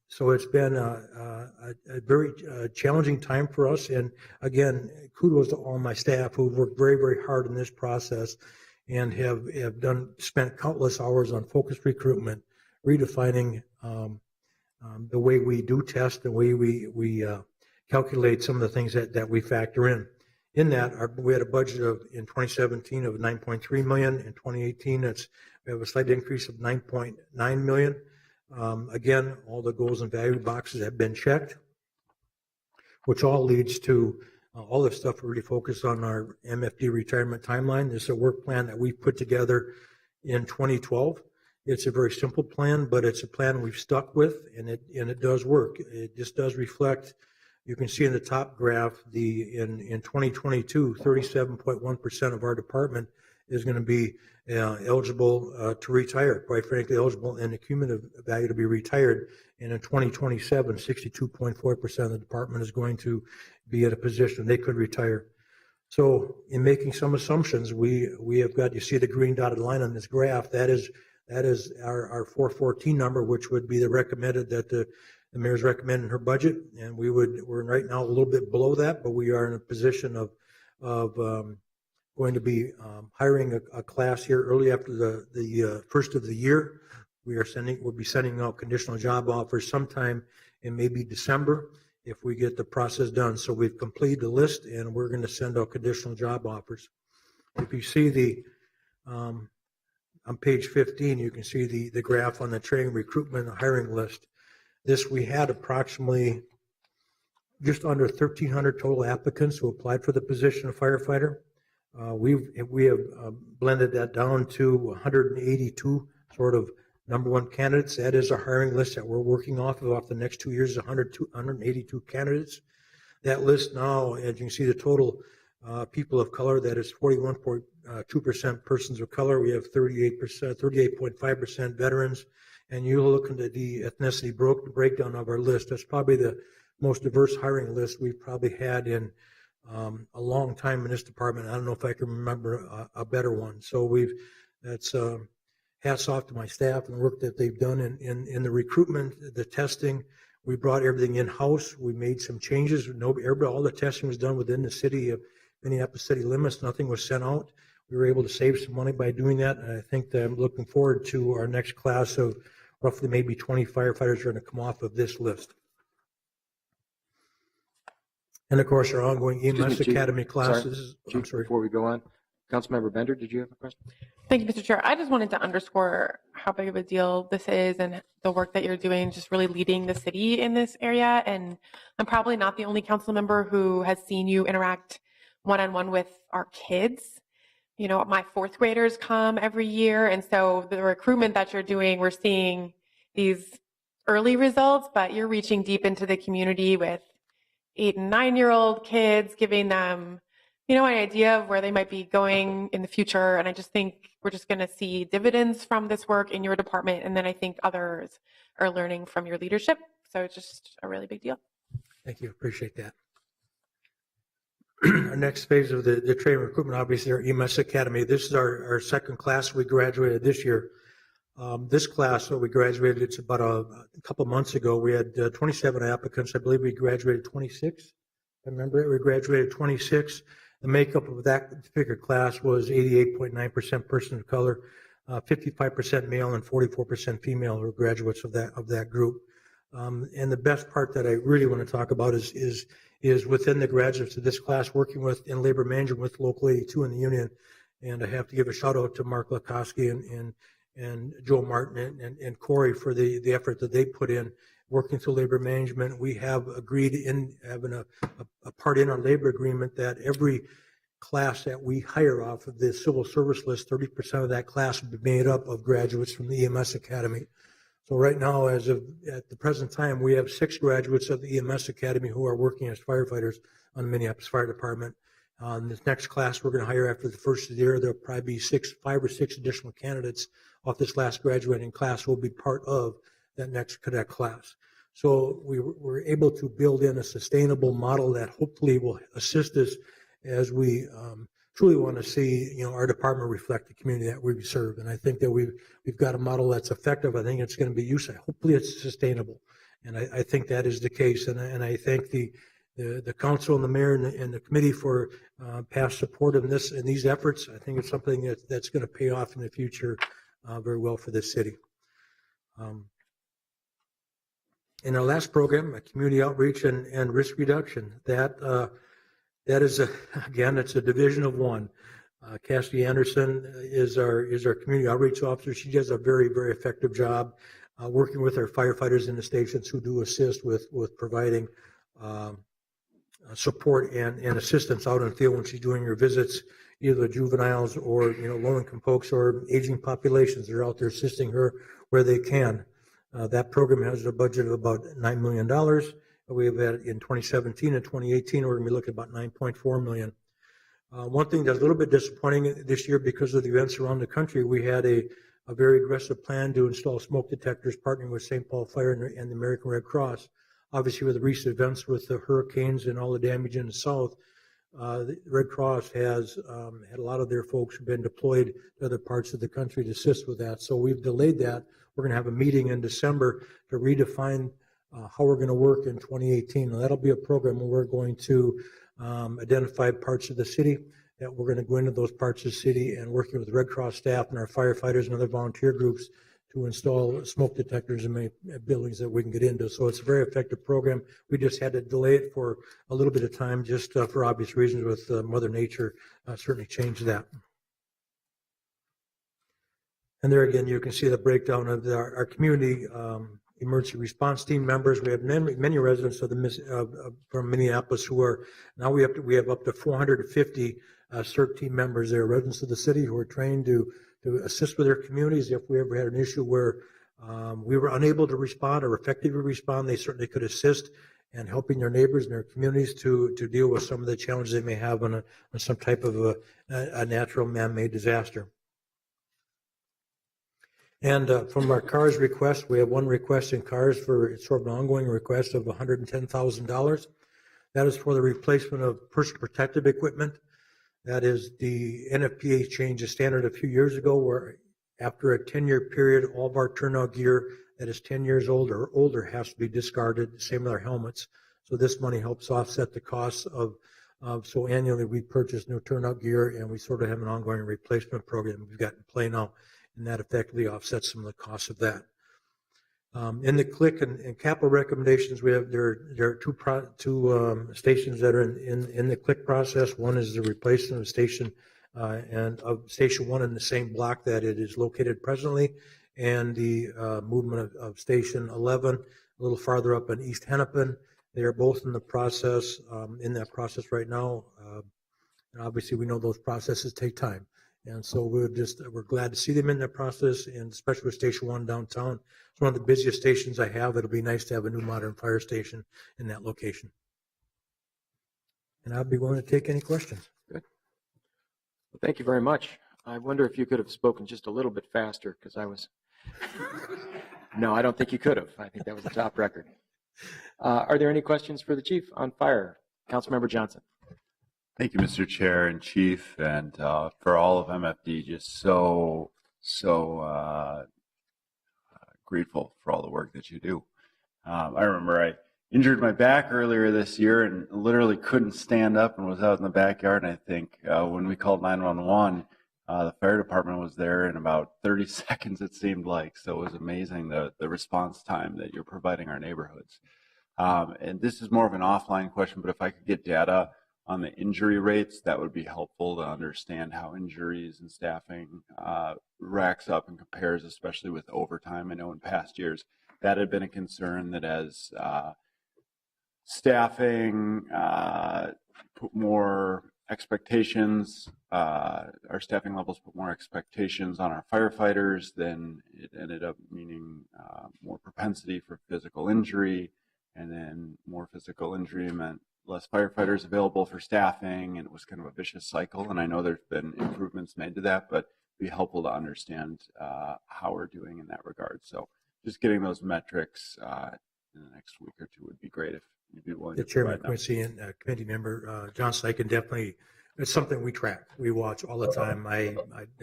So it's been a very challenging time for us. And again, kudos to all my staff who've worked very, very hard in this process and have spent countless hours on focused recruitment, redefining the way we do test, the way we calculate some of the things that we factor in. In that, we had a budget in 2017 of $9.3 million. In 2018, we have a slight increase of $9.9 million. Again, all the goals and value boxes have been checked, which all leads to All this stuff really focused on our MFD retirement timeline. This is a work plan that we put together in 2012. It's a very simple plan, but it's a plan we've stuck with, and it does work. It just does reflect. You can see in the top graph, in 2022, 37.1% of our department is going to be eligible to retire, quite frankly, eligible in the cumulative value to be retired. And in 2027, 62.4% of the department is going to be in a position they could retire. So in making some assumptions, we have got, you see the green dotted line on this graph, that is our 414 number, which would be the recommended that the mayor's recommending her budget. And we're right now a little bit below that, but we are in a position of going to be hiring a class here early after the first of the year. We'll be sending out conditional job offers sometime in maybe December if we get the process done. So we've completed the list, and we're going to send out conditional job offers. If you see on page 15, you can see the graph on the training, recruitment, and hiring list. We had approximately just under 1,300 total applicants who applied for the position of firefighter. We have blended that down to 182 sort of number one candidates. That is a hiring list that we're working off the next 2 years, 182 candidates. That list now, as you can see, the total people of color, that is 41.2% persons of color. We have 38.5% veterans. And you look into the ethnicity breakdown of our list. That's probably the most diverse hiring list we've probably had in a long time in this department. I don't know if I can remember a better one. So that's hats off to my staff and the work that they've done in the recruitment, the testing. We brought everything in-house. We made some changes. All the testing was done within the city of Minneapolis city limits. Nothing was sent out. We were able to save some money by doing that. And I think that I'm looking forward to our next class of roughly maybe 20 firefighters are going to come off of this list. And of course, our ongoing EMS Academy classes. Chief, before we go on, Councilmember Bender, did you have a question? Thank you, Mr. Chair. I just wanted to underscore how big of a deal this is and the work that you're doing, just really leading the city in this area. And I'm probably not the only council member who has seen you interact one-on-one with our kids. You know, my fourth graders come every year. And so the recruitment that you're doing, we're seeing these early results, but you're reaching deep into the community with 8 and 9-year-old kids, giving them, you know, an idea of where they might be going in the future. And I just think we're just going to see dividends from this work in your department. And then I think others are learning from your leadership. So it's just a really big deal. Thank you. Appreciate that. Our next phase of the training recruitment, obviously, our EMS Academy. This is our second class we graduated this year. This class, we graduated, it's about a couple months ago. We had 27 applicants. I believe we graduated 26. I remember it. We graduated 26. The makeup of that particular class was 88.9% person of color, 55% male, and 44% female were graduates of that group. And the best part that I really want to talk about is within the graduates of this class, working with in labor management with Local 82 in the union. And I have to give a shout out to Mark Lakoski and Joe Martin and Corey for the effort that they put in working through labor management. We have agreed in having a part in our labor agreement that every class that we hire off of the civil service list, 30% of that class will be made up of graduates from the EMS Academy. So right now, at the present time, we have 6 graduates of the EMS Academy who are working as firefighters on the Minneapolis Fire Department. This next class we're going to hire after the first of the year, there'll probably be 5 or 6 additional candidates off this last graduating class will be part of that next cadet class. So we were able to build in a sustainable model that hopefully will assist us as we truly want to see, you know, our department reflect the community that we serve. And I think that we've got a model that's effective. I think it's going to be useful. Hopefully it's sustainable. And I think that is the case. And I thank the council and the mayor and the committee for past support in these efforts. I think it's something that's going to pay off in the future very well for this city. In our last program, community outreach and risk reduction, that is again, it's a division of one. Cassidy Anderson is our community outreach officer. She does a very, very effective job working with our firefighters in the stations who do assist with providing support and assistance out in the field when she's doing her visits, either juveniles or, low-income folks or aging populations. They're out there assisting her where they can. That program has a budget of about $9 million. We have had in 2017 and 2018, we're going to be looking at about $9.4 million. One thing that's a little bit disappointing this year because of the events around the country, we had a very aggressive plan to install smoke detectors, partnering with St. Paul Fire and the American Red Cross. Obviously, with the recent events with the hurricanes and all the damage in the south, the Red Cross has had a lot of their folks who've been deployed to other parts of the country to assist with that. So we've delayed that. We're going to have a meeting in December to redefine how we're going to work in 2018. And that'll be a program where we're going to identify parts of the city that we're going to go into those parts of the city and working with Red Cross staff and our firefighters and other volunteer groups to install smoke detectors in many buildings that we can get into. So it's a very effective program. We just had to delay it for a little bit of time just for obvious reasons with Mother Nature certainly changed that. And there again, you can see the breakdown of our community emergency response team members. We have many residents of from Minneapolis who are, now we have up to 450 CERT team members there, residents of the city who are trained to assist with their communities. If we ever had an issue where we were unable to respond or effectively respond, they certainly could assist in helping their neighbors and their communities to deal with some of the challenges they may have on some type of a natural man-made disaster. And from our CARS request, we have one request in CARS for it's sort of an ongoing request of $110,000. That is for the replacement of personal protective equipment. That is the NFPA changed the standard a few years ago where after a 10-year period, all of our turnout gear that is 10 years old or older has to be discarded, same with our helmets. So this money helps offset the costs of so annually we purchase new turnout gear and we sort of have an ongoing replacement program we've got in play now, and that effectively offsets some of the costs of that. In the CLIC and capital recommendations, we have there are two stations that are in the CLIC process. One is the replacement of station and of Station 1 in the same block that it is located presently, and the movement of Station 11 a little farther up in East Hennepin. They are both in the process, in that process right now. And obviously, we know those processes take time. And so we're glad to see them in that process, and especially with Station 1 downtown. It's one of the busiest stations I have. It'll be nice to have a new modern fire station in that location. And I'll be willing to take any questions. Good. Well, thank you very much. I wonder if you could have spoken just a little bit faster because I was. No, I don't think you could have. I think that was a top record. Are there any questions for the chief on fire? Councilmember Johnson. Thank you, Mr. Chair and Chief, and for all of MFD, just so grateful for all the work that you do. I remember I injured my back earlier this year and literally couldn't stand up and was out in the backyard. And I think when we called 911, the fire department was there in about 30 seconds, it seemed like. So it was amazing the response time that you're providing our neighborhoods. And this is more of an offline question, but if I could get data on the injury rates, that would be helpful to understand how injuries and staffing racks up and compares, especially with overtime. I know in past years that had been a concern that as staffing put more expectations, our staffing levels put more expectations on our firefighters, then it ended up meaning more propensity for physical injury, and then more physical injury meant less firefighters available for staffing, and it was kind of a vicious cycle. And I know there's been improvements made to that, but it'd be helpful to understand how we're doing in that regard. So just getting those metrics in the next week or two would be great if you'd be willing to Chairman provide Quincy and committee member Johnson, I can definitely, it's something we track. We watch all the time. I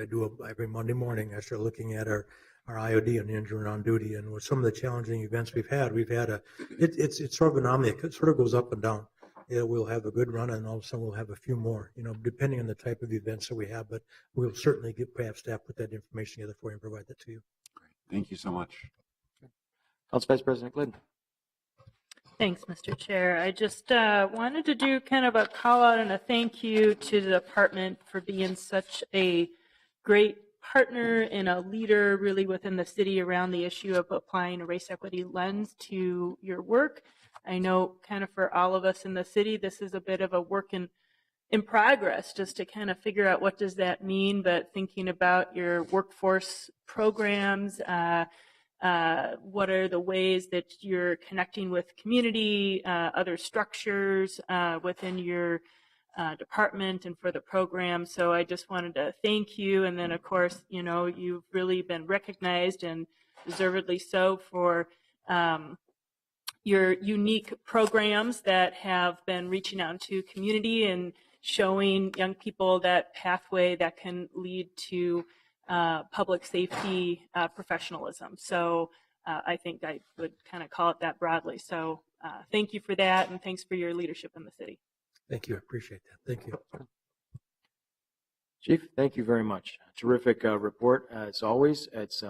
do every Monday morning. I start looking at our IOD and injury on duty, and with some of the challenging events we've had it's sort of an anomaly. It sort of goes up and down. We'll have a good run, and all of a sudden we'll have a few more, depending on the type of events that we have. But we'll certainly have staff put that information together for you and provide that to you. Great. Thank you so much. Council Vice President Glidden. Thanks, Mr. Chair. I just wanted to do kind of a call out and a thank you to the department for being such a great partner and a leader really within the city around the issue of applying a race equity lens to your work. I know kind of for all of us in the city, this is a bit of a work in progress just to kind of figure out what does that mean, but thinking about your workforce programs, what are the ways that you're connecting with community, other structures within your department and for the program. So I just wanted to thank you. And then, of course, you know, you've really been recognized and deservedly so for your unique programs that have been reaching out to community and showing young people that pathway that can lead to public safety professionalism. So I think I would kind of call it that broadly. So thank you for that, and thanks for your leadership in the city. Thank you. I appreciate that. Thank you. Chief, thank you very much. Terrific report, as always. It's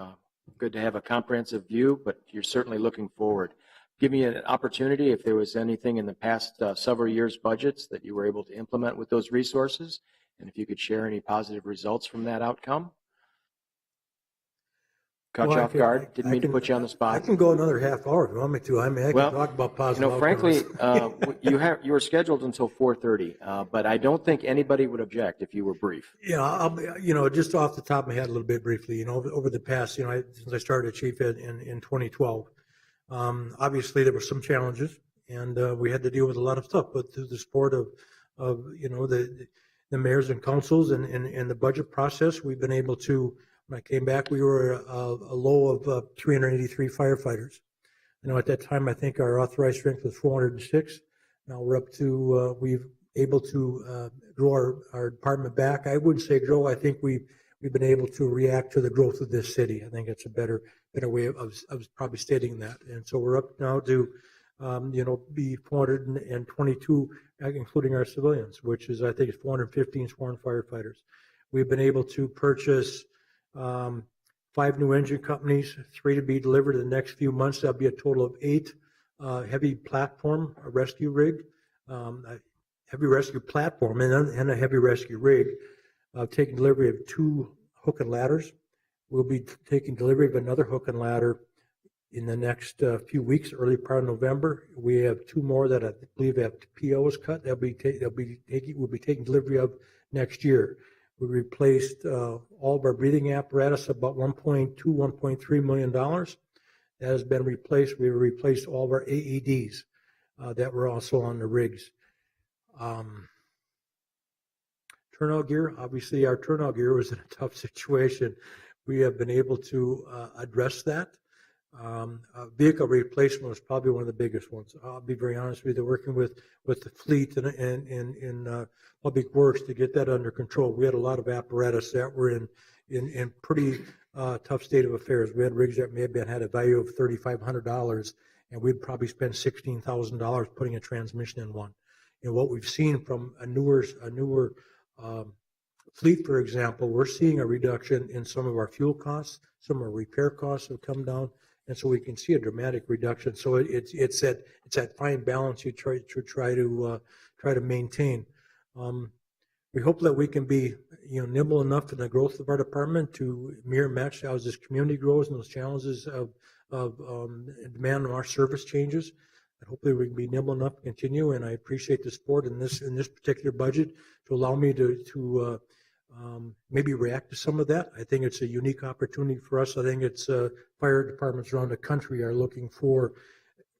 good to have a comprehensive view, but you're certainly looking forward. Give me an opportunity if there was anything in the past several years' budgets that you were able to implement with those resources, and if you could share any positive results from that outcome. Caught you off guard. Didn't mean to put you on the spot. I can go another half hour if you want me to. I mean, I can talk about positive frankly, outcomes. you were scheduled until 4:30, but I don't think anybody would object if you were brief. Yeah, just off the top of my head a little bit briefly, over the past, since I started chief in 2012, obviously there were some challenges and we had to deal with a lot of stuff, but through the support of the mayors and councils and the budget process, we've been able to, when I came back, we were a low of 383 firefighters. At that time, I think our authorized strength was 406. Now we're up to, we've able to grow our department back. I wouldn't say grow. I think we've been able to react to the growth of this city. I think it's a better way of probably stating that. And so we're up now to, be 422, including our civilians, which is, I think it's 415 sworn firefighters. We've been able to purchase 5 new engine companies, 3 to be delivered in the next few months. That'll be a total of 8 heavy platform, a rescue rig, a heavy rescue platform, and a heavy rescue rig. Taking delivery of 2 hook and ladders. We'll be taking delivery of another hook and ladder in the next few weeks, early part of November. We have 2 more that I believe have POs cut. We'll be taking delivery of next year. We replaced all of our breathing apparatus, about $1.3 million. That has been replaced. We replaced all of our AEDs that were also on the rigs. Turnout gear, obviously our turnout gear was in a tough situation. We have been able to address that. Vehicle replacement was probably one of the biggest ones. I'll be very honest with you, working with the fleet and public works to get that under control. We had a lot of apparatus that were in pretty tough state of affairs. We had rigs that may have had a value of $3,500, and we'd probably spend $16,000 putting a transmission in one. What we've seen from a newer fleet, for example, we're seeing a reduction in some of our fuel costs, some of our repair costs have come down, and so we can see a dramatic reduction. So it's that fine balance you try to maintain. We hope that we can be nimble enough in the growth of our department to mirror match as this community grows and those challenges of demand on our service changes. And hopefully we can be nimble enough to continue. And I appreciate the support in this particular budget to allow me to maybe react to some of that. I think it's a unique opportunity for us. I think it's fire departments around the country are looking for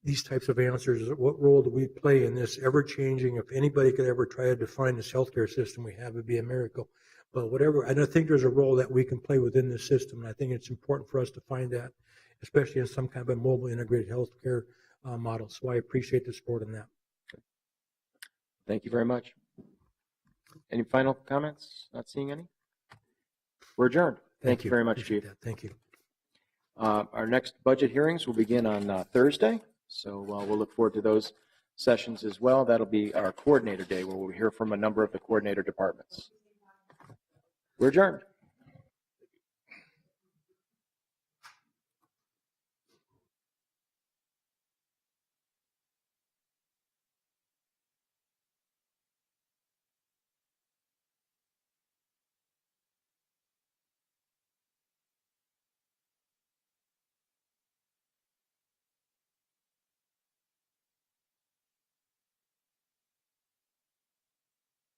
these types of answers. What role do we play in this ever-changing? If anybody could ever try to define this healthcare system we have, it'd be a miracle. But whatever, I don't think there's a role that we can play within this system. And I think it's important for us to find that, especially in some kind of a mobile integrated healthcare model. So I appreciate the support in that. Thank you very much. Any final comments? Not seeing any? We're adjourned. Thank you very much, Chief. Thank you. Our next budget hearings will begin on Thursday, so we'll look forward to those sessions as well. That'll be our coordinator day where we'll hear from a number of the coordinator departments. We're adjourned.